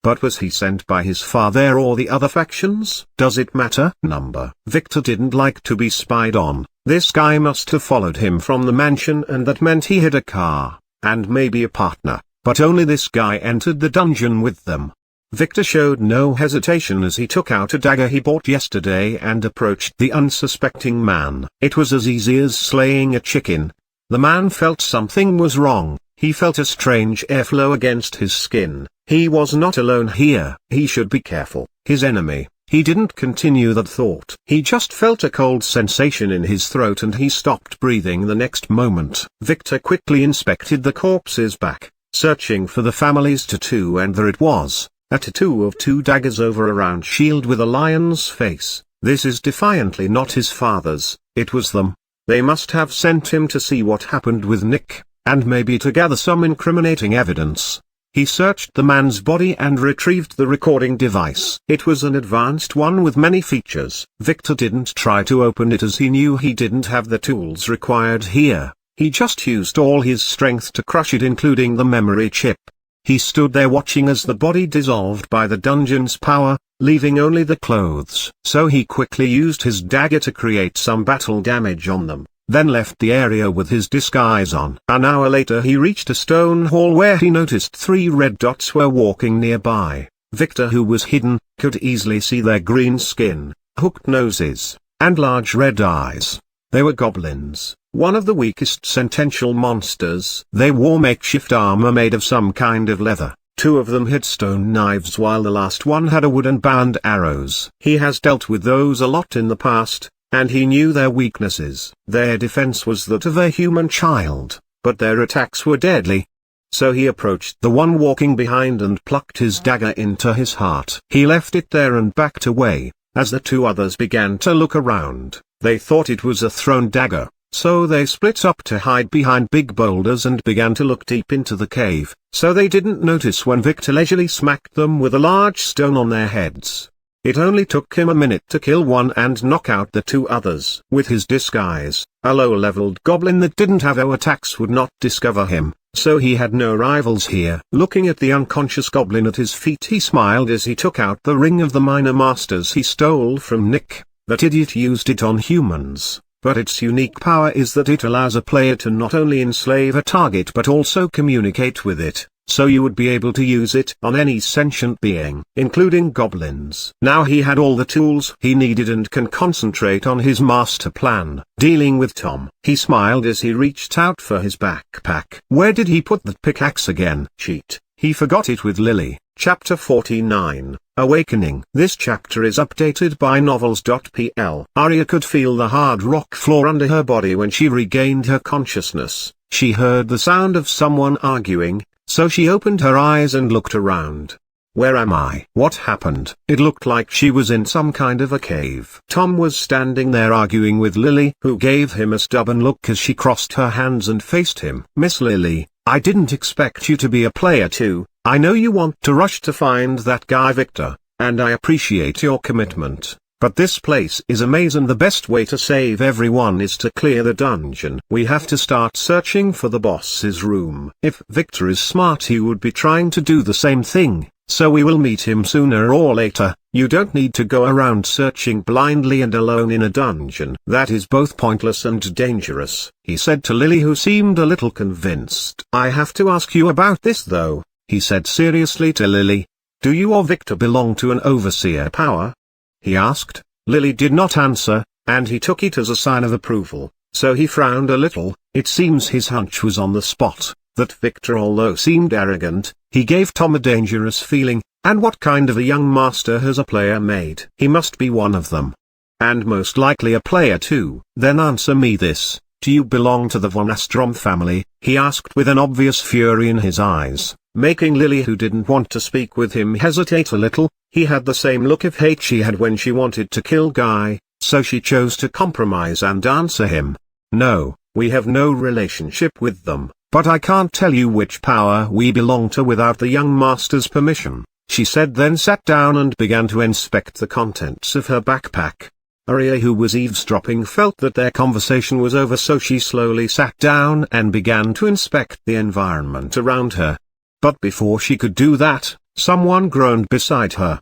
But was he sent by his father or the other factions? Does it matter? Number. Victor didn't like to be spied on. This guy must have followed him from the mansion, and that meant he had a car, and maybe a partner, but only this guy entered the dungeon with them. Victor showed no hesitation as he took out a dagger he bought yesterday and approached the unsuspecting man. It was as easy as slaying a chicken. The man felt something was wrong. He felt a strange airflow against his skin. He was not alone here. He should be careful. His enemy. He didn't continue that thought. He just felt a cold sensation in his throat and he stopped breathing the next moment. Victor quickly inspected the corpse's back, searching for the family's tattoo, and there it was. A tattoo of 2 daggers over a round shield with a lion's face. This is defiantly not his father's. It was them. They must have sent him to see what happened with Nick, and maybe to gather some incriminating evidence. He searched the man's body and retrieved the recording device. It was an advanced one with many features. Victor didn't try to open it as he knew he didn't have the tools required here. He just used all his strength to crush it, including the memory chip. He stood there watching as the body dissolved by the dungeon's power, leaving only the clothes. So he quickly used his dagger to create some battle damage on them, then left the area with his disguise on. An hour later he reached a stone hall where he noticed 3 red dots were walking nearby. Victor, who was hidden, could easily see their green skin, hooked noses, and large red eyes. They were goblins, one of the weakest sentential monsters. They wore makeshift armor made of some kind of leather. 2 of them had stone knives while the last one had a wooden bow and arrows. He has dealt with those a lot in the past, and he knew their weaknesses. Their defense was that of a human child, but their attacks were deadly. So he approached the one walking behind and plucked his dagger into his heart. He left it there and backed away. As the 2 others began to look around, they thought it was a thrown dagger, So they split up to hide behind big boulders and began to look deep into the cave, so they didn't notice when Victor leisurely smacked them with a large stone on their heads. It only took him a minute to kill one and knock out the two others. With his disguise, a low-leveled goblin that didn't have no attacks would not discover him, so he had no rivals here. Looking at the unconscious goblin at his feet, he smiled as he took out the ring of the minor masters he stole from Nick. That idiot used it on humans, but its unique power is that it allows a player to not only enslave a target but also communicate with it. So you would be able to use it on any sentient being, including goblins. Now he had all the tools he needed and can concentrate on his master plan, dealing with Tom. He smiled as he reached out for his backpack. Where did he put that pickaxe again? Cheat. He forgot it with Lily. Chapter 49, Awakening. This chapter is updated by novels.pl. Arya could feel the hard rock floor under her body when she regained her consciousness. She heard the sound of someone arguing, so she opened her eyes and looked around. Where am I? What happened? It looked like she was in some kind of a cave. Tom was standing there arguing with Lily, who gave him a stubborn look as she crossed her hands and faced him. Miss Lily, I didn't expect you to be a player too. I know you want to rush to find that guy Victor, and I appreciate your commitment. But this place is a maze and the best way to save everyone is to clear the dungeon. We have to start searching for the boss's room. If Victor is smart, he would be trying to do the same thing, so we will meet him sooner or later. You don't need to go around searching blindly and alone in a dungeon. That is both pointless and dangerous, he said to Lily, who seemed a little convinced. I have to ask you about this though, he said seriously to Lily. Do you or Victor belong to an overseer power? He asked. Lily did not answer, and he took it as a sign of approval, so he frowned a little. It seems his hunch was on the spot, that Victor, although seemed arrogant, he gave Tom a dangerous feeling. And what kind of a young master has a player made? He must be one of them. And most likely a player too. Then answer me this, do you belong to the von Astrom family? He asked with an obvious fury in his eyes, making Lily, who didn't want to speak with him, hesitate a little. He had the same look of hate she had when she wanted to kill Guy, so she chose to compromise and answer him. No, we have no relationship with them, but I can't tell you which power we belong to without the young master's permission, she said, then sat down and began to inspect the contents of her backpack. Arya, who was eavesdropping, felt that their conversation was over, so she slowly sat down and began to inspect the environment around her. But before she could do that, someone groaned beside her.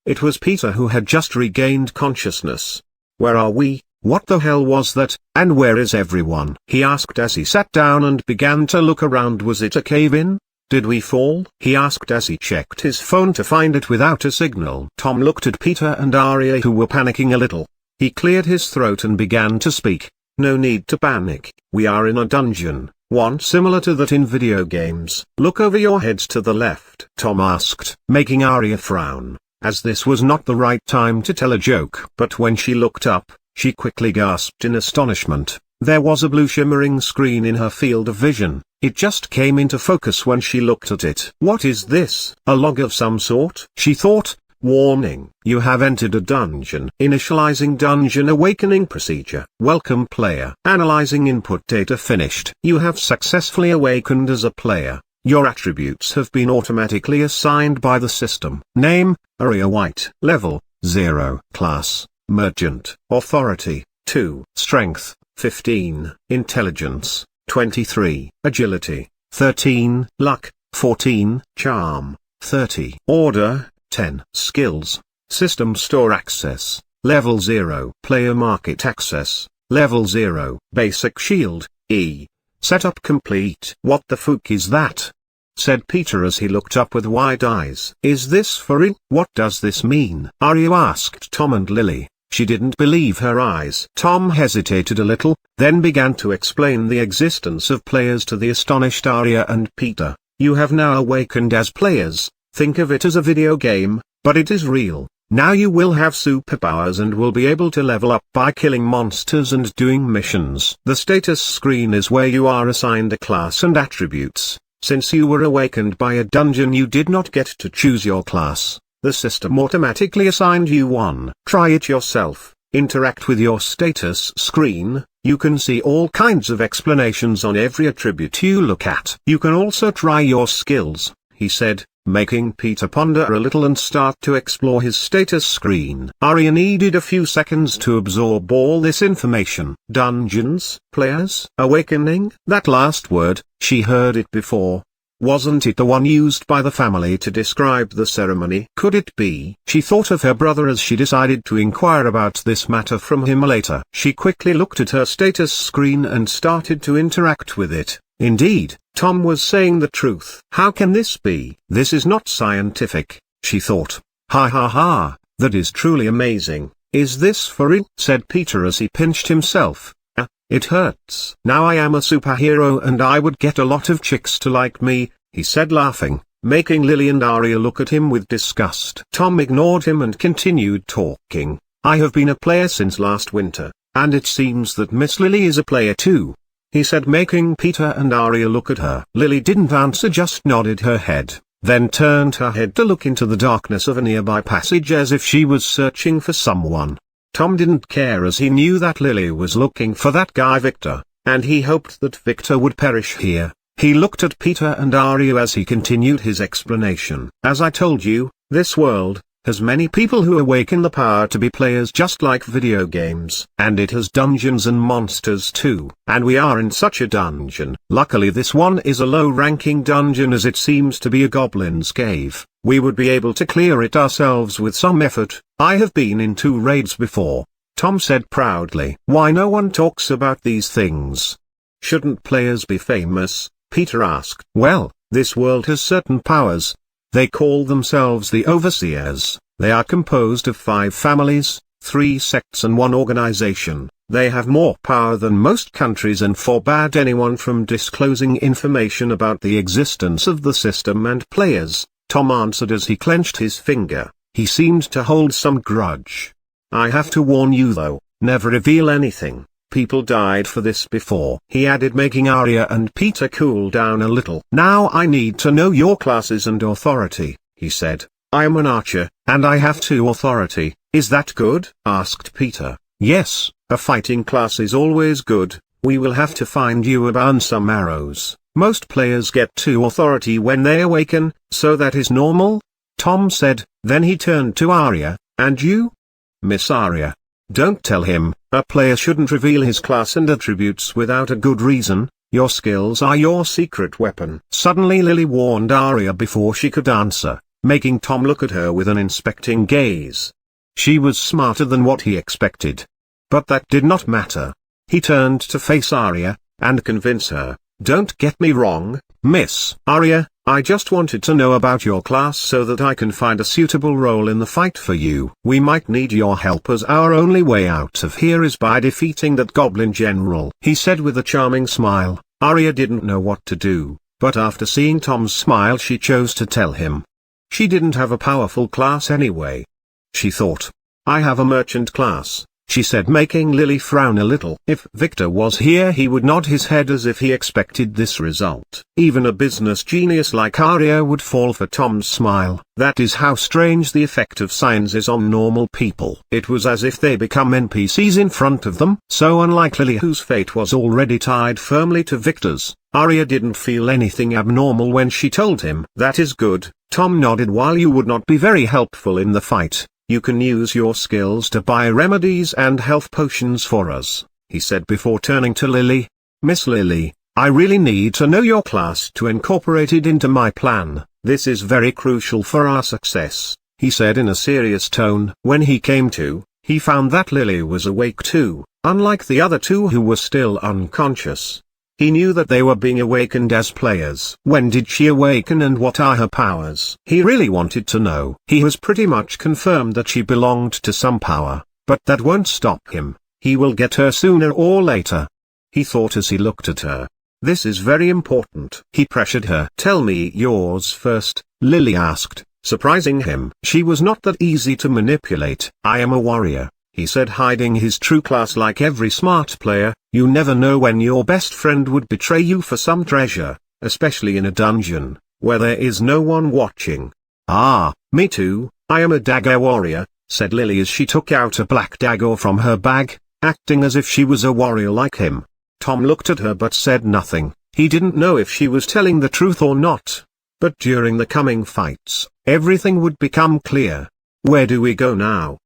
It was Peter, who had just regained consciousness. Where are we? What the hell was that, and where is everyone? He asked as he sat down and began to look around. Was it a cave-in? Did we fall? He asked as he checked his phone to find it without a signal. Tom looked at Peter and Arya, who were panicking a little. He cleared his throat and began to speak. No need to panic. We are in a dungeon, one similar to that in video games. Look over your heads to the left, Tom asked, making Arya frown, as this was not the right time to tell a joke. But when she looked up, she quickly gasped in astonishment. There was a blue shimmering screen in her field of vision. It just came into focus when she looked at it. What is this? A log of some sort? She thought. Warning, you have entered a dungeon. Initializing dungeon awakening procedure. Welcome player. Analyzing input data finished. You have successfully awakened as a player. Your attributes have been automatically assigned by the system. Name, Arya White. Level, 0. Class, Merchant. Authority, 2. Strength, 15. Intelligence, 23. Agility, 13. Luck, 14. Charm, 30. Order, 10. Skills, System Store Access, Level 0. Player Market Access, Level 0. Basic Shield, E. Setup complete. What the fuck is that? Said Peter as he looked up with wide eyes. Is this for real? What does this mean? Arya asked Tom and Lily. She didn't believe her eyes. Tom hesitated a little, then began to explain the existence of players to the astonished Arya and Peter. You have now awakened as players. Think of it as a video game, but it is real. Now you will have superpowers and will be able to level up by killing monsters and doing missions. The status screen is where you are assigned a class and attributes. Since you were awakened by a dungeon, you did not get to choose your class. The system automatically assigned you one. Try it yourself. interact with your status screen. You can see all kinds of explanations on every attribute you look at. You can also try your skills, he said, making Peter ponder a little and start to explore his status screen. Arya needed a few seconds to absorb all this information. Dungeons, players, awakening. That last word, she heard it before. Wasn't it the one used by the family to describe the ceremony? Could it be? She thought of her brother as she decided to inquire about this matter from him later. She quickly looked at her status screen and started to interact with it. Indeed, Tom was saying the truth. How can this be? This is not scientific, she thought. Ha ha ha, that is truly amazing. Is this for real? Said Peter as he pinched himself. It hurts. Now I am a superhero and I would get a lot of chicks to like me, he said laughing, making Lily and Arya look at him with disgust. Tom ignored him and continued talking. I have been a player since last winter, and it seems that Miss Lily is a player too, he said, making Peter and Arya look at her. Lily didn't answer, just nodded her head, then turned her head to look into the darkness of a nearby passage as if she was searching for someone. Tom didn't care as he knew that Lily was looking for that guy Victor, and he hoped that Victor would perish here. He looked at Peter and Arya as he continued his explanation. As I told you, this world has many people who awaken the power to be players just like video games. And it has dungeons and monsters too. And we are in such a dungeon. Luckily this one is a low-ranking dungeon as it seems to be a goblin's cave. We would be able to clear it ourselves with some effort. I have been in 2 raids before, Tom said proudly. Why no one talks about these things? Shouldn't players be famous? Peter asked. Well, this world has certain powers. They call themselves the Overseers. They are composed of 5 families, 3 sects and 1 organization. They have more power than most countries and forbade anyone from disclosing information about the existence of the system and players, Tom answered as he clenched his finger. He seemed to hold some grudge. I have to warn you though, never reveal anything. People died for this before, he added, making Arya and Peter cool down a little. Now I need to know your classes and authority, he said. I am an archer, and I have 2 authority. Is that good? Asked Peter. Yes, a fighting class is always good. We will have to find you a bow and some arrows. Most players get 2 authority when they awaken, so that is normal, Tom said. Then he turned to Arya. And you? Miss Arya. Don't tell him. A player shouldn't reveal his class and attributes without a good reason. Your skills are your secret weapon. Suddenly Lily warned Arya before she could answer, making Tom look at her with an inspecting gaze. She was smarter than what he expected. But that did not matter. He turned to face Arya, and convince her. Don't get me wrong, Miss Arya, I just wanted to know about your class so that I can find a suitable role in the fight for you. We might need your help as our only way out of here is by defeating that goblin general, he said with a charming smile. Arya didn't know what to do, but after seeing Tom's smile she chose to tell him. She didn't have a powerful class anyway. She thought. I have a merchant class, she said, making Lily frown a little. If Victor was here he would nod his head as if he expected this result. Even a business genius like Arya would fall for Tom's smile. That is how strange the effect of science is on normal people. It was as if they become NPCs in front of them. So unlike Lily, whose fate was already tied firmly to Victor's, Arya didn't feel anything abnormal when she told him. That is good, Tom nodded. While you would not be very helpful in the fight, you can use your skills to buy remedies and health potions for us, he said before turning to Lily. Miss Lily, I really need to know your class to incorporate it into my plan. This is very crucial for our success, he said in a serious tone. When he came to, he found that Lily was awake too, unlike the other 2 who were still unconscious. He knew that they were being awakened as players. When did she awaken and what are her powers? He really wanted to know. He has pretty much confirmed that she belonged to some power, but that won't stop him. He will get her sooner or later, he thought as he looked at her. This is very important. He pressured her. Tell me yours first, Lily asked, surprising him. She was not that easy to manipulate. I am a warrior, he said, hiding his true class like every smart player. You never know when your best friend would betray you for some treasure, especially in a dungeon, where there is no one watching. Ah, me too, I am a dagger warrior, said Lily as she took out a black dagger from her bag, acting as if she was a warrior like him. Tom looked at her but said nothing. He didn't know if she was telling the truth or not. But during the coming fights, everything would become clear. "Where do we go now?"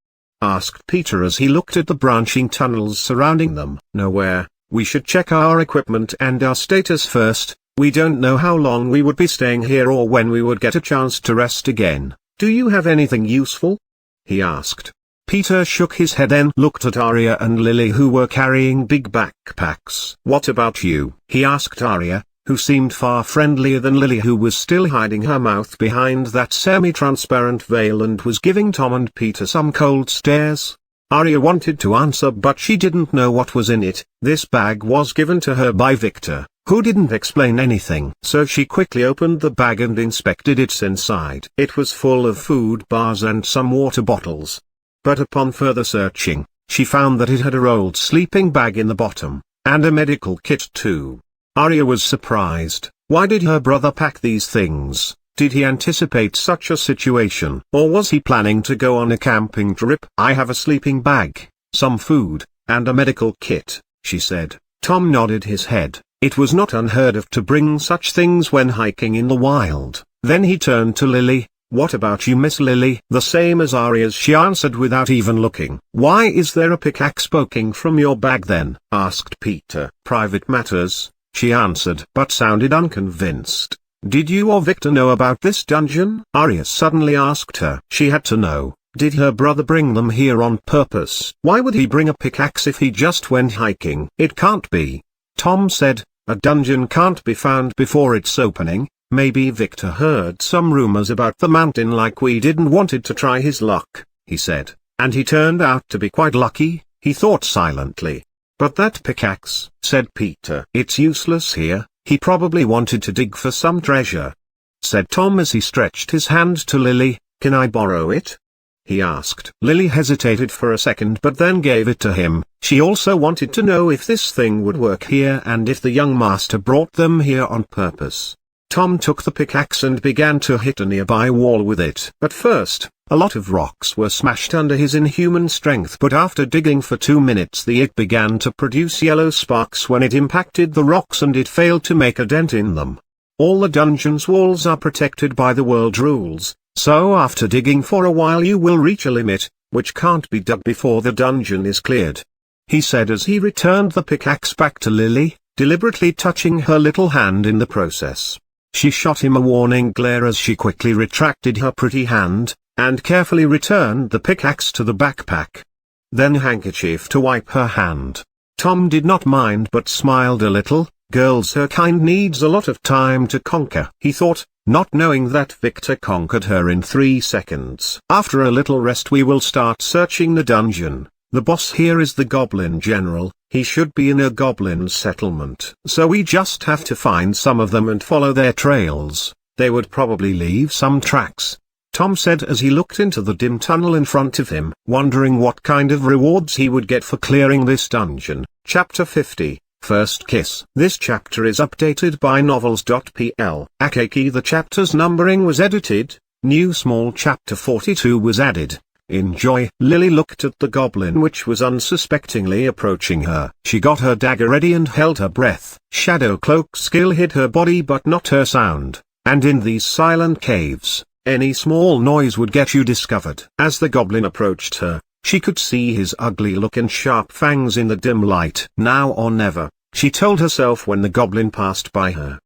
asked Peter as he looked at the branching tunnels surrounding them. "Nowhere. We should check our equipment and our status first. We don't know how long we would be staying here or when we would get a chance to rest again. Do you have anything useful?" he asked. Peter shook his head and looked at Arya and Lily, who were carrying big backpacks. "What about you?" he asked Arya, who seemed far friendlier than Lily, who was still hiding her mouth behind that semi-transparent veil and was giving Tom and Peter some cold stares. Arya wanted to answer but she didn't know what was in it. This bag was given to her by Victor, who didn't explain anything. So she quickly opened the bag and inspected its inside. It was full of food bars and some water bottles. But upon further searching, she found that it had a rolled sleeping bag in the bottom, and a medical kit too. Arya was surprised. Why did her brother pack these things? Did he anticipate such a situation, or was he planning to go on a camping trip? "I have a sleeping bag, some food, and a medical kit," she said. Tom nodded his head. It was not unheard of to bring such things when hiking in the wild. Then he turned to Lily. "What about you, Miss Lily?" "The same as Arya's," she answered without even looking. "Why is there a pickaxe poking from your bag then?" asked Peter. "Private matters," she answered, but sounded unconvinced. "Did you or Victor know about this dungeon?" Arya suddenly asked her. She had to know. Did her brother bring them here on purpose? Why would he bring a pickaxe if he just went hiking? "It can't be," Tom said. "A dungeon can't be found before its opening. Maybe Victor heard some rumors about the mountain like we didn't wanted to try his luck," he said. "And he turned out to be quite lucky," he thought silently. "But that pickaxe," said Peter. "It's useless here. He probably wanted to dig for some treasure," said Tom as he stretched his hand to Lily. "Can I borrow it?" he asked. Lily hesitated for a second but then gave it to him. She also wanted to know if this thing would work here and if the young master brought them here on purpose. Tom took the pickaxe and began to hit a nearby wall with it. At first, a lot of rocks were smashed under his inhuman strength, but after digging for 2 minutes it began to produce yellow sparks when it impacted the rocks and it failed to make a dent in them. All the dungeon's walls are protected by the world rules, so after digging for a while you will reach a limit, which can't be dug before the dungeon is cleared," he said as he returned the pickaxe back to Lily, deliberately touching her little hand in the process. She shot him a warning glare as she quickly retracted her pretty hand, and carefully returned the pickaxe to the backpack. Then a handkerchief to wipe her hand. Tom did not mind but smiled a little. Girls her kind needs a lot of time to conquer, he thought, not knowing that Victor conquered her in 3 seconds. "After a little rest we will start searching the dungeon. The boss here is the Goblin General. He should be in a goblin settlement. So we just have to find some of them and follow their trails. They would probably leave some tracks," Tom said as he looked into the dim tunnel in front of him, wondering what kind of rewards he would get for clearing this dungeon. Chapter 50, First Kiss. This chapter is updated by novels.pl. Akaki. The chapter's numbering was edited. New small chapter 42 was added. Enjoy. Lily looked at the goblin which was unsuspectingly approaching her. She got her dagger ready and held her breath. Shadow cloak skill hid her body but not her sound, and in these silent caves, any small noise would get you discovered. As the goblin approached her, she could see his ugly look and sharp fangs in the dim light. Now or never, she told herself when the goblin passed by her.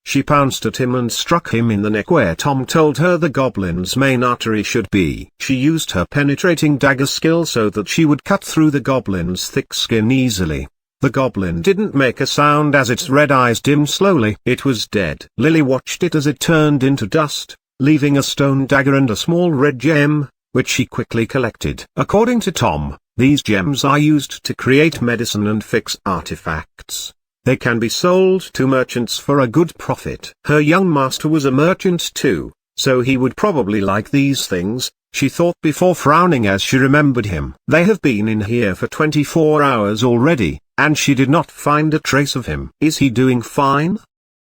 She pounced at him and struck him in the neck where Tom told her the goblin's main artery should be. She used her penetrating dagger skill so that she would cut through the goblin's thick skin easily. The goblin didn't make a sound as its red eyes dimmed slowly. It was dead. Lily watched it as it turned into dust, leaving a stone dagger and a small red gem, which she quickly collected. According to Tom, these gems are used to create medicine and fix artifacts. They can be sold to merchants for a good profit. Her young master was a merchant too, so he would probably like these things, she thought before frowning as she remembered him. They have been in here for 24 hours already, and she did not find a trace of him. Is he doing fine?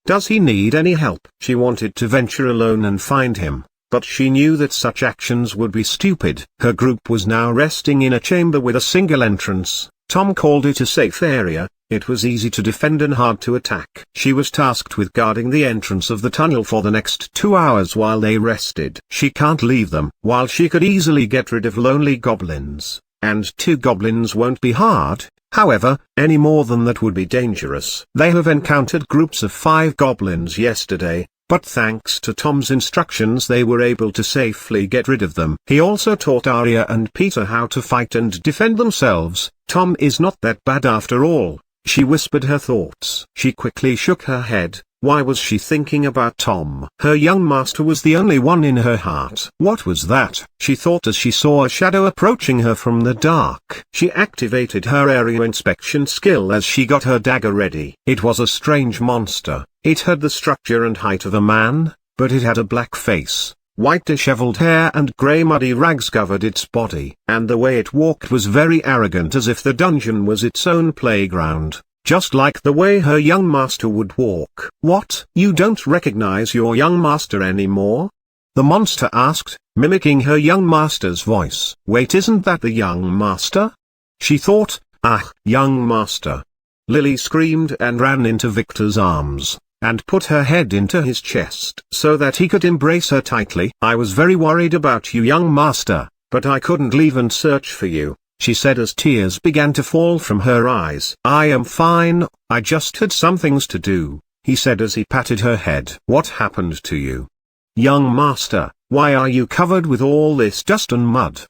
Does he need any help? She wanted to venture alone and find him, but she knew that such actions would be stupid. Her group was now resting in a chamber with a single entrance. Tom called it a safe area. It was easy to defend and hard to attack. She was tasked with guarding the entrance of the tunnel for the next 2 hours while they rested. She can't leave them. While she could easily get rid of lonely goblins, and 2 goblins won't be hard, however, any more than that would be dangerous. They have encountered groups of 5 goblins yesterday, but thanks to Tom's instructions they were able to safely get rid of them. He also taught Arya and Peter how to fight and defend themselves. Tom is not that bad after all. She whispered her thoughts. She quickly shook her head. Why was she thinking about Tom? Her young master was the only one in her heart. What was that? She thought as she saw a shadow approaching her from the dark. She activated her area inspection skill as she got her dagger ready. It was a strange monster. It had the structure and height of a man, but it had a black face. White disheveled hair and grey muddy rags covered its body. And the way it walked was very arrogant, as if the dungeon was its own playground. Just like the way her young master would walk. What? You don't recognize your young master anymore? The monster asked, mimicking her young master's voice. Wait, isn't that the young master? She thought. Ah, young master. Lily screamed and ran into Victor's arms, and put her head into his chest so that he could embrace her tightly. I was very worried about you, young master, but I couldn't leave and search for you, she said as tears began to fall from her eyes. I am fine, I just had some things to do, he said as he patted her head. What happened to you? Young master, why are you covered with all this dust and mud?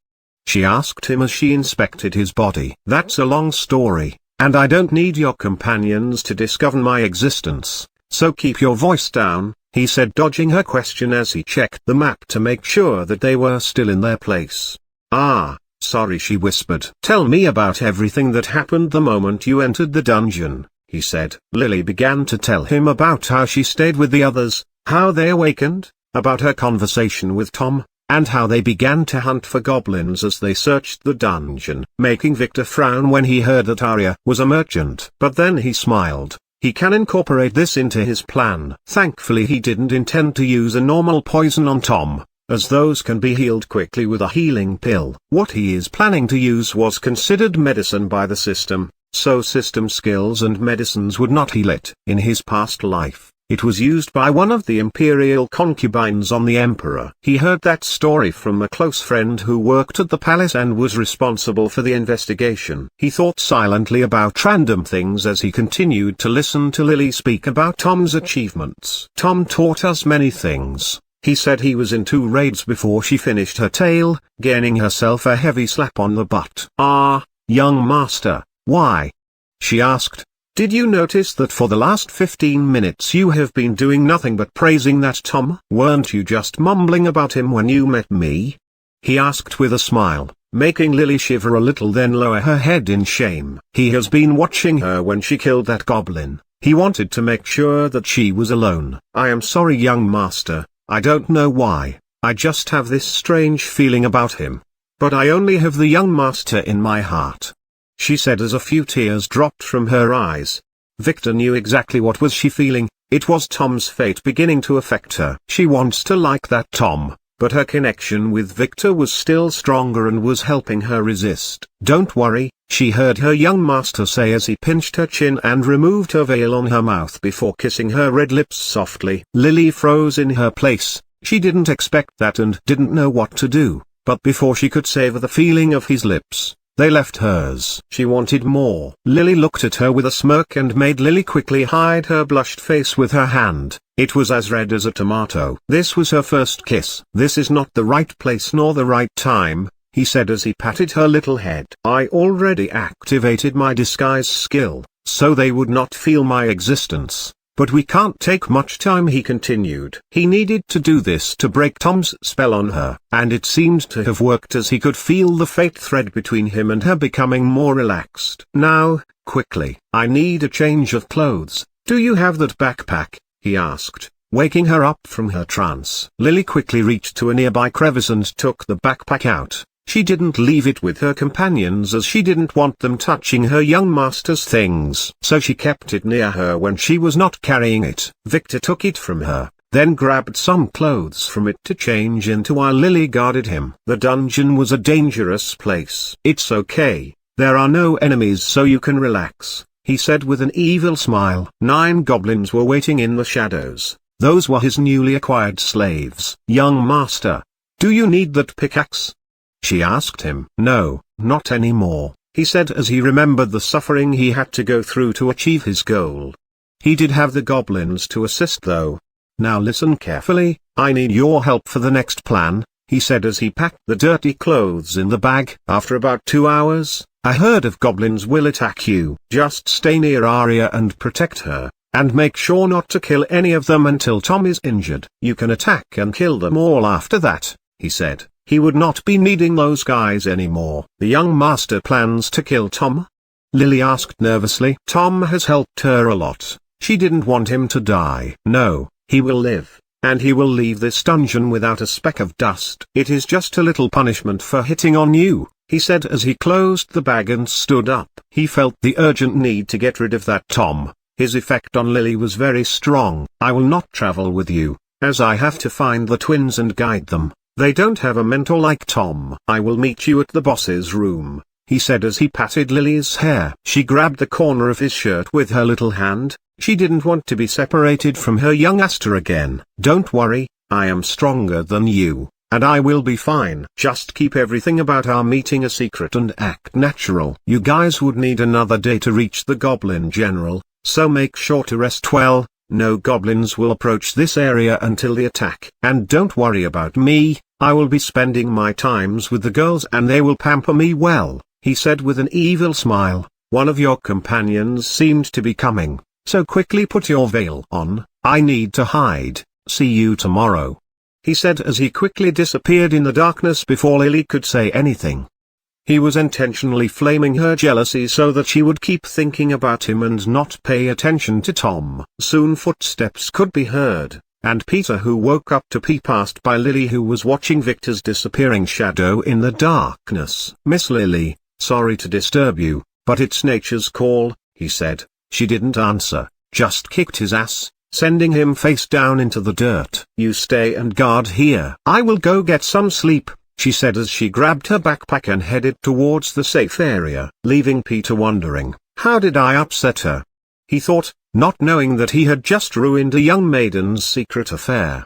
She asked him as she inspected his body. That's a long story, and I don't need your companions to discover my existence, so keep your voice down, he said, dodging her question as he checked the map to make sure that they were still in their place. Ah, sorry, she whispered. Tell me about everything that happened the moment you entered the dungeon, he said. Lily began to tell him about how she stayed with the others, how they awakened, about her conversation with Tom, and how they began to hunt for goblins as they searched the dungeon, making Victor frown when he heard that Arya was a merchant. But then he smiled. He can incorporate this into his plan. Thankfully he didn't intend to use a normal poison on Tom, as those can be healed quickly with a healing pill. What he is planning to use was considered medicine by the system, so system skills and medicines would not heal it. In his past life, it was used by one of the imperial concubines on the emperor. He heard that story from a close friend who worked at the palace and was responsible for the investigation. He thought silently about random things as he continued to listen to Lily speak about Tom's achievements. Tom taught us many things. He said he was in 2 raids before she finished her tale, gaining herself a heavy slap on the butt. Ah, young master, why? She asked. Did you notice that for the last 15 minutes you have been doing nothing but praising that Tom? Weren't you just mumbling about him when you met me? He asked with a smile, making Lily shiver a little, then lower her head in shame. He has been watching her when she killed that goblin. He wanted to make sure that she was alone. I am sorry, young master, I don't know why, I just have this strange feeling about him. But I only have the young master in my heart, she said as a few tears dropped from her eyes. Victor knew exactly what was she feeling. It was Tom's fate beginning to affect her. She wants to like that Tom, but her connection with Victor was still stronger and was helping her resist. Don't worry, she heard her young master say as he pinched her chin and removed her veil on her mouth before kissing her red lips softly. Lily froze in her place. She didn't expect that and didn't know what to do, but before she could savor the feeling of his lips, they left hers. She wanted more. Lily looked at her with a smirk and made Lily quickly hide her blushed face with her hand. It was as red as a tomato. This was her first kiss. This is not the right place nor the right time, he said as he patted her little head. I already activated my disguise skill, so they would not feel my existence. But we can't take much time, he continued. He needed to do this to break Tom's spell on her, and it seemed to have worked as he could feel the fate thread between him and her becoming more relaxed. Now, quickly, I need a change of clothes. Do you have that backpack? He asked, waking her up from her trance. Lily quickly reached to a nearby crevice and took the backpack out. She didn't leave it with her companions as she didn't want them touching her young master's things, so she kept it near her when she was not carrying it. Victor took it from her, then grabbed some clothes from it to change into while Lily guarded him. The dungeon was a dangerous place. "It's okay, there are no enemies, so you can relax," he said with an evil smile. 9 goblins were waiting in the shadows. Those were his newly acquired slaves. "Young master, do you need that pickaxe?" she asked him. "No, not anymore," he said as he remembered the suffering he had to go through to achieve his goal. He did have the goblins to assist though. "Now listen carefully, I need your help for the next plan," he said as he packed the dirty clothes in the bag. "After about 2 hours, a herd of goblins will attack you. Just stay near Arya and protect her, and make sure not to kill any of them until Tom is injured. You can attack and kill them all after that," he said. He would not be needing those guys anymore. "The young master plans to kill Tom?" Lily asked nervously. "Tom has helped her a lot. She didn't want him to die." "No, he will live, and he will leave this dungeon without a speck of dust. It is just a little punishment for hitting on you," he said as he closed the bag and stood up. He felt the urgent need to get rid of that Tom. His effect on Lily was very strong. "I will not travel with you, as I have to find the twins and guide them. They don't have a mentor like Tom." "I will meet you at the boss's room," he said as he patted Lily's hair. She grabbed the corner of his shirt with her little hand. She didn't want to be separated from her young Aster again. "Don't worry, I am stronger than you, and I will be fine. Just keep everything about our meeting a secret and act natural. You guys would need another day to reach the Goblin General, so make sure to rest well. No goblins will approach this area until the attack. And don't worry about me, I will be spending my times with the girls and they will pamper me well," he said with an evil smile. "One of your companions seemed to be coming, so quickly put your veil on. I need to hide. See you tomorrow," he said as he quickly disappeared in the darkness before Lily could say anything. He was intentionally flaming her jealousy so that she would keep thinking about him and not pay attention to Tom. Soon footsteps could be heard, and Peter, who woke up to pee, passed by Lily, who was watching Victor's disappearing shadow in the darkness. "Miss Lily, sorry to disturb you, but it's nature's call," he said. She didn't answer, just kicked his ass, sending him face down into the dirt. "You stay and guard here. I will go get some sleep," she said as she grabbed her backpack and headed towards the safe area, leaving Peter wondering, how did I upset her? He thought, not knowing that he had just ruined a young maiden's secret affair.